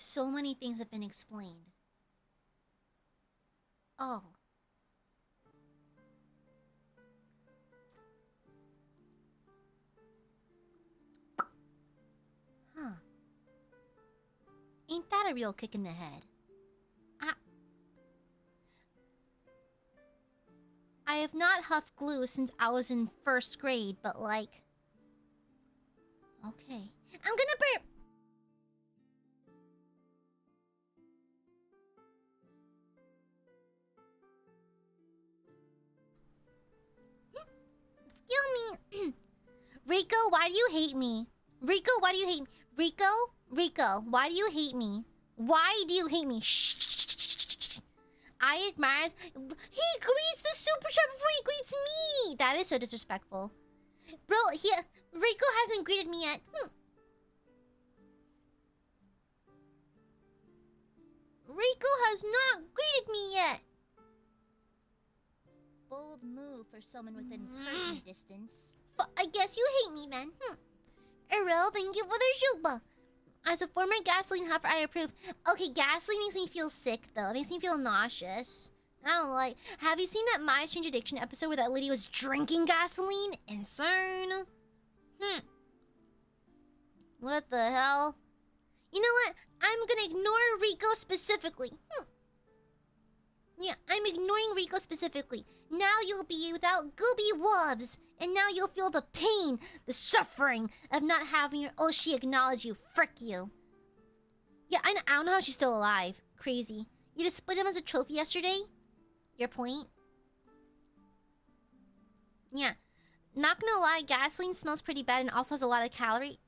So many things have been explained. Oh. Huh. Ain't that a real kick in the head? I have not huffed glue since I was in 1st grade, but like... Okay. I'm gonna burp! Excuse me. Rico, why do you hate me? Rico, why do you hate me? Rico, why do you hate me? Why do you hate me? Shh. Aiadmirers. He greets the super chat before he greets me. That is so disrespectful. Bro, Rico hasn't greeted me yet. Rico has not greeted me yet. Bold move for someone within purging distance. I guess you hate me, man. Errol, thank you for the shuba. As a former gasoline huffer, I approve. Okay, gasoline makes me feel sick, though. It makes me feel nauseous. I don't like... Have you seen that My Strange Addiction episode where that lady was drinking gasoline? Insane. What the hell? You know what? I'm gonna ignore Rico specifically. Yeah, I'm ignoring Rico specifically. Now you'll be without Gooby Wolves. And now you'll feel the pain, the suffering of not having your Oshi acknowledge you. Frick you. Yeah, I don't know how she's still alive. Crazy. You just split him as a trophy yesterday? Your point? Yeah. Not gonna lie, gasoline smells pretty bad and also has a lot of calorie.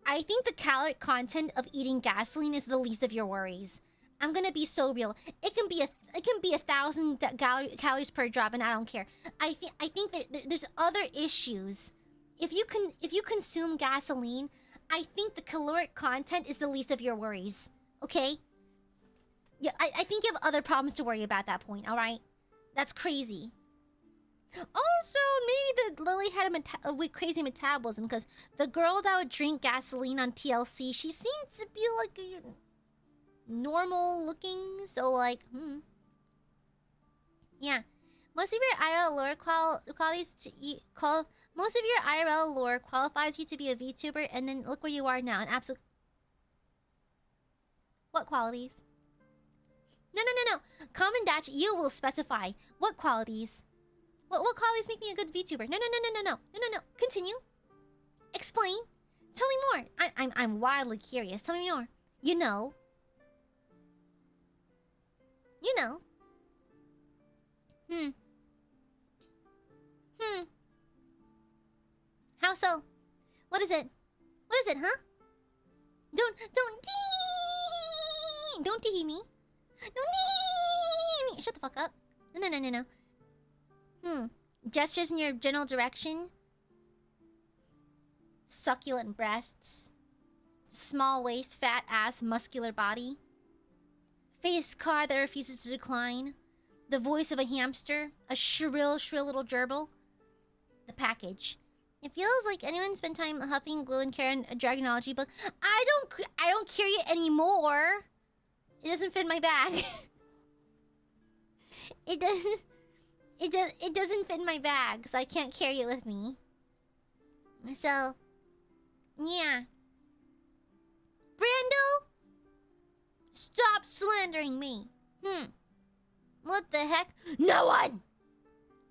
I think the caloric content of eating gasoline is the least of your worries. I'm gonna be so real. It can be 1,000 calories per drop, and I don't care. I think that there's other issues. If you consume gasoline, I think the caloric content is the least of your worries. Okay? Yeah, I think you have other problems to worry about at that point. All right? That's crazy. Also, maybe the Lily had a crazy metabolism because the girl that would drink gasoline on TLC, she seemed to be like normal looking. So like, yeah. Most of your IRL lore most of your IRL lore qualifies you to be a VTuber, and then look where you are now. An absolute. What qualities? No. Comment dash. You will specify what qualities. What qualities make me a good VTuber? No. Continue. Explain. Tell me more. I'm wildly curious. Tell me more. You know. How so? What is it? What is it, huh? Don't tee me. Don't tee me. Shut the fuck up. No. Gestures in your general direction. Succulent breasts. Small waist, fat ass, muscular body. Face card that refuses to decline. The voice of a hamster. A shrill little gerbil. The package. It feels like anyone spent time huffing glue and carrying a Dragonology book. I don't carry it anymore. It doesn't fit my bag. It doesn't fit in my bag, so I can't carry it with me. So, yeah. Brando? Stop slandering me. What the heck? No one!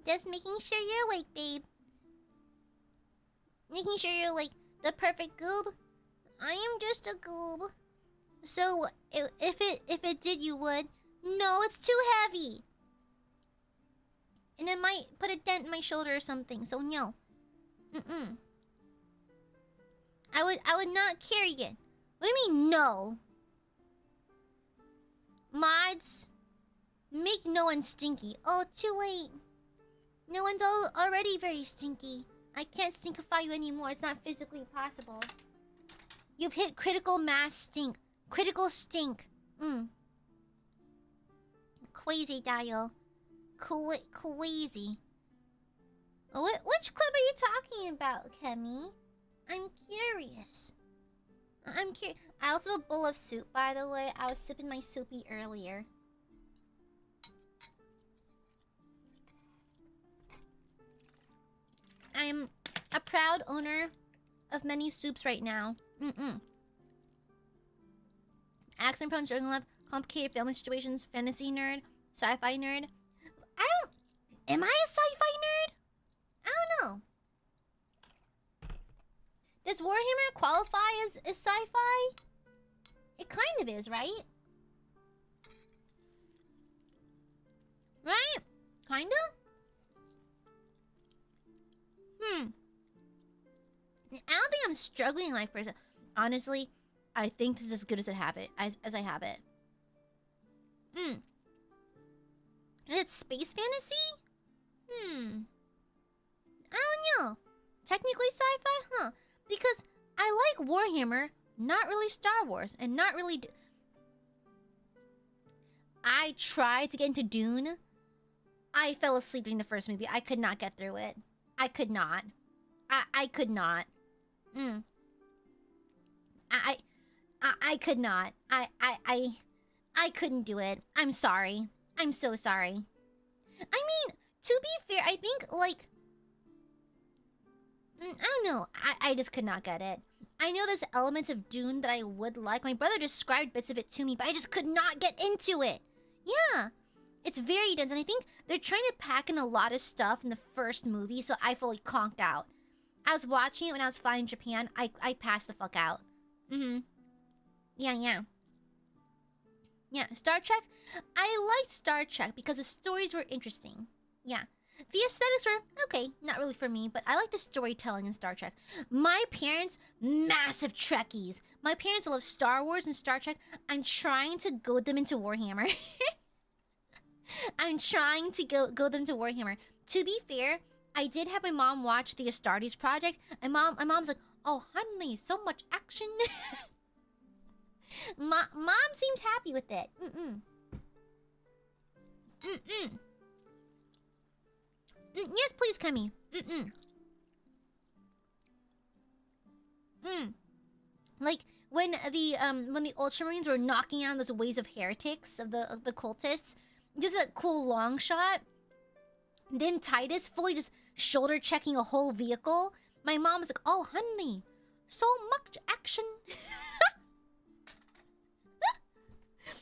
Just making sure you're awake, babe. Making sure you're like the perfect goob. I am just a goob. So, if it did, you would. No, it's too heavy. And it might put a dent in my shoulder or something, so no. I would not carry it. What do you mean, no? Mods, make no one stinky. Oh, too late. No one's already very stinky. I can't stinkify you anymore. It's not physically possible. You've hit critical mass stink. Critical stink. Quasi dial. Quasi. Which clip are you talking about, Kemi? I'm curious. I also have a bowl of soup, by the way. I was sipping my soupy earlier. I'm a proud owner of many soups right now. Accent prone, struggling love, complicated family situations, fantasy nerd, sci-fi nerd. Am I a sci-fi nerd? I don't know. Does Warhammer qualify as sci-fi? It kind of is, right? Right? Kind of? I don't think I'm struggling in life person. Honestly, I think this is as good as I have it. As I have it. Is it space fantasy? I don't know. Technically sci-fi? Huh. Because I like Warhammer, not really Star Wars, and not really... I tried to get into Dune. I fell asleep during the first movie. I could not get through it. I could not. I could not. I could not. I couldn't do it. I'm sorry. I'm so sorry. I mean, to be fair, I think, like... I don't know. I just could not get it. I know there's elements of Dune that I would like. My brother described bits of it to me, but I just could not get into it. Yeah. It's very dense, and I think they're trying to pack in a lot of stuff in the first movie, so I fully conked out. I was watching it when I was flying in Japan. I passed the fuck out. Yeah. Yeah, Star Trek. I liked Star Trek because the stories were interesting. Yeah. The aesthetics were okay, not really for me, but I like the storytelling in Star Trek. My parents, massive Trekkies. My parents love Star Wars and Star Trek. I'm trying to goad them into Warhammer. I'm trying to go them to Warhammer. To be fair, I did have my mom watch the Astartes Project, and my mom's like, "Oh, honey, so much action." Mom seemed happy with it. Yes, please, Kemi. Like when the Ultramarines were knocking out those waves of heretics of the cultists, just that cool long shot. Then Titus fully just shoulder checking a whole vehicle. My mom was like, "Oh, honey, so much action."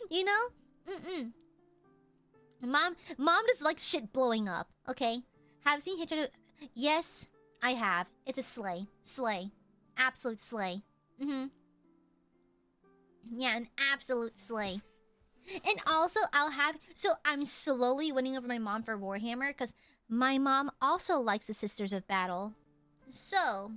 You know? Mom just likes shit blowing up. Okay. Have seen Hitchhiker? Yes, I have. It's a sleigh. Sleigh. Absolute sleigh. Yeah, an absolute sleigh. And also, so I'm slowly winning over my mom for Warhammer, because my mom also likes the Sisters of Battle. So,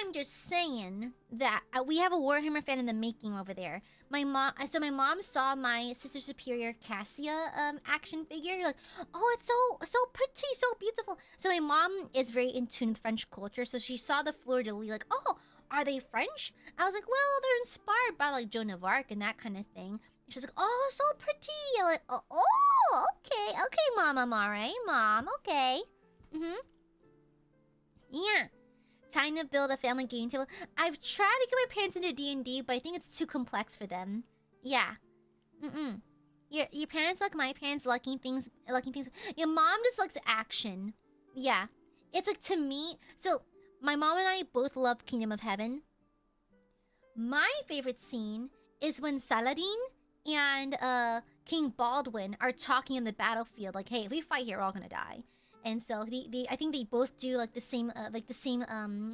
I'm just saying that we have a Warhammer fan in the making over there. My mom saw my Sister Superior Cassia action figure. Like, "Oh, it's so pretty, so beautiful." So my mom is very in tune with French culture. So she saw the fleur-de-lis, like, "Oh, are they French?" I was like, "Well, they're inspired by like Joan of Arc and that kind of thing." She's like, "Oh, so pretty." I'm like, "Oh, okay, Mom Amare, Mom, okay." Yeah. Time to build a family gaming table. I've tried to get my parents into D&D, but I think it's too complex for them. Yeah. Your parents like my parents liking things. Your mom just likes action. Yeah. It's like, to me, so my mom and I both love Kingdom of Heaven. My favorite scene is when Saladin and King Baldwin are talking in the battlefield, like, "Hey, if we fight here, we're all gonna die." And so I think they both do like the same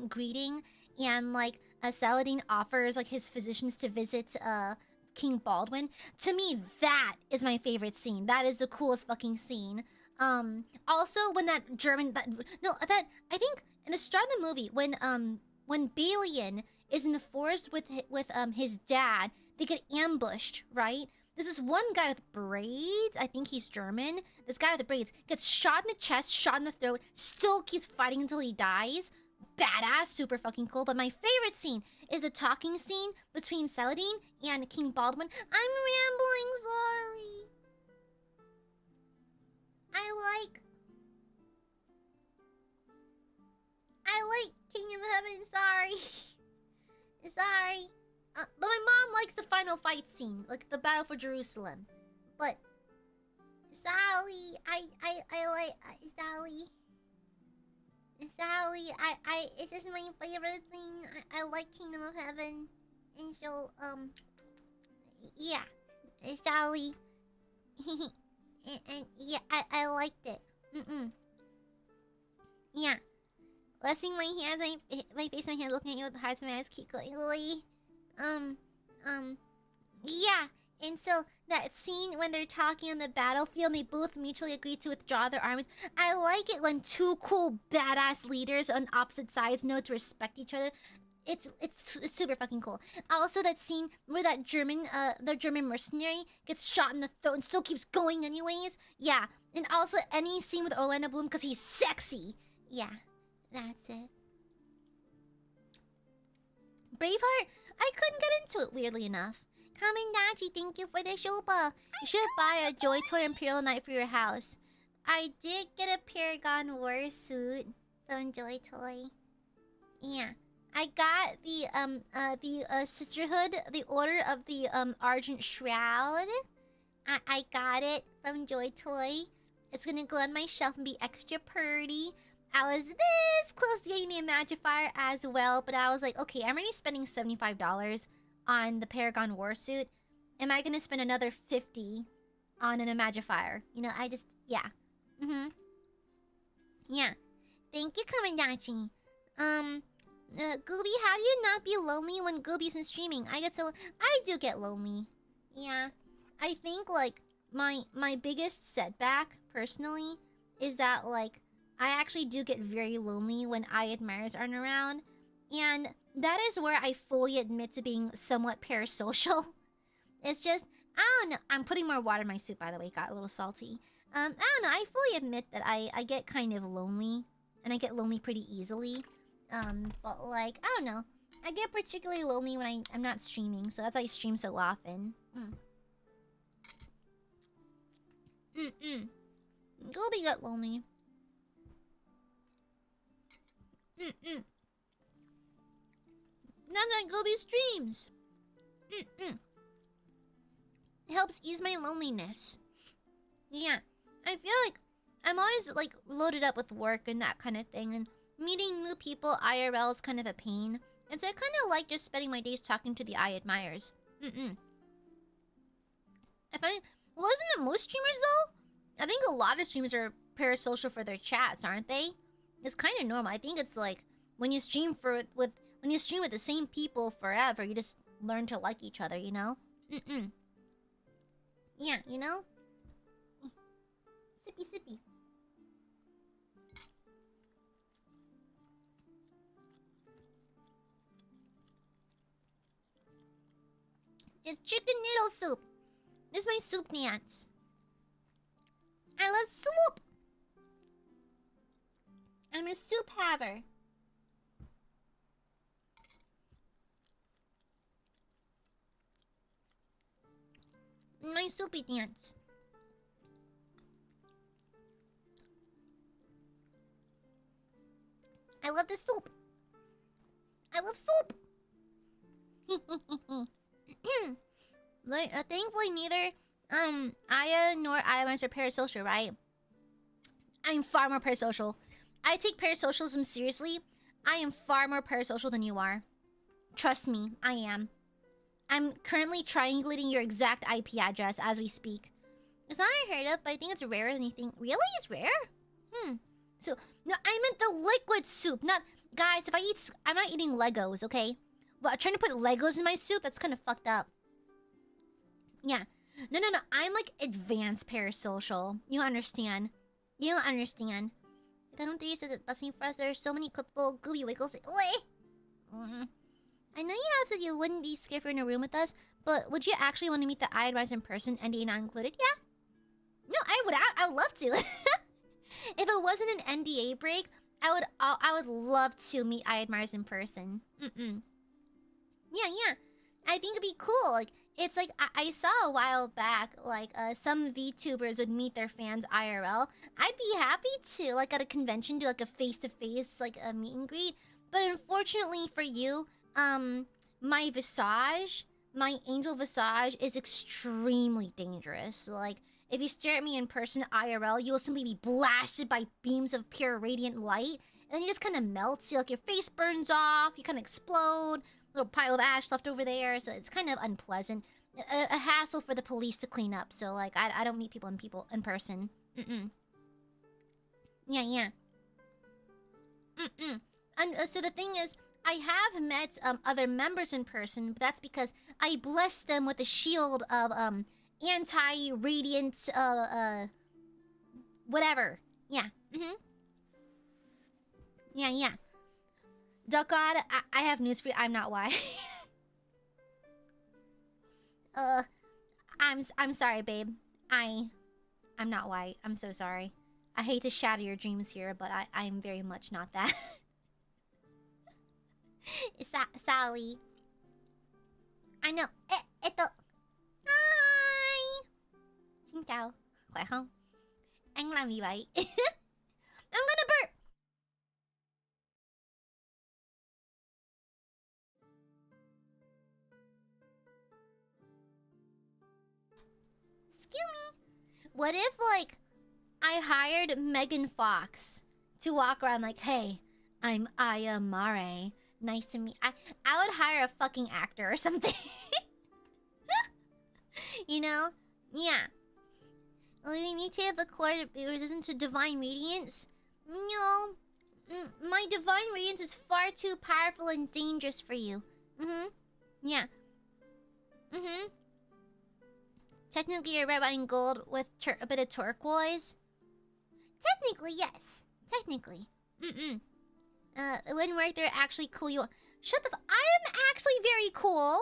greeting, and like Saladin offers like his physicians to visit King Baldwin. To me, that is my favorite scene. That is the coolest fucking scene. Also when that German that I think in the start of the movie when Balian is in the forest with his dad, they get ambushed, right? There's this one guy with braids. I think he's German. This guy with the braids gets shot in the chest, shot in the throat, still keeps fighting until he dies. Badass, super fucking cool. But my favorite scene is the talking scene between Saladin and King Baldwin. I'm rambling, sorry. I like Kingdom of Heaven, sorry. Sorry. But my mom likes the final fight scene, like the battle for Jerusalem. But Sally, I like Sally. Sally, it is my favorite thing. I like Kingdom of Heaven, and so yeah, Sally. and yeah, I liked it. Yeah. Resting my hands, my face, my hands, looking at you with the hearts, my eyes keep going. Yeah. And so that scene when they're talking on the battlefield and they both mutually agree to withdraw their armies. I like it when two cool badass leaders on opposite sides know to respect each other. It's super fucking cool. Also that scene where that the German mercenary gets shot in the throat and still keeps going anyways. Yeah. And also any scene with Orlando Bloom because he's sexy. Yeah. That's it. Braveheart, I couldn't get into it, weirdly enough. Kamindachi, thank you for the shopa. You should buy a Joy Toy Imperial Knight for your house. I did get a Paragon War suit from Joy Toy. Yeah. I got the Sisterhood, the Order of the Argent Shroud. I got it from Joy Toy. It's gonna go on my shelf and be extra purty. I was this close to getting the Imagifier as well, but I was like, okay, I'm already spending $75 on the Paragon War suit. Am I gonna spend another $50 on an Imagifier? You know, yeah. Yeah. Thank you, Kamandachi. Gooby, how do you not be lonely when Gooby isn't streaming? I do get lonely. Yeah. I think, like, my biggest setback, personally, is that, like, I actually do get very lonely when Aiadmirers aren't around. And that is where I fully admit to being somewhat parasocial. It's just, I don't know. I'm putting more water in my soup, by the way. Got a little salty. I don't know. I fully admit that I get kind of lonely. And I get lonely pretty easily. But like, I don't know. I get particularly lonely when I'm not streaming. So that's why I stream so often. Goldie got lonely. That's why Goldie streams. It helps ease my loneliness. Yeah. I feel like I'm always like loaded up with work and that kind of thing, and meeting new people IRL is kind of a pain. And so I kind of like just spending my days talking to the Aiadmirers. Wasn't it most streamers though? I think a lot of streamers are parasocial for their chats, aren't they? It's kind of normal. I think it's like when you stream with the same people forever, you just learn to like each other, you know? Yeah, you know? Sippy sippy. It's chicken noodle soup. This is my soup dance. I love soup. I'm a soup haver. My soupy dance. I love the soup. I love soup. Like, thankfully neither Aya nor AiaAmareLIVE are parasocial, right? I'm far more parasocial. I take parasocialism seriously. I am far more parasocial than you are. Trust me, I am. I'm currently triangulating your exact IP address as we speak. It's not unheard of, but I think it's rarer than you think. Really? It's rare? So, no, I meant the liquid soup. Not, guys, if I eat, I'm not eating Legos, okay? But trying to put Legos in my soup, that's kind of fucked up. Yeah. No. I'm like advanced parasocial. You understand? You don't understand. Phantom 3 said that blessing for us. There are so many clippable gooey wiggles. I know you have said you wouldn't be scared if you're in a room with us, but would you actually want to meet the Aiadmirers in person, NDA not included? Yeah. No, I would. I would love to. If it wasn't an NDA break, I would love to meet Aiadmirers in person. Yeah. I think it'd be cool. Like, it's like I saw a while back, like some VTubers would meet their fans IRL. I'd be happy to, like, at a convention, do like a face-to-face, like a meet and greet. But unfortunately for you, my visage, my angel visage, is extremely dangerous. Like, if you stare at me in person IRL, you will simply be blasted by beams of pure radiant light, and then you just kind of melt. Like, your face burns off, you kind of explode, little pile of ash left over there, so it's kind of unpleasant. A hassle for the police to clean up. So, like, I don't meet people in person. Yeah. And so the thing is, I have met other members in person, but that's because I blessed them with a shield of anti-radiant whatever. Yeah. Yeah. Duck God, I have news for you. I'm not white. I'm sorry, babe. I'm not white. I'm so sorry. I hate to shatter your dreams here, but I'm very much not that. Sally. I know. Hi. Xin chào. Khỏe không? Anh làm gì vậy? I'm gonna burp. Excuse me. What if, like, I hired Megan Fox to walk around like, hey, I'm AiaAmare. Nice to meet. I would hire a fucking actor or something. You know? Yeah. We need to have the core to be resistant to divine radiance. No. My divine radiance is far too powerful and dangerous for you. Yeah. Technically, you're red, white, and gold with a bit of turquoise. Technically, yes. Technically. It wouldn't work. They're actually cool. You are. Shut the I am actually very cool.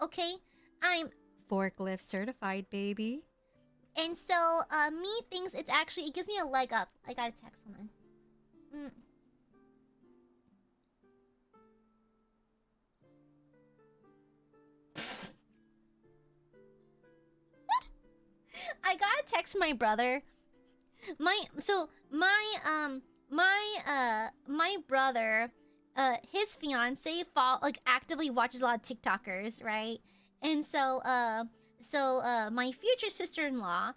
Okay? I'm forklift certified, baby. And so, me thinks it's actually... It gives me a leg up. I got a text. Hold on. I got a text from my brother. My brother, his fiance actively watches a lot of TikTokers, right? And so my future sister-in-law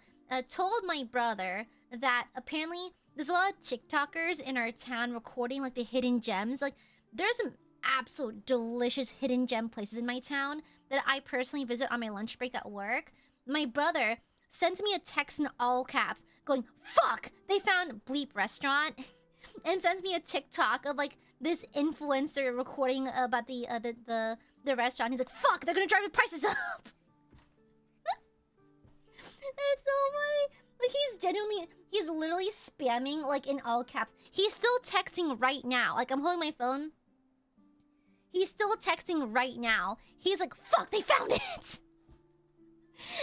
told my brother that apparently there's a lot of TikTokers in our town recording like the hidden gems. Like, there's some absolute delicious hidden gem places in my town that I personally visit on my lunch break at work. My brother sends me a text in all caps going, fuck, they found bleep restaurant, and sends me a TikTok of like this influencer recording about the restaurant. He's like, fuck, they're gonna drive the prices up. It's so funny. Like, he's literally spamming like in all caps. He's still texting right now. Like, I'm holding my phone. He's still texting right now. He's like, fuck, they found it.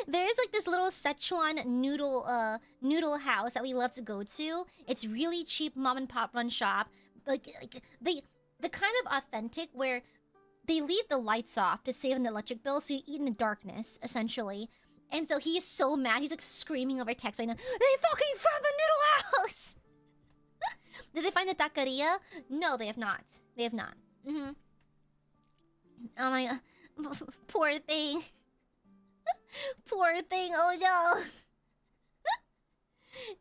There's like this little Szechuan noodle house that we love to go to. It's really cheap, mom and pop run shop. Like the kind of authentic where they leave the lights off to save on the electric bill, so you eat in the darkness essentially. And so he's so mad, he's like screaming over text right now. They fucking found the noodle house. Did they find the taqueria? No, they have not. They have not. Oh my god, poor thing. Poor thing, oh no.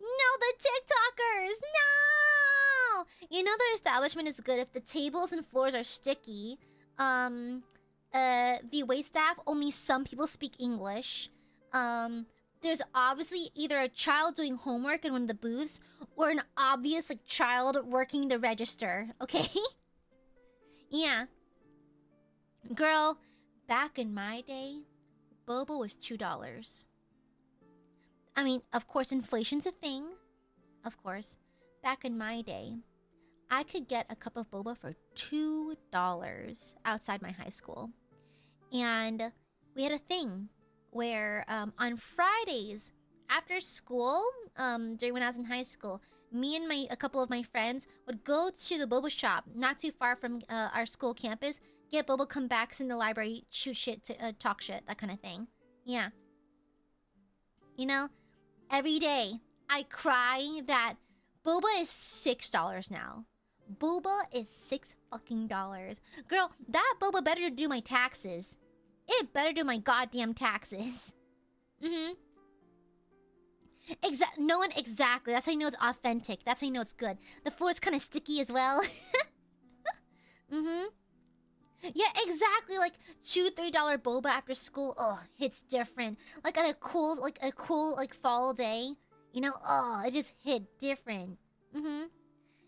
No, the TikTokers, no! You know the establishment is good if the tables and floors are sticky. The waitstaff, only some people speak English. There's obviously either a child doing homework in one of the booths or an obvious like child working the register, okay? Yeah. Girl, back in my day, boba was $2. I mean, of course, inflation's a thing. of course, back in my day, I could get a cup of boba for $2 outside my high school. And we had a thing where on Fridays after school, during when I was in high school, me and a couple of my friends would go to the boba shop not too far from our school campus, get boba, come back, sit in the library, shoot shit, talk shit, that kind of thing. Yeah. You know, every day I cry that boba is $6 now. Boba is $6 fucking dollars. Girl, that boba better do my taxes. It better do my goddamn taxes. No one exactly. That's how you know it's authentic. That's how you know it's good. The floor is kind of sticky as well. Yeah, exactly. Like $2-3 boba after school. Oh, hits different. Like on a cool fall day. You know, oh, it just hit different.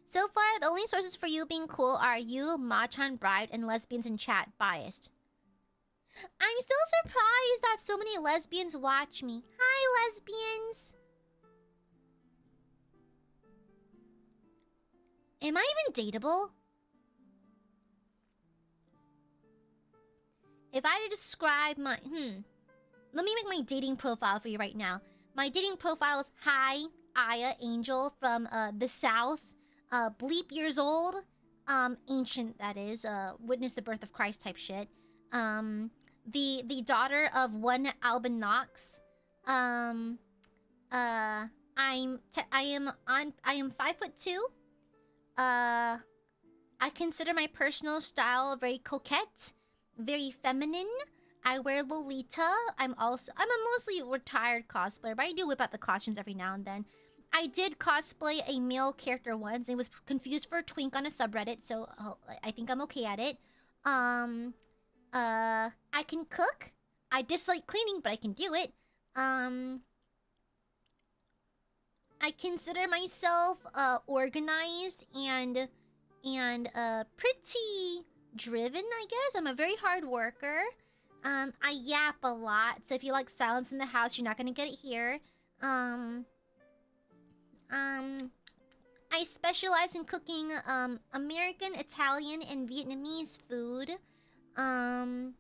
So far, the only sources for you being cool are you, Machan Bride, and lesbians in chat biased. I'm still surprised that so many lesbians watch me. Hi, lesbians. Am I even dateable? If I had to describe my... Let me make my dating profile for you right now. My dating profile is hi, Aya Angel from the South. Bleep years old. Ancient, that is. Witness the birth of Christ type shit. The daughter of one Alban Knox. I am 5'2". I consider my personal style very coquette, very feminine. I wear Lolita. I'm a mostly retired cosplayer, but I do whip out the costumes every now and then. I did cosplay a male character once and was confused for a twink on a subreddit, so I think I'm okay at it. I can cook. I dislike cleaning, but I can do it. I consider myself organized and pretty driven, I guess. I'm a very hard worker. I yap a lot, so if you like silence in the house, you're not gonna get it here. I specialize in cooking American, Italian, and Vietnamese food. I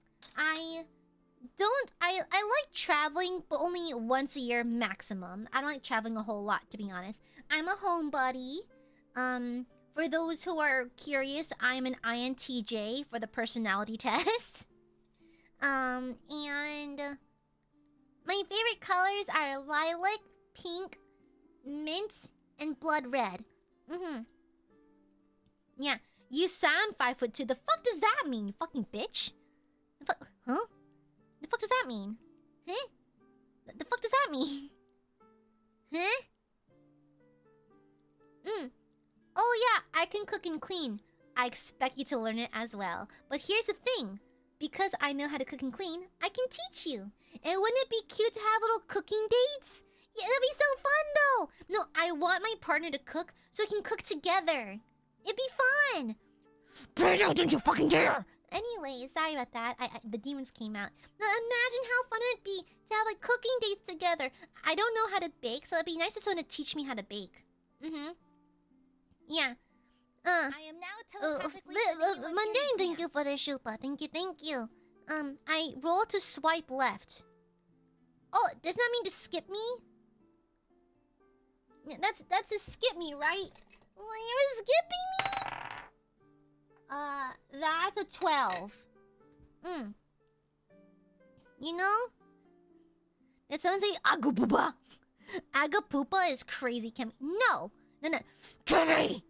like traveling, but only once a year maximum. I don't like traveling a whole lot, to be honest. I'm a homebody. For those who are curious, I'm an INTJ for the personality test. And my favorite colors are lilac, pink, mint, and blood red. Yeah, you sound 5'2". The fuck does that mean, you fucking bitch? Huh? The fuck does that mean? Huh? The fuck does that mean? Huh? Oh yeah, I can cook and clean. I expect you to learn it as well. But here's the thing. Because I know how to cook and clean, I can teach you. And wouldn't it be cute to have little cooking dates? Yeah, that'd be so fun though. No, I want my partner to cook so we can cook together. It'd be fun. Brando, don't you fucking dare! Anyway, sorry about that. The demons came out. Now imagine how fun it'd be to have like cooking dates together. I don't know how to bake, so it'd be nice for someone to teach me how to bake. Yeah. I am now telepathically Mundane, thank you for the shupa. Thank you. I roll to swipe left. Oh, does that mean to skip me? Yeah, that's to skip me, right? Well, you're skipping me? That's a 12. You know? Did someone say Agapupa? Agapupa is crazy, Kimmy. No. Kimmy!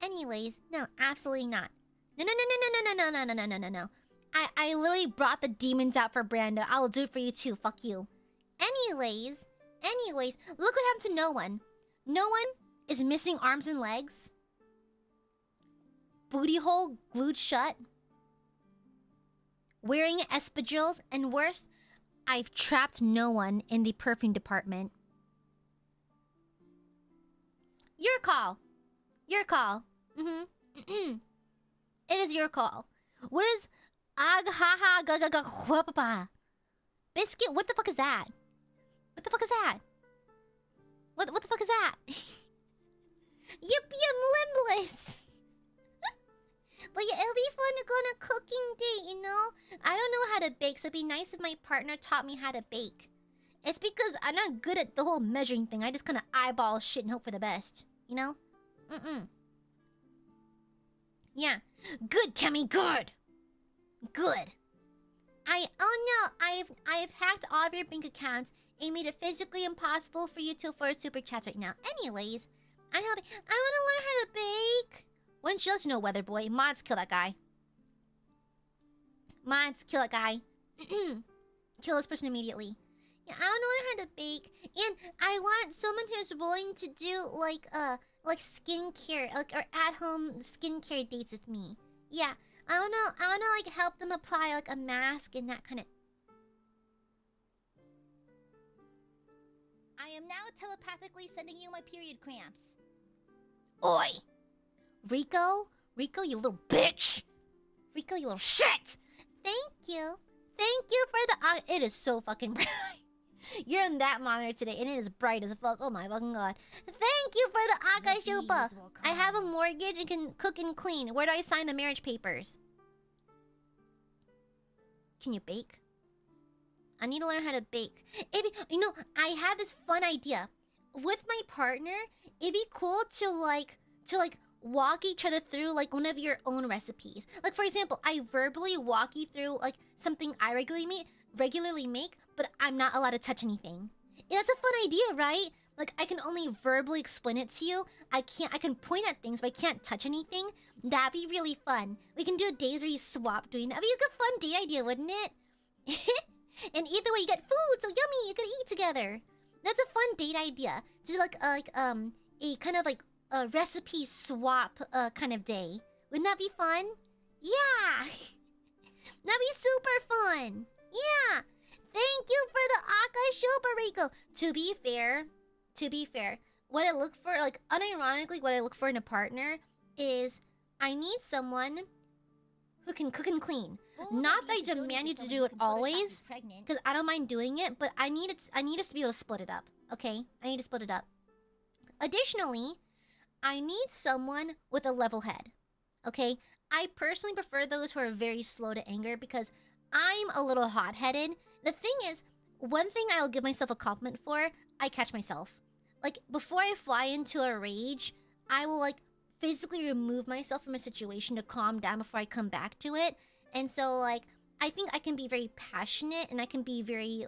Anyways, no, absolutely not. No. I literally brought the demons out for Brando. I will do it for you too. Fuck you. Anyways, look what happened to no one. No one is missing arms and legs. Booty hole glued shut. Wearing espadrilles, and worse, I've trapped no one in the perfume department. Your call. It is your call. What is Biscuit? What the fuck is that? What the fuck is that? Yippee, I'm limbless. But yeah, it'll be fun to go on a cooking date, you know? I don't know how to bake, so it'd be nice if my partner taught me how to bake. It's because I'm not good at the whole measuring thing. I just kind of eyeball shit and hope for the best, you know? Yeah. Good, Kemi, good. Good. Oh no, I've hacked all of your bank accounts and made it physically impossible for you to afford super chats right now. Anyways, I'm helping. I want to learn how to bake. When she lets you know, weather boy. Mods, kill that guy. Mods, kill that guy. Kill this person immediately. Yeah, I want to learn how to bake, and I want someone who's willing to do like skincare, like or at-home skincare dates with me. Yeah, I wanna like help them apply like a mask and that kind of. I am now telepathically sending you my period cramps. Oi! Rico, you little bitch! Rico, you little shit! Thank you for the. It is so fucking bright. You're on that monitor today, and it is bright as fuck. Oh my fucking god! Thank you for the Akashupa. I have a mortgage and can cook and clean. Where do I sign the marriage papers? Can you bake? I need to learn how to bake. You know, I had this fun idea. With my partner, it'd be cool to walk each other through like one of your own recipes. Like for example, I verbally walk you through like something I regularly make, but I'm not allowed to touch anything. Yeah, that's a fun idea, right? Like I can only verbally explain it to you. I can point at things, but I can't touch anything. That'd be really fun. We can do days where you swap doing that. That'd be a good fun day idea, wouldn't it? And either way, you get food, so yummy. You can eat together. That's a fun date idea. To do like a kind of like a recipe swap kind of day. Wouldn't that be fun? Yeah. That'd be super fun. Yeah. Thank you for the Akashopa, Rico. To be fair, what I look for, like unironically, what I look for in a partner is I need someone who can cook and clean. Not that I demand you to do it always, because I don't mind doing it, but I need us to be able to split it up. Okay, I need to split it up. Additionally, I need someone with a level head. Okay, I personally prefer those who are very slow to anger because I'm a little hot-headed. The thing is, one thing I'll give myself a compliment for, I catch myself. Like before I fly into a rage, I will like physically remove myself from a situation to calm down before I come back to it. And so like I think I can be very passionate and I can be very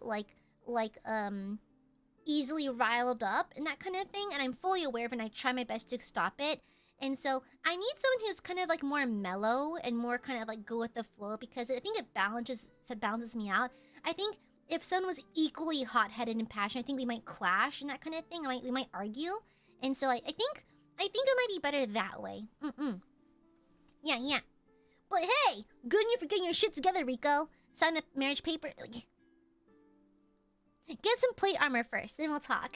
easily riled up and that kind of thing, and I'm fully aware of it and I try my best to stop it. And so I need someone who's kind of like more mellow and more kind of like go with the flow, because I think it balances me out. I think if someone was equally hot-headed and passionate, I think we might clash and that kind of thing. We might argue. And so I think it might be better that way. Yeah. But hey, good on you for getting your shit together, Rico. Sign the marriage paper. Get some plate armor first, then we'll talk.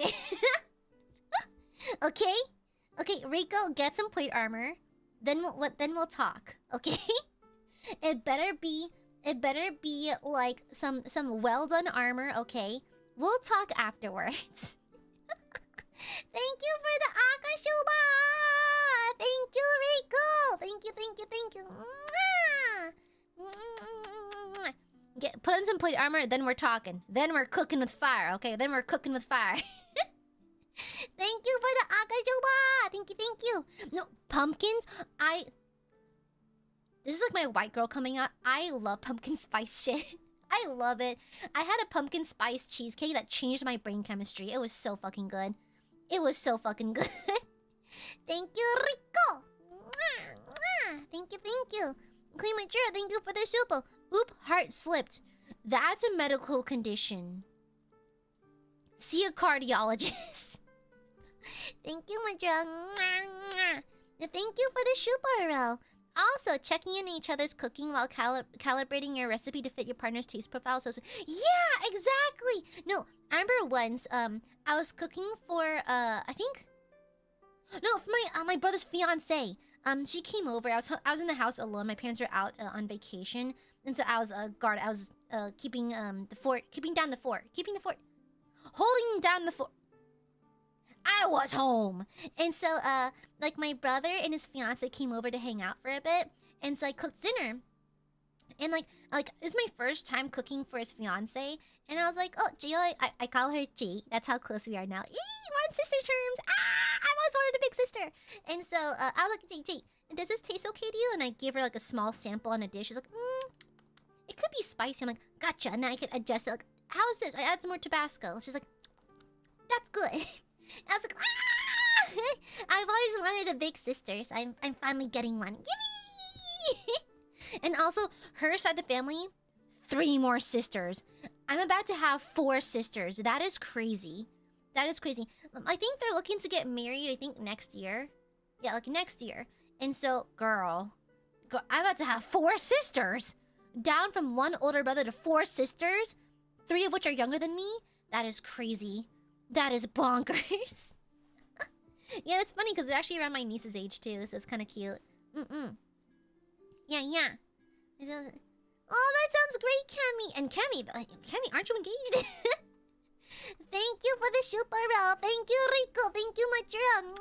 Okay? Okay, Rico, get some plate armor. Then we'll talk. Okay? It better be like some well done armor, okay? We'll talk afterwards. Thank you for the Akashuba! Thank you, Rico! Thank you. Mwah! Put on some plate armor, then we're talking. Then we're cooking with fire, okay? Then we're cooking with fire. Thank you for the Akashuba! Thank you. No, pumpkins, this is like my white girl coming out. I love pumpkin spice shit. I love it. I had a pumpkin spice cheesecake that changed my brain chemistry. It was so fucking good. Thank you, Rico. Thank you. Queen Mature, thank you for the super. Oop, heart slipped. That's a medical condition. See a cardiologist. Thank you, Mature. Thank you for the super. Also, checking in each other's cooking while calibrating your recipe to fit your partner's taste profile. So yeah, exactly. No, I remember once I was cooking for for my brother's fiance. She came over. I was in the house alone. My parents were out on vacation, and so I was guard. I was keeping the fort, holding down the fort. I was home. And so, like, my brother and his fiance came over to hang out for a bit. And so I cooked dinner. And, like it's my first time cooking for his fiance. And I was like, oh, Gio, I call her G. That's how close we are now. We're on sister terms. I've always wanted a big sister. And so, I was like, G, does this taste okay to you? And I gave her, like, a small sample on a dish. She's like, it could be spicy. I'm like, gotcha. And then I could adjust it. Like, how's this? I add some more Tabasco. She's like, that's good. I was like, I've always wanted a big sister, so I'm finally getting one. Gimme! And also, her side of the family, 3 more sisters. I'm about to have 4 sisters. That is crazy. That is crazy. I think they're looking to get married, I think, next year. Yeah, like, next year. And so, girl, I'm about to have 4 sisters. Down from 1 older brother to 4 sisters, 3 of which are younger than me. That is crazy. That is bonkers. Yeah, it's funny because they're actually around my niece's age too, so it's kind of cute. Yeah. Oh, that sounds great, Cammy. And Cammy, aren't you engaged? Thank you for the super roll. Thank you, Rico. Thank you, Machura.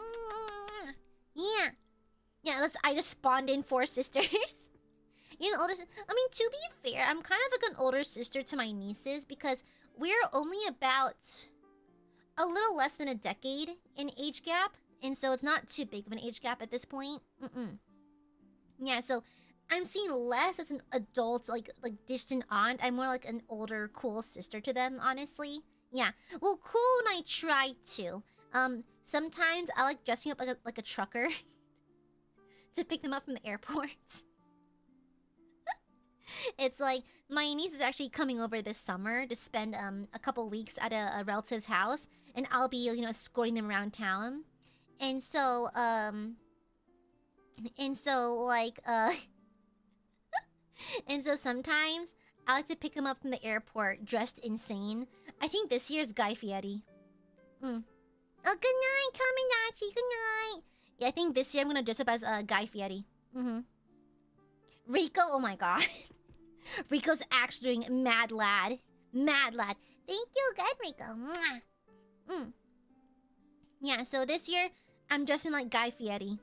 Yeah. I just spawned in 4 sisters. You know, older. I mean, to be fair, I'm kind of like an older sister to my nieces because we're only about a little less than a decade in age gap, and so it's not too big of an age gap at this point. Yeah, so I'm seen less as an adult, like distant aunt. I'm more like an older, cool sister to them, honestly. Yeah, well, cool when I try to. Sometimes I like dressing up like a trucker to pick them up from the airport. It's like my niece is actually coming over this summer to spend a couple weeks at a relative's house, and I'll be, you know, escorting them around town. And so and so sometimes I like to pick them up from the airport dressed insane. I think this year's Guy Fieri. Oh, good night, Kamendachi. Good night. Yeah, I think this year I'm gonna dress up as Guy Fieri. Rico, oh my god. Rico's actually doing mad lad. Mad lad. Thank you, good Rico. Mwah. Yeah, so this year, I'm dressing like Guy Fieri.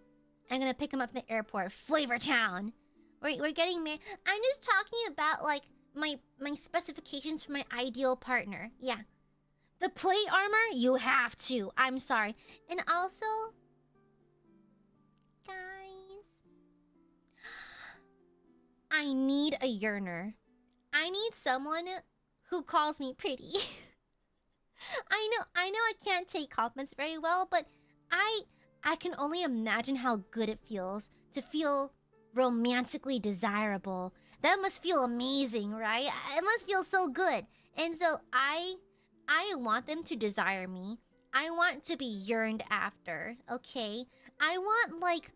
I'm gonna pick him up from the airport. Flavor Town. We're getting married. I'm just talking about, like, my specifications for my ideal partner. Yeah. The plate armor, you have to. I'm sorry. And also... Guys... I need a yearner. I need someone who calls me pretty. I know I can't take compliments very well, but I can only imagine how good it feels to feel romantically desirable. That must feel amazing, right? It must feel so good. And so I want them to desire me. I want to be yearned after, okay? I want, like,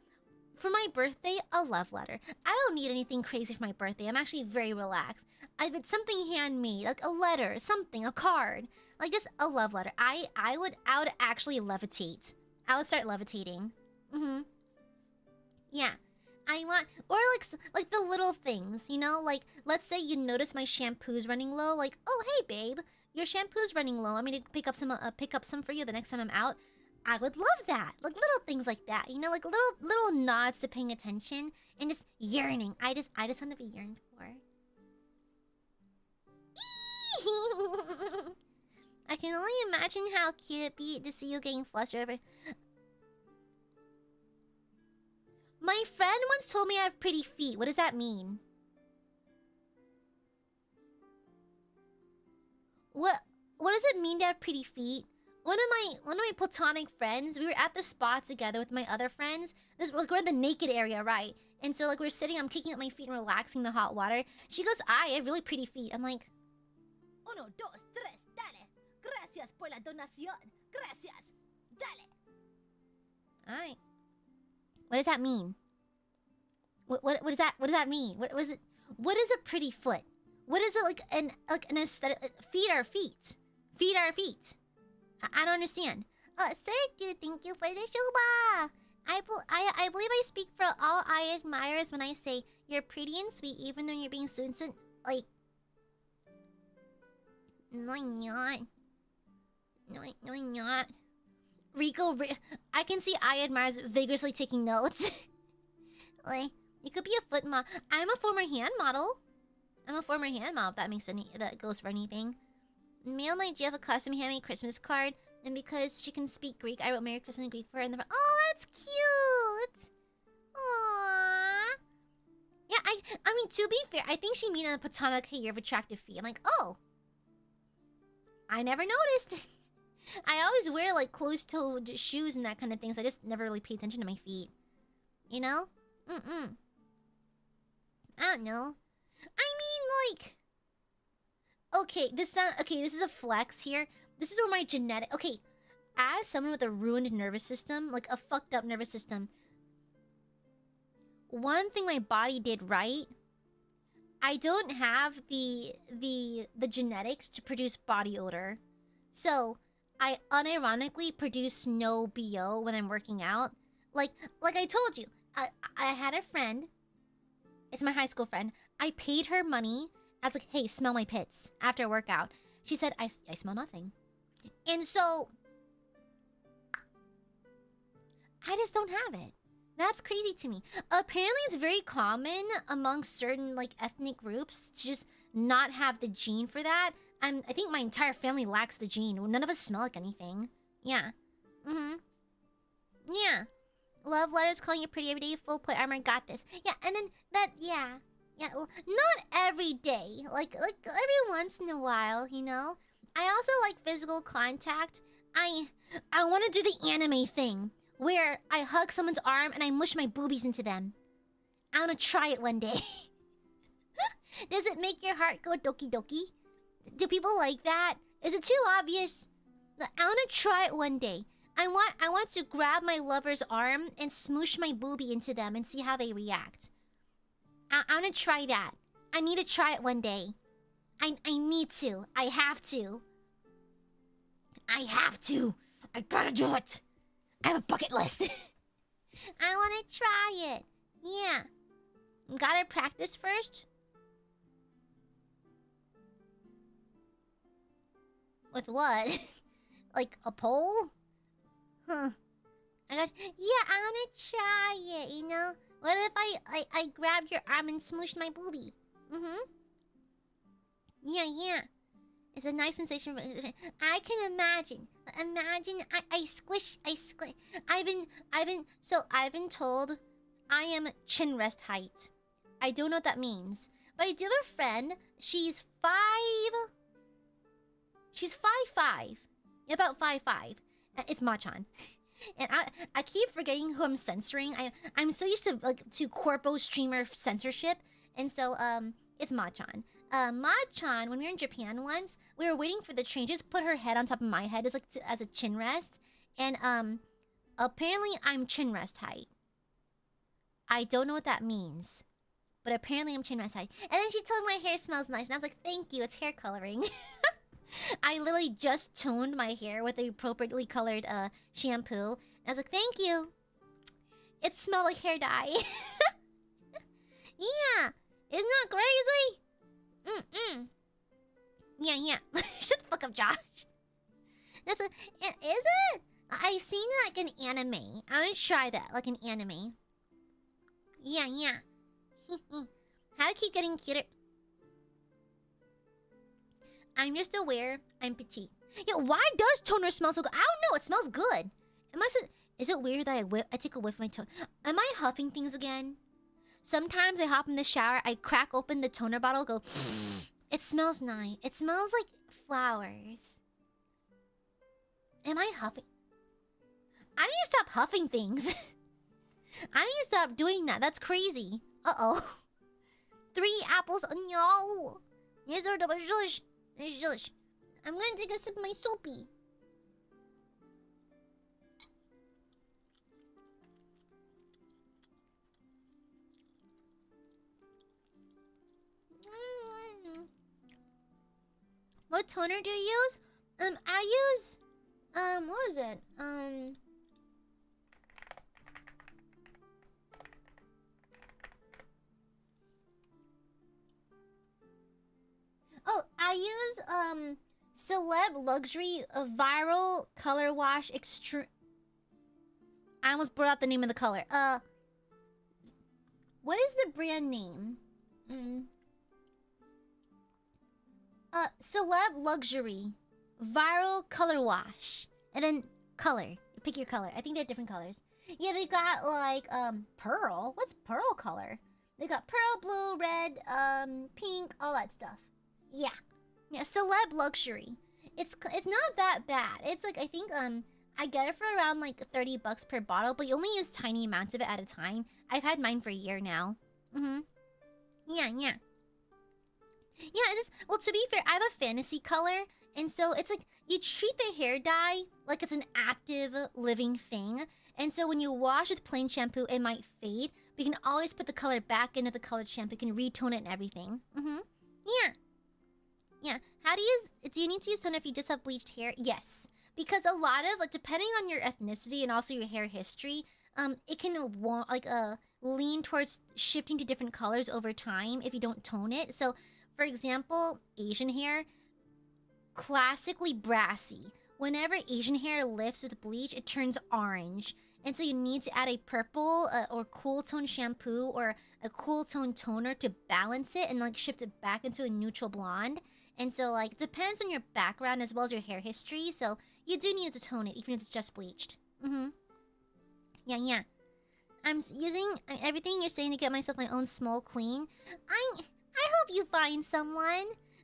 for my birthday, a love letter. I don't need anything crazy for my birthday. I'm actually very relaxed. It's something handmade, like a letter, something, a card. Like, just a love letter. I would actually levitate. I would start levitating. Yeah. I want, or like the little things, you know? Like, let's say you notice my shampoo's running low. Like, oh, hey, babe, your shampoo's running low. I'm gonna pick up some for you the next time I'm out. I would love that. Like, little things like that, you know? Like, little nods to paying attention and just yearning. I just want to be yearned for. I can only imagine how cute it'd be to see you getting flustered over. My friend once told me I have pretty feet. What does that mean? What does it mean to have pretty feet? One of my platonic friends, we were at the spa together with my other friends. We're in the naked area, right? And so, like, we're sitting, I'm kicking up my feet and relaxing the hot water. She goes, I have really pretty feet. I'm like, 1, 2, 3, dale. Gracias por la donación. Gracias. Dale. alright. What does that mean? What does that mean? What is it? What is a pretty foot? What is it like an aesthetic? Feet are feet. Feet are feet. I don't understand. Sir, thank you for the shuba. I believe I speak for all Aiadmirers when I say you're pretty and sweet, even though you're being soon. Like, no, I'm not. No, I'm not. I can see Aiadmirers vigorously taking notes. Like, you could be a foot model. I'm a former hand model. If that goes for anything. Mail my GF a custom handmade Christmas card, and because she can speak Greek, I wrote Merry Christmas in Greek for her. And oh, that's cute. Aww. Yeah, I mean, to be fair, I think she mean a platonic hey, you're of attractive feet. I'm like, oh, I never noticed. I always wear like closed-toed shoes and that kind of thing, so I just never really pay attention to my feet. You know? I don't know. I mean, like, okay, this is a flex here. This is where my genetic. Okay, as someone with a ruined nervous system, like a fucked up nervous system, one thing my body did right, I don't have the genetics to produce body odor, so I unironically produce no BO when I'm working out. Like I told you, I had a friend. It's my high school friend. I paid her money. I was like, hey, smell my pits after a workout. She said, I smell nothing. And so, I just don't have it. That's crazy to me. Apparently, it's very common among certain, like, ethnic groups to just not have the gene for that. I think my entire family lacks the gene. None of us smell like anything. Yeah. Yeah. Love letters calling you pretty every day. Full plate armor. Got this. Yeah, and then that, yeah. Yeah, well, not every day. Like every once in a while, you know? I also like physical contact. I want to do the anime thing, where I hug someone's arm and I mush my boobies into them. I want to try it one day. Does it make your heart go doki doki? Do people like that? Is it too obvious? I want to try it one day. I want to grab my lover's arm and smoosh my boobie into them and see how they react. I want to try that. I need to try it one day. I need to. I have to. I gotta do it. I have a bucket list. I want to try it. Yeah. Gotta practice first. With what? Like a pole? Huh. I wanna try it, you know? What if I grabbed your arm and smooshed my boobie? Yeah. It's a nice sensation. I can imagine. I squish. I've been told I am chin rest height. I don't know what that means. But I do have a friend. She's 5'5". About 5'5". It's Machan. And I keep forgetting who I'm censoring. I'm so used to corpo streamer censorship, and so it's Machan. Machan, when we were in Japan once, we were waiting for the train. Just put her head on top of my head as a chin rest, and apparently I'm chin rest height. I don't know what that means, but apparently I'm chin rest height. And then she told me my hair smells nice, and I was like, "Thank you, it's hair coloring." I literally just toned my hair with a appropriately colored shampoo. And I was like, thank you. It smelled like hair dye. Yeah. Isn't that crazy? Yeah. Shut the fuck up, Josh. Is it? I've seen it like an anime. I want to try that, like an anime. Yeah. How to keep getting cuter. I'm just aware I'm petite. Yeah, why does toner smell so good? I don't know. It smells good. Is it weird that I take a whiff of my toner? Am I huffing things again? Sometimes I hop in the shower, I crack open the toner bottle, go. It smells nice. It smells like flowers. Am I huffing? I need to stop huffing things. I need to stop doing that. That's crazy. Uh-oh. 3 apples. No. Yes, sir. I'm gonna take a sip of my soapy. What toner do you use? I use what is it? Oh, I use Celeb Luxury Viral Color Wash I almost brought out the name of the color. What is the brand name? Celeb Luxury Viral Color Wash. And then color. Pick your color. I think they have different colors. Yeah, they got like pearl. What's pearl color? They got pearl, blue, red, pink, all that stuff. Yeah. Yeah, Celeb Luxury. It's not that bad. It's like I think I get it for around like $30 per bottle, but you only use tiny amounts of it at a time. I've had mine for a year now. Yeah. Yeah, it's just, well, to be fair, I have a fantasy color, and so it's like you treat the hair dye like it's an active, living thing. And so when you wash with plain shampoo, it might fade, but you can always put the color back into the colored shampoo. You can retone it and everything. Yeah. How do you need to use toner if you just have bleached hair? Yes. Because a lot of, like, depending on your ethnicity and also your hair history, it can lean towards shifting to different colors over time if you don't tone it. So, for example, Asian hair, classically brassy. Whenever Asian hair lifts with bleach, it turns orange. And so you need to add a purple or cool tone shampoo or a cool tone toner to balance it and like shift it back into a neutral blonde. And so like it depends on your background as well as your hair history. So you do need to tone it even if it's just bleached. Yeah. I'm using everything you're saying to get myself my own small queen. I hope you find someone. I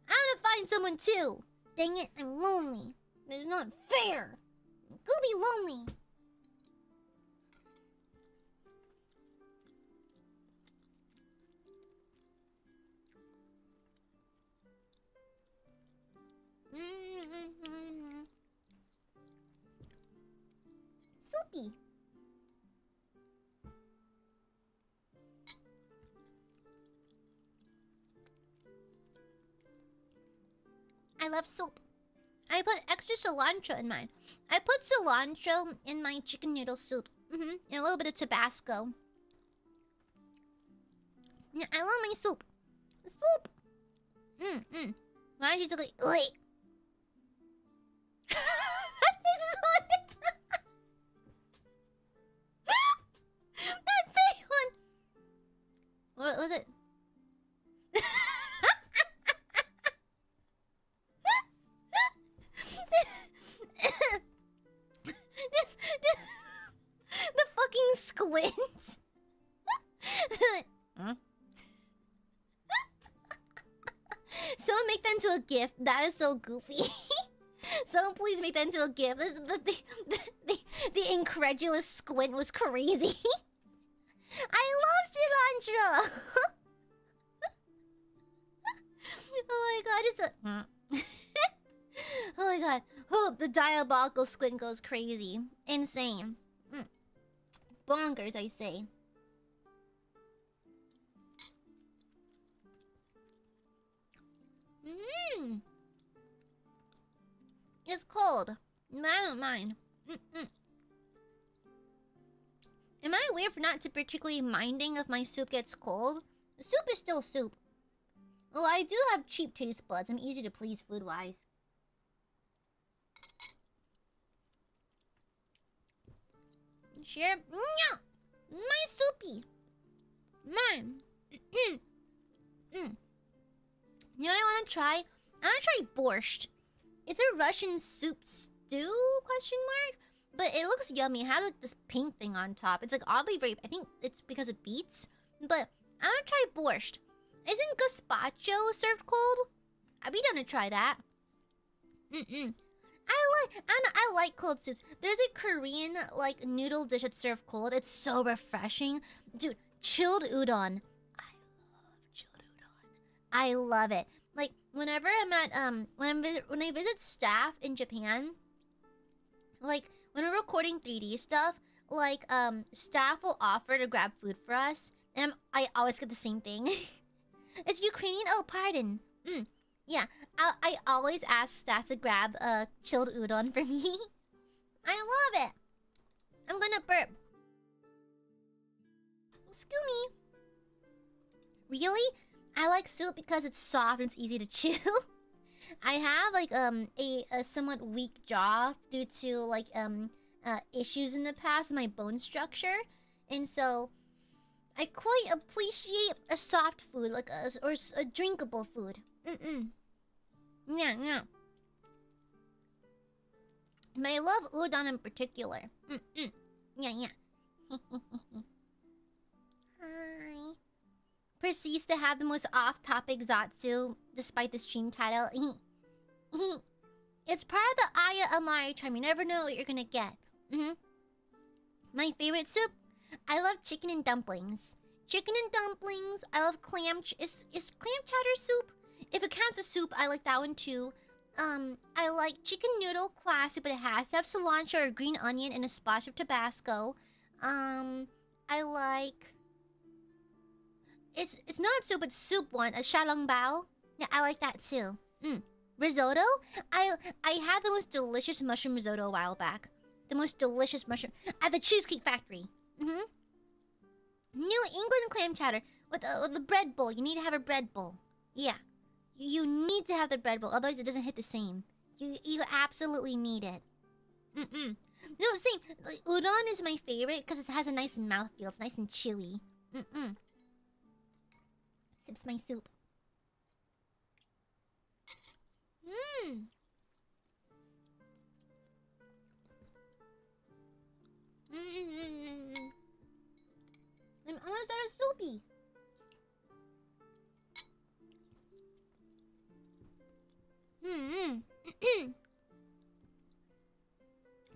want to find someone too. Dang it, I'm lonely. It's not fair. Go be lonely. Soupy. I love soup. I put extra cilantro in mine. I put cilantro in my chicken noodle soup. And a little bit of Tabasco. Yeah, I love my soup. Soup. Why is she like, wait? That face is on. That face one. What was it? The fucking squint. Someone make that into a GIF. That is so goofy. Someone please make that into a GIF. The incredulous squint was crazy. I love cilantro. Oh my god, just oh my god. Oh, the diabolical squint goes crazy. Insane. Bonkers, I say. It's cold. I don't mind. Am I weird for not particularly minding if my soup gets cold? The soup is still soup. Well, I do have cheap taste buds. I'm easy to please food-wise. Share. No! My soupy. Mine. You know what I want to try? I want to try borscht. It's a Russian soup stew, question mark? But it looks yummy. It has like this pink thing on top. It's like oddly very, I think it's because of beets. But I want to try borscht. Isn't gazpacho served cold? I'd be down to try that. I like cold soups. There's a Korean like noodle dish that's served cold. It's so refreshing. Dude, chilled udon. I love chilled udon. I love it. Like whenever I'm at when I visit staff in Japan, like when we're recording 3D stuff, like staff will offer to grab food for us, and I always get the same thing. It's Ukrainian. Oh, pardon. Yeah, I always ask staff to grab chilled udon for me. I love it. I'm gonna burp. Excuse me. Really? I like soup because it's soft and it's easy to chew. I have like a somewhat weak jaw due to like issues in the past with my bone structure, and so I quite appreciate a soft food, like a drinkable food. Yeah. But I love udon in particular. Yeah. Hi. Proceeds to have the most off-topic Zatsu, despite the stream title. It's part of the AiaAmare charm. You never know what you're gonna get. My favorite soup? I love chicken and dumplings. I love clam... Is clam chowder soup? If it counts as soup, I like that one too. I like chicken noodle classic, but it has to have cilantro or green onion and a splash of Tabasco. I like... It's not soup, it's soup one. A xiaolongbao. Yeah, I like that too. Risotto? I had the most delicious mushroom risotto a while back. The most delicious mushroom... At the Cheesecake Factory. New England clam chowder. With the bread bowl. You need to have a bread bowl. Yeah. You need to have the bread bowl. Otherwise, it doesn't hit the same. You absolutely need it. No, see, like, udon is my favorite because it has a nice mouthfeel. It's nice and chewy. Sips my soup. I'm almost out of soupy.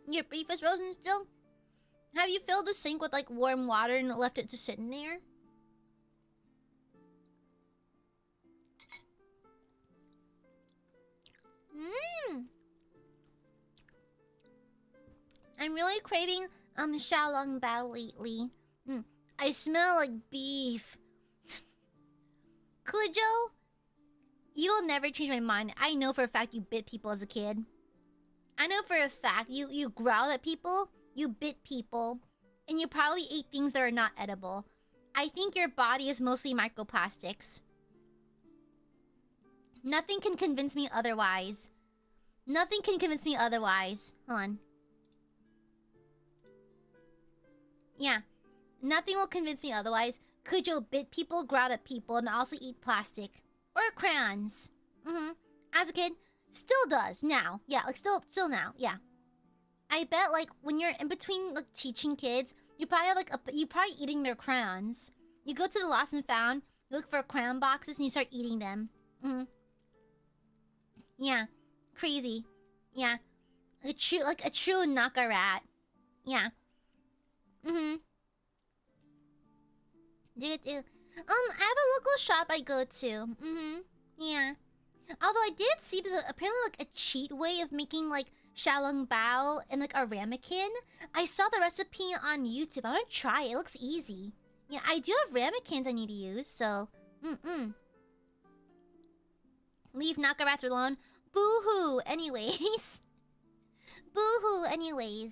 Your beef is frozen still? Have you filled the sink with like warm water and left it just sitting there? I'm really craving xiaolongbao lately. I smell like beef. Kujo, you'll never change my mind. I know for a fact you bit people as a kid. I know for a fact you growled at people, you bit people, and you probably ate things that are not edible. I think your body is mostly microplastics. Nothing can convince me otherwise. Nothing can convince me otherwise. Hold on. Yeah. Nothing will convince me otherwise. Kujo bit people, growled at people, and also eat plastic. Or crayons. As a kid, still does now. Yeah, like still now. Yeah. I bet like when you're in between like teaching kids, you probably have like you probably eating their crayons. You go to the lost and found, you look for crayon boxes, and you start eating them. Yeah. Crazy. Yeah. A true knockarat. Yeah. I have a local shop I go to. Yeah. Although I did see there's apparently like a cheat way of making like xiaolongbao and like a ramekin. I saw the recipe on YouTube. I want to try it. It looks easy. Yeah, I do have ramekins I need to use, so... Leave knockarats alone. Boo-hoo, anyways. Boo-hoo, anyways.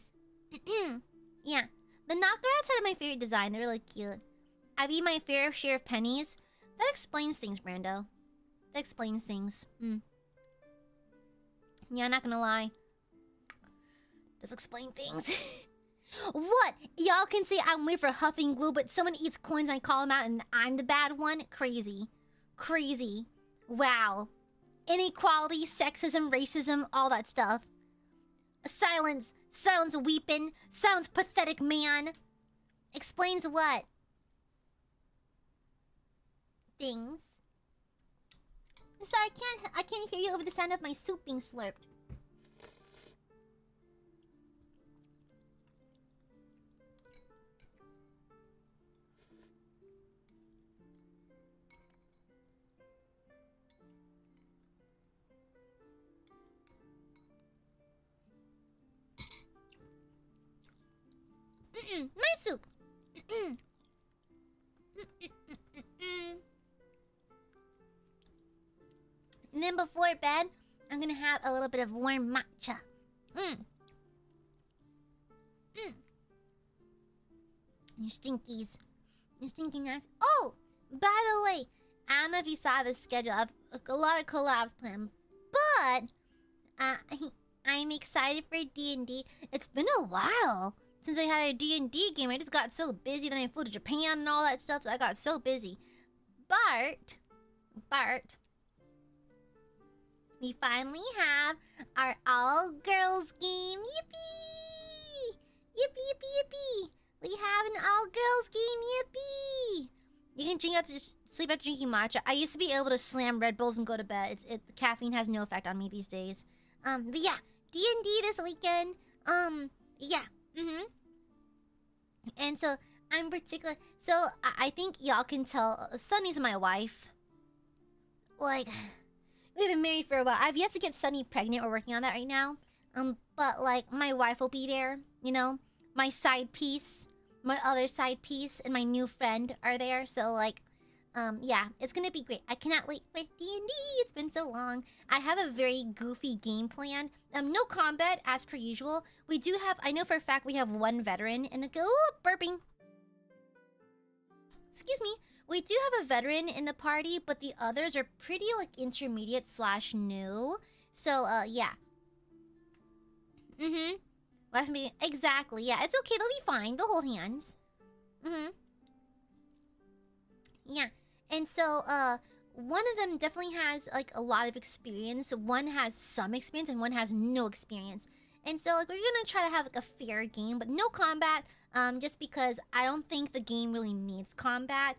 Yeah. The knockarats are my favorite design. They're really cute. I've eaten my fair share of pennies. That explains things, Brando. That explains things. Yeah, I'm not gonna lie. Does explain things. What? Y'all can say I'm weird for huffing glue, but someone eats coins and I call them out and I'm the bad one? Crazy. Crazy. Wow. Inequality, sexism, racism, all that stuff. Silence. Silence weeping. Silence pathetic man. Explains what? Things. Sorry, I can't hear you over the sound of my soup being slurped. My soup. And then before bed, I'm gonna have a little bit of warm matcha. You stinkies. You stinking ass. Oh! By the way, I don't know if you saw the schedule. I have a lot of collabs planned. But, I'm excited for D&D. It's been a while since I had a D&D game. I just got so busy. Then I flew to Japan and all that stuff. So I got so busy. But we finally have our all-girls game. Yippee! Yippee, yippee, yippee! We have an all-girls game. Yippee! You can drink after sleep after drinking matcha. I used to be able to slam Red Bulls and go to bed. The caffeine has no effect on me these days. But yeah, D&D this weekend. Yeah. And so I'm particular. So I think y'all can tell. Sunny's my wife. Like, we've been married for a while. I've yet to get Sunny pregnant. We're working on that right now. But like, my wife will be there. You know, my side piece, my other side piece, and my new friend are there. So like, yeah, it's gonna be great. I cannot wait for D&D. It's been so long. I have a very goofy game plan. No combat as per usual. We do have. I know for a fact we have one veteran in the burping. Excuse me. We do have a veteran in the party, but the others are pretty like intermediate / new. So yeah. Exactly. Yeah, it's okay. They'll be fine. They'll hold hands. Yeah. And so one of them definitely has like a lot of experience. One has some experience and one has no experience. And so like we're gonna try to have like a fair game, but no combat. Just because I don't think the game really needs combat.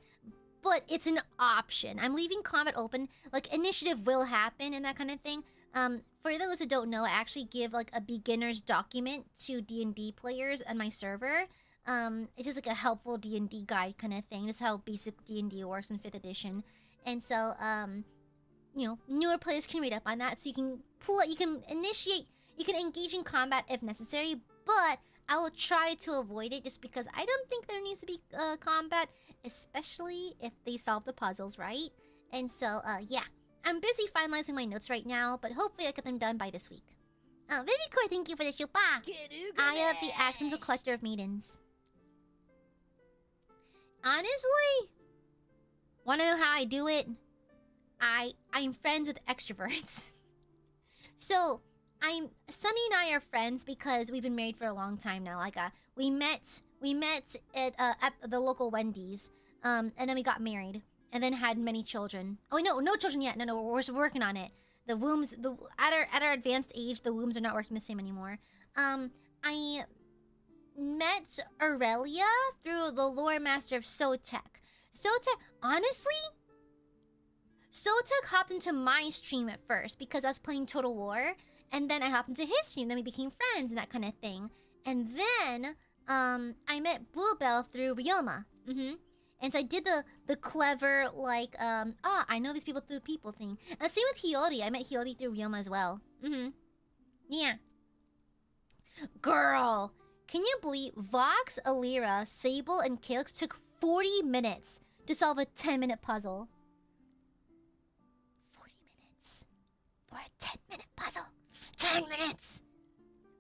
But it's an option. I'm leaving combat open. Like, initiative will happen and that kind of thing. For those who don't know, I actually give, like, a beginner's document to D&D players on my server. It's just, like, a helpful D&D guide kind of thing. Just how basic D&D works in 5th edition. And so, you know, newer players can read up on that. So you can pull it, you can initiate, you can engage in combat if necessary. But I will try to avoid it just because I don't think there needs to be combat. Especially if they solve the puzzles, right? And so, yeah. I'm busy finalizing my notes right now, but hopefully I'll get them done by this week. Oh, very cool. Thank you for the chupa. Aya, the accidental collector of maidens. Honestly, want to know how I do it? I'm friends with extroverts. So, Sunny and I are friends because we've been married for a long time now. Like, we met at the local Wendy's, and then we got married, and then had many children. Oh no children yet. No, we're working on it. The wombs, at our advanced age, the wombs are not working the same anymore. I met Aurelia through the lore master of Sotek. Honestly, Sotek hopped into my stream at first because I was playing Total War, and then I hopped into his stream. Then we became friends and that kind of thing. And then I met Bluebell through Ryoma. And so I did the clever, like, I know these people through people thing. And same with Hiyori. I met Hiyori through Ryoma as well. Yeah. Girl, can you believe Vox, Alira, Sable, and Calyx took 40 minutes to solve a 10-minute puzzle? 40 minutes for a 10-minute puzzle. 10 minutes!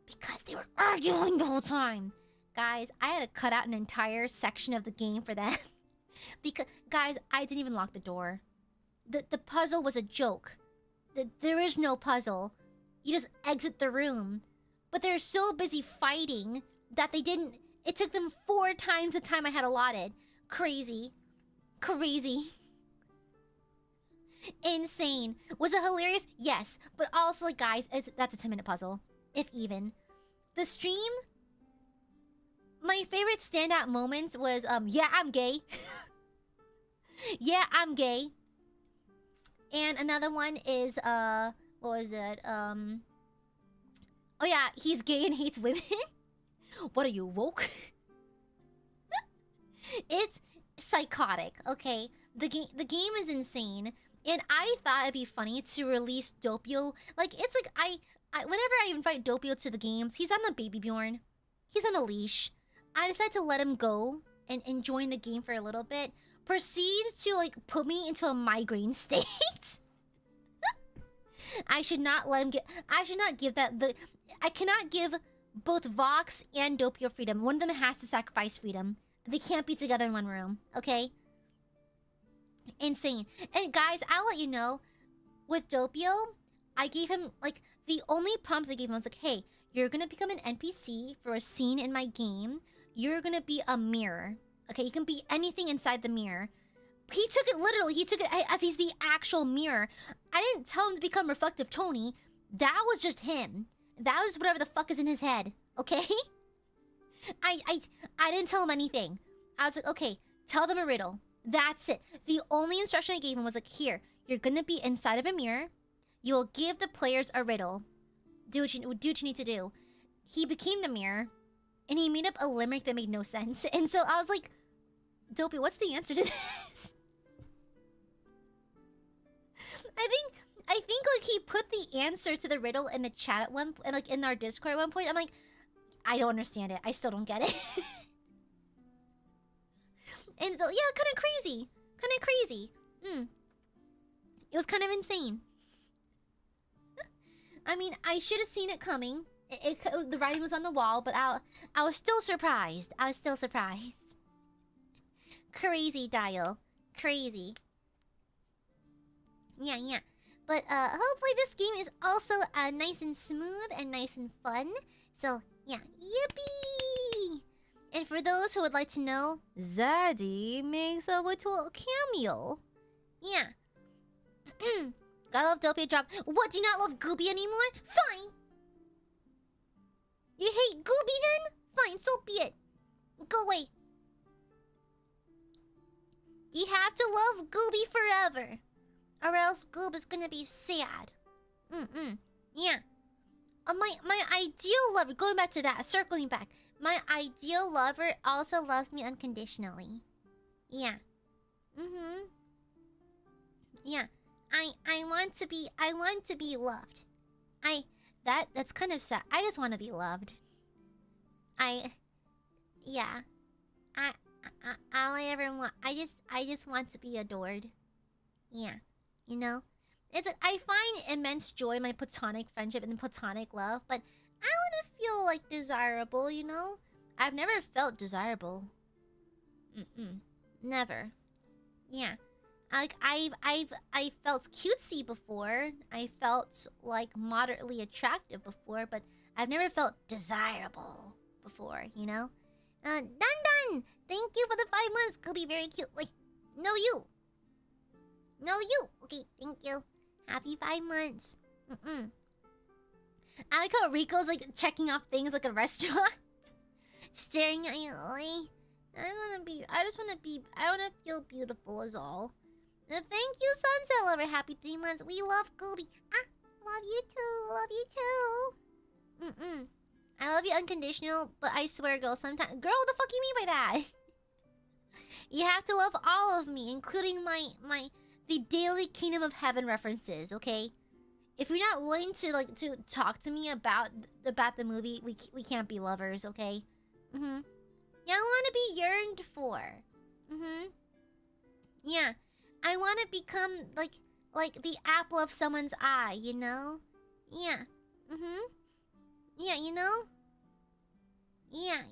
Because they were arguing the whole time. Guys, I had to cut out an entire section of the game for them. Because, guys, I didn't even lock the door. The puzzle was a joke. There is no puzzle. You just exit the room. But they're so busy fighting that they didn't... It took them 4 times the time I had allotted. Crazy. Insane. Was it hilarious? Yes. But also, like, guys, that's a 10-minute puzzle. If even. The stream... My favorite standout moments was, yeah, I'm gay. Yeah, I'm gay. And another one is, what was it? Oh yeah, he's gay and hates women. What are you, woke? It's psychotic, okay? The game is insane. And I thought it'd be funny to release Doppio. Like, it's like, whenever I invite Doppio to the games, he's on a baby Bjorn. He's on a leash. I decided to let him go and join the game for a little bit. Proceeds to, like, put me into a migraine state. I should not let him get... I should not give that... I cannot give both Vox and Doppio freedom. One of them has to sacrifice freedom. They can't be together in one room, okay? Insane. And guys, I'll let you know, with Doppio, I gave him, like, The only prompts I gave him was like, hey, you're gonna become an NPC for a scene in my game. You're gonna be a mirror. Okay, you can be anything inside the mirror. He took it literally. He took it as he's the actual mirror. I didn't tell him to become Reflective Tony. That was just him. That was whatever the fuck is in his head. Okay? I didn't tell him anything. I was like, okay, tell them a riddle. That's it. The only instruction I gave him was like, here, you're gonna be inside of a mirror. You will give the players a riddle. Do what you need to do. He became the mirror, and he made up a limerick that made no sense. And so I was like, Dopey, what's the answer to this? I think like he put the answer to the riddle in the chat at one, and like in our Discord at one point. I'm like, I don't understand it. I still don't get it. And so yeah, kind of crazy. It was kind of insane. I mean, I should have seen it coming. The writing was on the wall, but I was still surprised. Crazy, Dial. Crazy. Yeah. But hopefully this game is also nice and smooth and nice and fun. So yeah, yippee! And for those who would like to know, Zaddy makes a little cameo. Yeah. Gotta love Dopey drop. What, do you not love Gooby anymore? Fine! You hate Gooby then? Fine, so be it. Go away. You have to love Gooby forever. Or else Goob is gonna be sad. Yeah. My ideal lover, going back to that, circling back. My ideal lover also loves me unconditionally. Yeah. Yeah. I want to be loved. That's kind of sad. I just want to be loved. Yeah. All I ever want, I just want to be adored. Yeah. You know? I find immense joy in my platonic friendship and platonic love, but I want to feel like desirable, you know? I've never felt desirable. Never. Yeah. Like I felt cutesy before. I felt like moderately attractive before, but I've never felt desirable before, you know? Dun! Thank you for the 5 months. Could be very cute. Like, no you. Okay, thank you. Happy 5 months. I like how Rico's like checking off things like a restaurant. Staring at you. I wanna feel beautiful is all. Thank you, Sunset Lover. Happy 3 months. We love Gooby. Love you too. I love you unconditional, but I swear, girl, sometimes... Girl, what the fuck you mean by that? You have to love all of me, including the daily Kingdom of Heaven references, okay? If you're not willing to talk to me about the movie, we can't be lovers, okay? Yeah, I want to be yearned for. Yeah, I want to become like the apple of someone's eye, you know? Yeah. Yeah, you know? Yeah.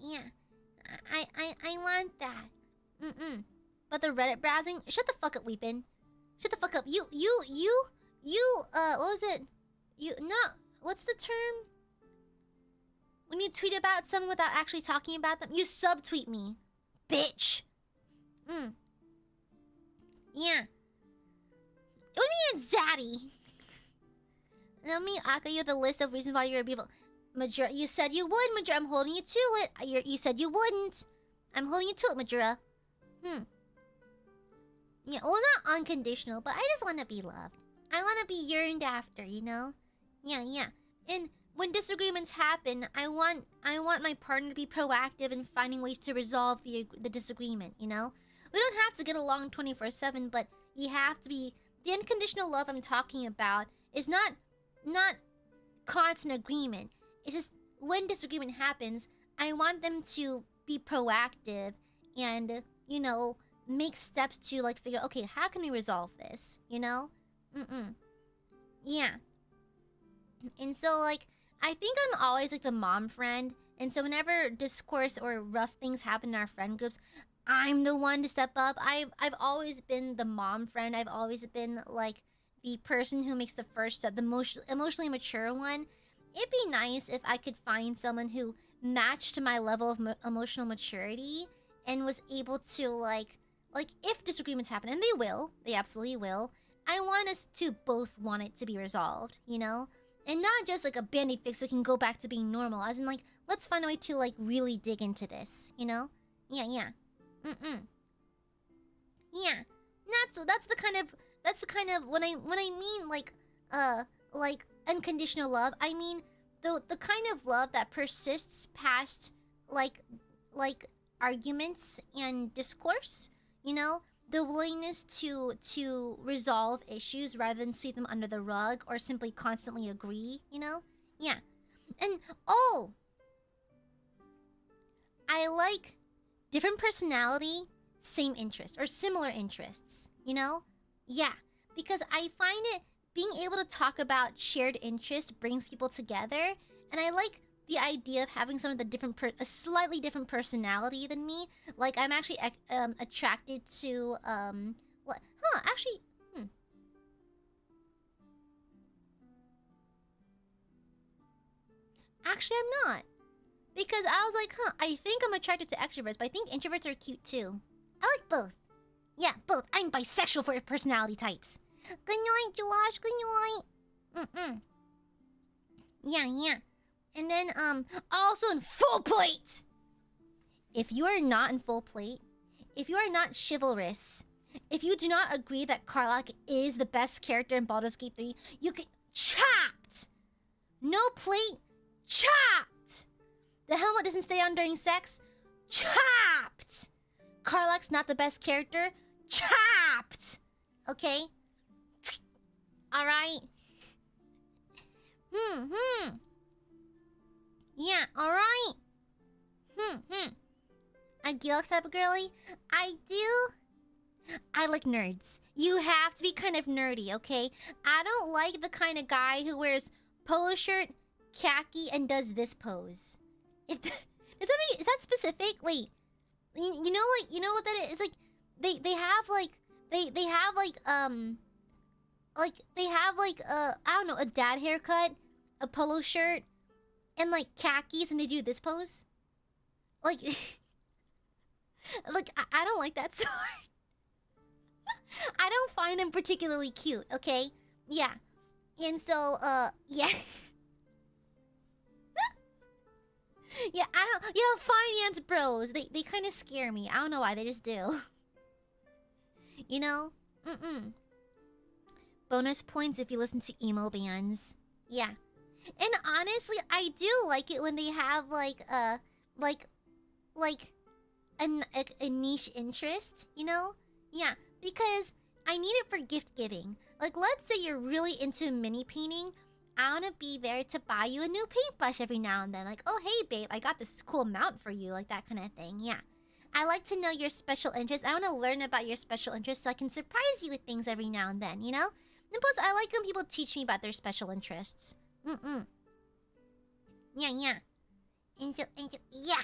I want that. But the Reddit browsing, shut the fuck up, Weepin. Shut the fuck up. You, what was it? What's the term? When you tweet about someone without actually talking about them? You subtweet me. Bitch. Yeah. What do you mean it's zaddy? Tell me, Aka, you have the list of reasons why you're beautiful. Majora, you said you would, Majora. I'm holding you to it. You said you wouldn't. I'm holding you to it, Majora. Yeah, well, not unconditional, but I just want to be loved. I want to be yearned after, you know? Yeah. And when disagreements happen, I want my partner to be proactive in finding ways to resolve the disagreement, you know? We don't have to get along 24/7, but you have to be... The unconditional love I'm talking about is not constant agreement. It's just when disagreement happens, I want them to be proactive and, you know, make steps to like figure, okay, how can we resolve this? You know? Yeah. And so like, I think I'm always like the mom friend. And so whenever discourse or rough things happen in our friend groups, I'm the one to step up. I've always been the mom friend. I've always been like the person who makes the first step, the most emotionally mature one. It'd be nice if I could find someone who matched my level of emotional maturity and was able to like if disagreements happen, and they absolutely will. I want us to both want it to be resolved, you know, and not just like a band-aid fix so we can go back to being normal. As in, like, let's find a way to like really dig into this, you know? Yeah. Yeah. That's the kind of when I mean like unconditional love, I mean the kind of love that persists past like arguments and discourse, you know? The willingness to resolve issues rather than sweep them under the rug or simply constantly agree, you know? Yeah. And oh, I like different personality, same interest or similar interests, you know? Yeah, because I find it being able to talk about shared interests brings people together, and I like the idea of having some of the a slightly different personality than me. Like, I'm actually attracted to what? Huh? Actually, Actually, I'm not, because I was like, huh? I think I'm attracted to extroverts, but I think introverts are cute too. I like both. Yeah, both. I'm bisexual for personality types. Good night, Josh. Good night. Yeah. And then, also in full plate! If you are not in full plate, if you are not chivalrous, if you do not agree that Karlach is the best character in Baldur's Gate 3, you get chopped! No plate, chopped! The helmet doesn't stay on during sex, chopped! Karlach's not the best character, chopped! Okay? Alright? Yeah, alright. A geek type of girly? I do. I like nerds. You have to be kind of nerdy, okay? I don't like the kind of guy who wears polo shirt, khaki, and does this pose. Is that specific? Wait. You know what that is? It's like they have I don't know, a dad haircut, a polo shirt, and like khakis, and they do this pose. Like I don't like that sort. I don't find them particularly cute, okay? Yeah. And so yeah. Yeah, finance bros. They kind of scare me. I don't know why, they just do. You know? Bonus points if you listen to emo bands. Yeah. And honestly, I do like it when they have like a niche interest, you know? Yeah, because I need it for gift giving. Like, let's say you're really into mini painting. I want to be there to buy you a new paintbrush every now and then. Like, oh, hey, babe, I got this cool mount for you. Like, that kind of thing. Yeah. I like to know your special interests. I want to learn about your special interests so I can surprise you with things every now and then, you know? And plus, I like when people teach me about their special interests. Yeah. And so, yeah.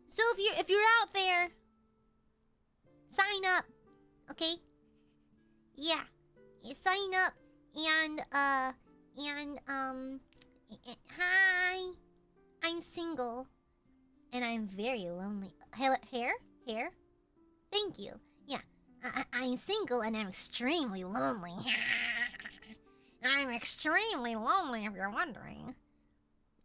So if you're out there, sign up, okay? Yeah. You sign up and hi. I'm single and I'm very lonely. Hair? Thank you. Yeah. I'm single and I'm extremely lonely. I'm extremely lonely if you're wondering.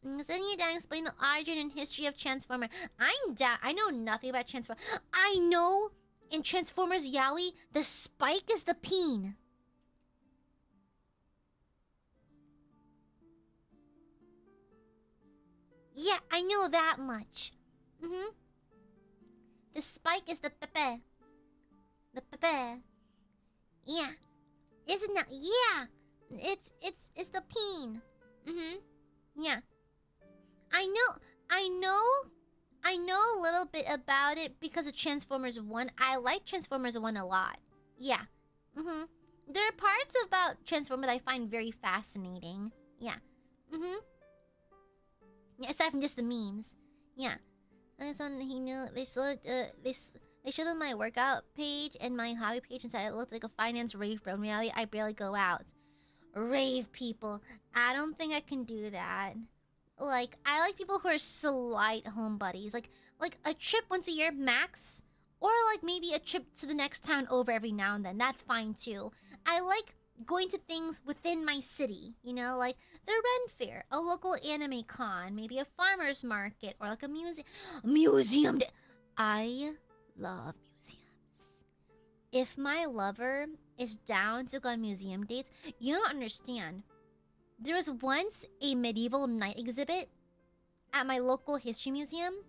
Send you down explain the origin and history of Transformer. I know nothing about Transformer. I know in Transformers Yaoi, the spike is the peen. Yeah, I know that much. The spike is the pepe. The pepe. Yeah. Isn't that? Yeah. It's the peen. Yeah. I know a little bit about it because of Transformers 1. I like Transformers 1 a lot. Yeah. There are parts about Transformers that I find very fascinating. Yeah. Yeah, aside from just the memes. Yeah. That's when he knew they They showed them my workout page and my hobby page and said it looked like a finance rave, bro. In reality, I barely go out. Rave people. I don't think I can do that. Like, I like people who are slight home buddies. Like a trip once a year max. Or like maybe a trip to the next town over every now and then. That's fine too. I like going to things within my city. You know, like the Ren Fair, a local anime con, maybe a farmer's market, or like a museum. I love museums. If my lover is down to go on museum dates, you don't understand. There was once a medieval night exhibit at my local history museum.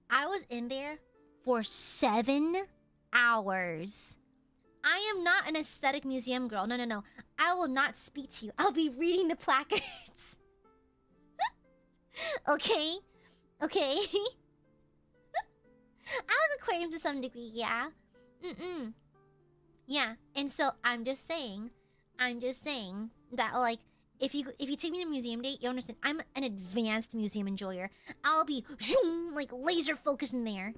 I was in there for 7 hours. I am not an aesthetic museum girl. No. I will not speak to you. I'll be reading the placards. Okay? I like aquariums to some degree, yeah. Yeah, and so I'm just saying that, like, if you take me to a museum date, you understand, I'm an advanced museum enjoyer. I'll be, like, laser focused in there.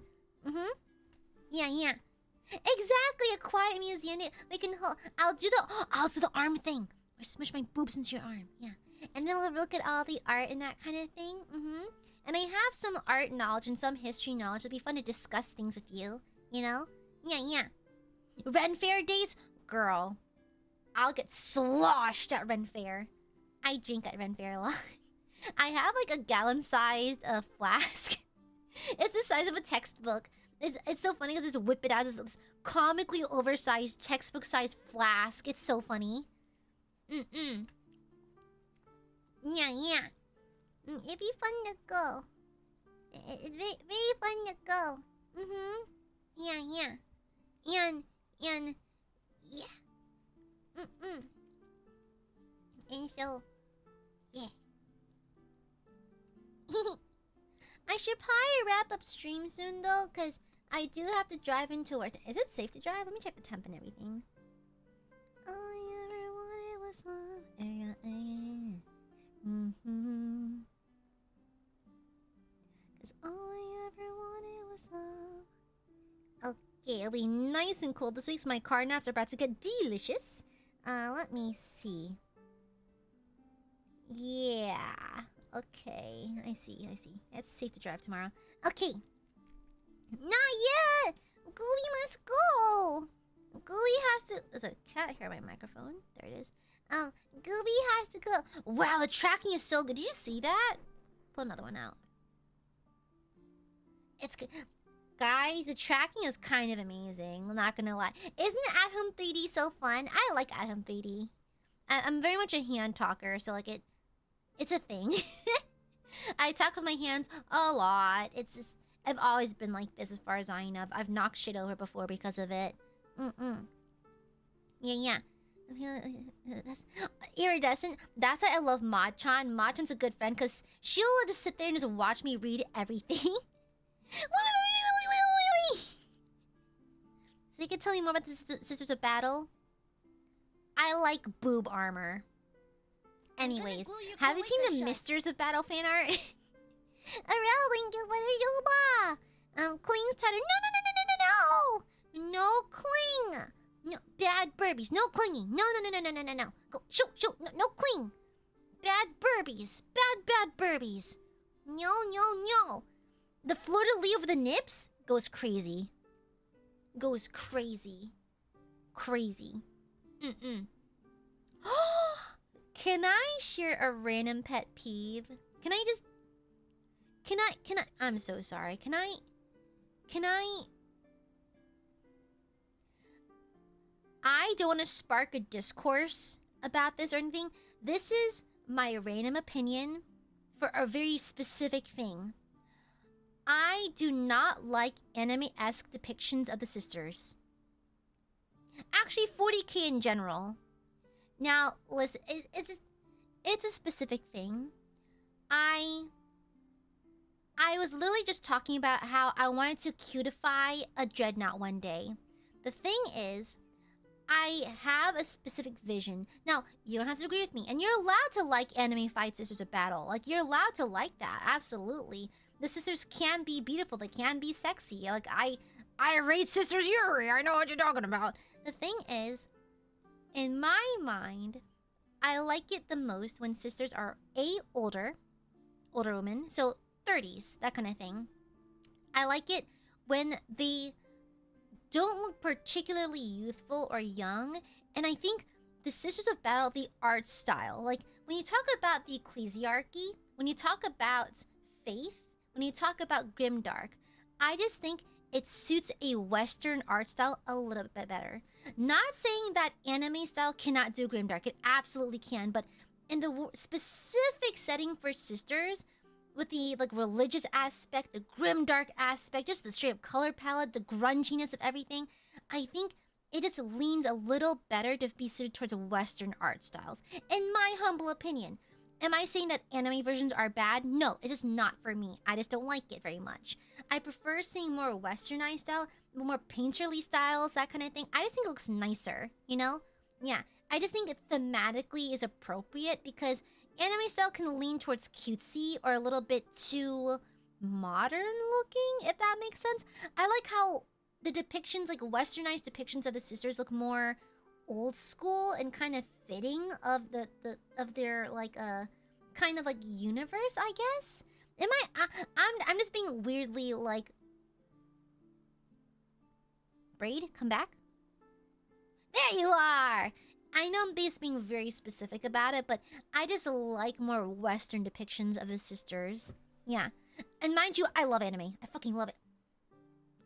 Yeah. Exactly, a quiet museum date. We can, I'll do the arm thing. I smush my boobs into your arm, yeah. And then we'll look at all the art and that kind of thing, And I have some art knowledge and some history knowledge. It'll be fun to discuss things with you, you know? Yeah. Ren Fair dates? Girl, I'll get sloshed at Ren Fair. I drink at Ren Fair a lot. I have like a gallon-sized flask. It's the size of a textbook. It's so funny because just whip it out as this comically oversized textbook-sized flask. It's so funny. Yeah. It'd be fun to go. It's very fun to go. Yeah. And yeah. And so, yeah. I should probably wrap up stream soon though, cause I do have to drive into work. Is it safe to drive? Let me check the temp and everything. All I ever wanted was love. Cause all I ever wanted was love. Okay, it'll be nice and cold this week, so my car naps are about to get delicious. Let me see. Yeah. Okay, I see. It's safe to drive tomorrow. Okay. Not yet! Gooey must go! Gooey has to... There's a cat here on my microphone. There it is. Gooey has to go. Wow, the tracking is so good. Did you see that? Pull another one out. It's good. Guys, the tracking is kind of amazing. I'm not gonna lie. Isn't At Home 3D so fun? I like At Home 3D. I'm very much a hand talker, so like it's a thing. I talk with my hands a lot. It's just, I've always been like this as far as I know. I've knocked shit over before because of it. Yeah. That's iridescent. That's why I love Machan. Machan's a good friend because she'll just sit there and just watch me read everything. So you can tell me more about the Sisters of Battle? I like boob armor. Anyways, have you seen the Misters of Battle fan art? Kling's tighter. No cling. No bad burbies. No clinging. No. Go shoot. No cling. Bad burbies. Bad burbies. No. The fleur-de-lis over the nips goes crazy. Crazy. Can I share a random pet peeve? Can I? I'm so sorry. Can I? I don't want to spark a discourse about this or anything. This is my random opinion for a very specific thing. I do not like anime-esque depictions of the sisters. Actually, 40k in general. Now, listen, it's a specific thing. I was literally just talking about how I wanted to cutify a dreadnought one day. The thing is, I have a specific vision. Now, you don't have to agree with me, and you're allowed to like anime fight Sisters of Battle. Like, you're allowed to like that, absolutely. The sisters can be beautiful, they can be sexy. Like, I rate Sisters Yuri. I know what you're talking about. The thing is, in my mind, I like it the most when sisters are older women, so 30s, that kind of thing. I like it when they don't look particularly youthful or young, and I think the Sisters of Battle, the art style, like when you talk about the ecclesiarchy, when you talk about faith, when you talk about grimdark, I just think it suits a Western art style a little bit better. Not saying that anime style cannot do grimdark, it absolutely can, but in the specific setting for sisters, with the like religious aspect, the grimdark aspect, just the straight up color palette, the grunginess of everything, I think it just leans a little better to be suited towards Western art styles. In my humble opinion. Am I saying that anime versions are bad? No, it's just not for me. I just don't like it very much. I prefer seeing more westernized style, more painterly styles, that kind of thing. I just think it looks nicer, you know? Yeah, I just think it thematically is appropriate because anime style can lean towards cutesy or a little bit too modern looking, if that makes sense. I like how the depictions, like westernized depictions of the sisters, look more old school and kind of fitting of of their like kind of like universe, I guess. I'm just being weirdly like, Braid, come back. There you are. I know I'm being very specific about it, but I just like more Western depictions of the sisters. Yeah, and mind you, I love anime. I fucking love it.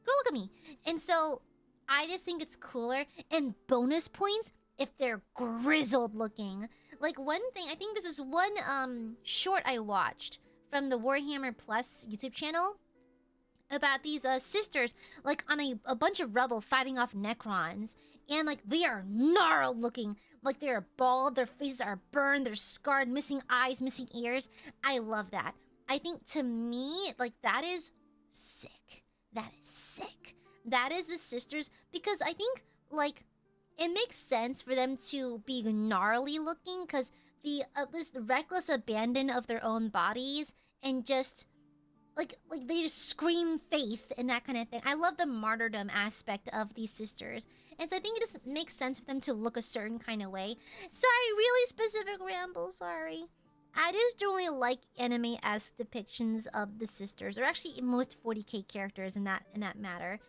Girl, look at me. And so I just think it's cooler. And bonus points if they're grizzled looking. Like one thing, I think this is one short I watched from the Warhammer Plus YouTube channel about these sisters, like on a bunch of rubble fighting off Necrons. And like they are gnarled looking. Like they're bald, their faces are burned, they're scarred, missing eyes, missing ears. I love that. I think to me, like that is sick. That is sick. That is the sisters, because I think like it makes sense for them to be gnarly looking because the this reckless abandon of their own bodies and just like they just scream faith and that kind of thing. I love the martyrdom aspect of these sisters, and so I think it just makes sense for them to look a certain kind of way. Sorry, really specific ramble. Sorry. I just only like anime-esque depictions of the sisters, or actually most 40k characters in that matter.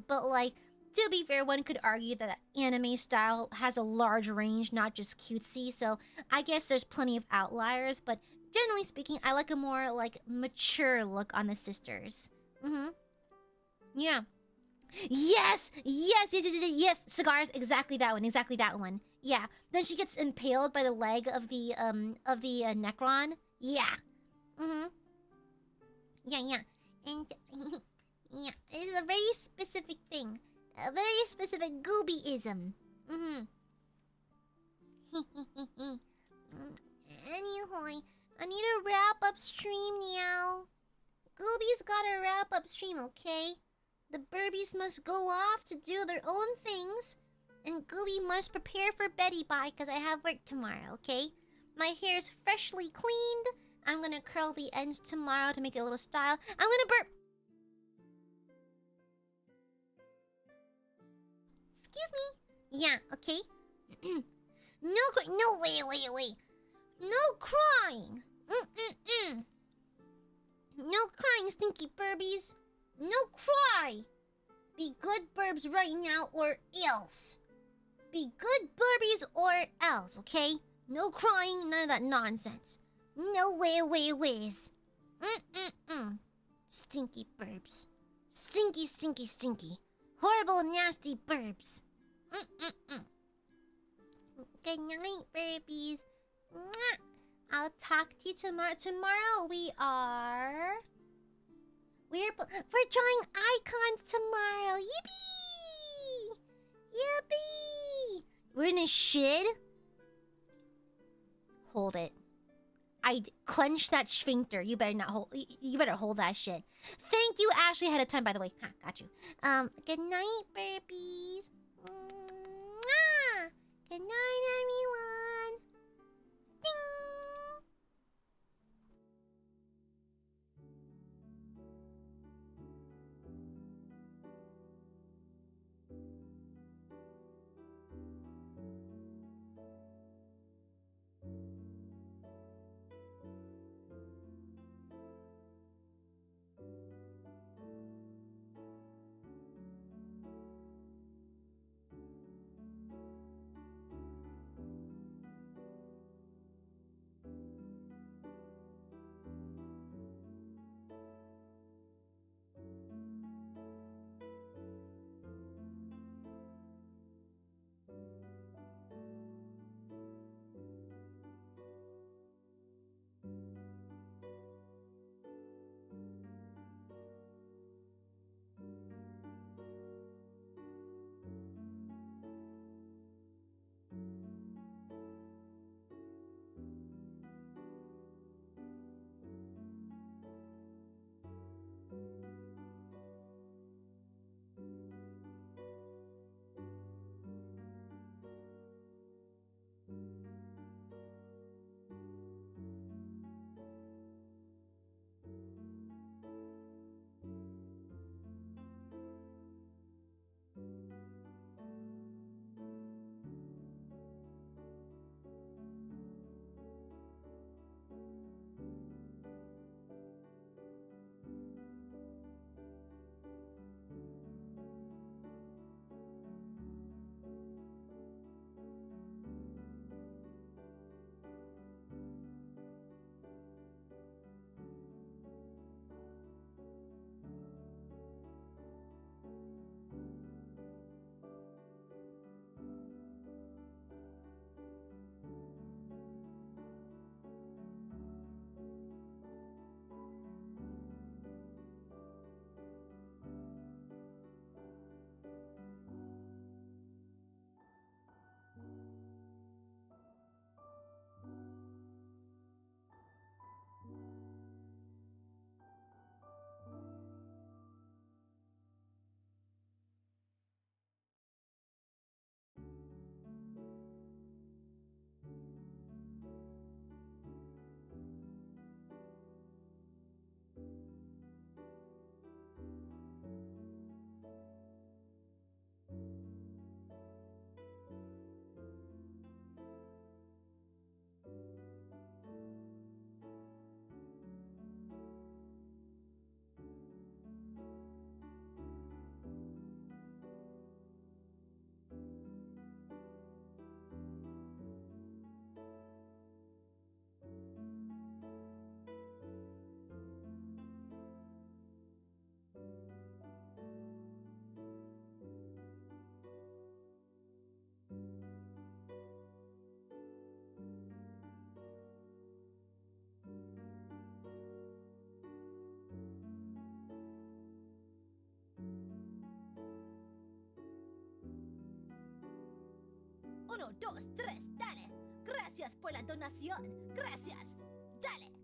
But like, to be fair, one could argue that anime style has a large range, not just cutesy. So I guess there's plenty of outliers, but generally speaking, I like a more like mature look on the sisters. Yeah. Yes, cigars, exactly that one. Yeah. Then she gets impaled by the leg of the Necron. Yeah. Yeah. And yeah, it's a very specific thing. A very specific goobyism. Anyway, I need to wrap up stream now. Gooby's gotta wrap up stream, okay? The Burbies must go off to do their own things. And Gooby must prepare for Betty Bye because I have work tomorrow, okay? My hair is freshly cleaned. I'm gonna curl the ends tomorrow to make it a little style. I'm gonna burp. Excuse me. Yeah, okay. No, wait. No crying. No crying, stinky Burbies. No cry. Be good burbs right now or else. Be good Burbies or else, okay? No crying, none of that nonsense. No ways. Stinky burbs. Stinky. Horrible, nasty burbs. Good night, Burbies. Mwah. I'll talk to you tomorrow. Tomorrow we're drawing icons tomorrow. Yippee! We're in a shid. Hold it. I clench that sphincter. You better not hold. You better hold that shit. Thank you, Ashley, ahead of time. By the way, got you. Good night, Burbies. Mwah! Good night, everyone. Ding. 2, 3, dale. Gracias por la donación. Gracias. Dale.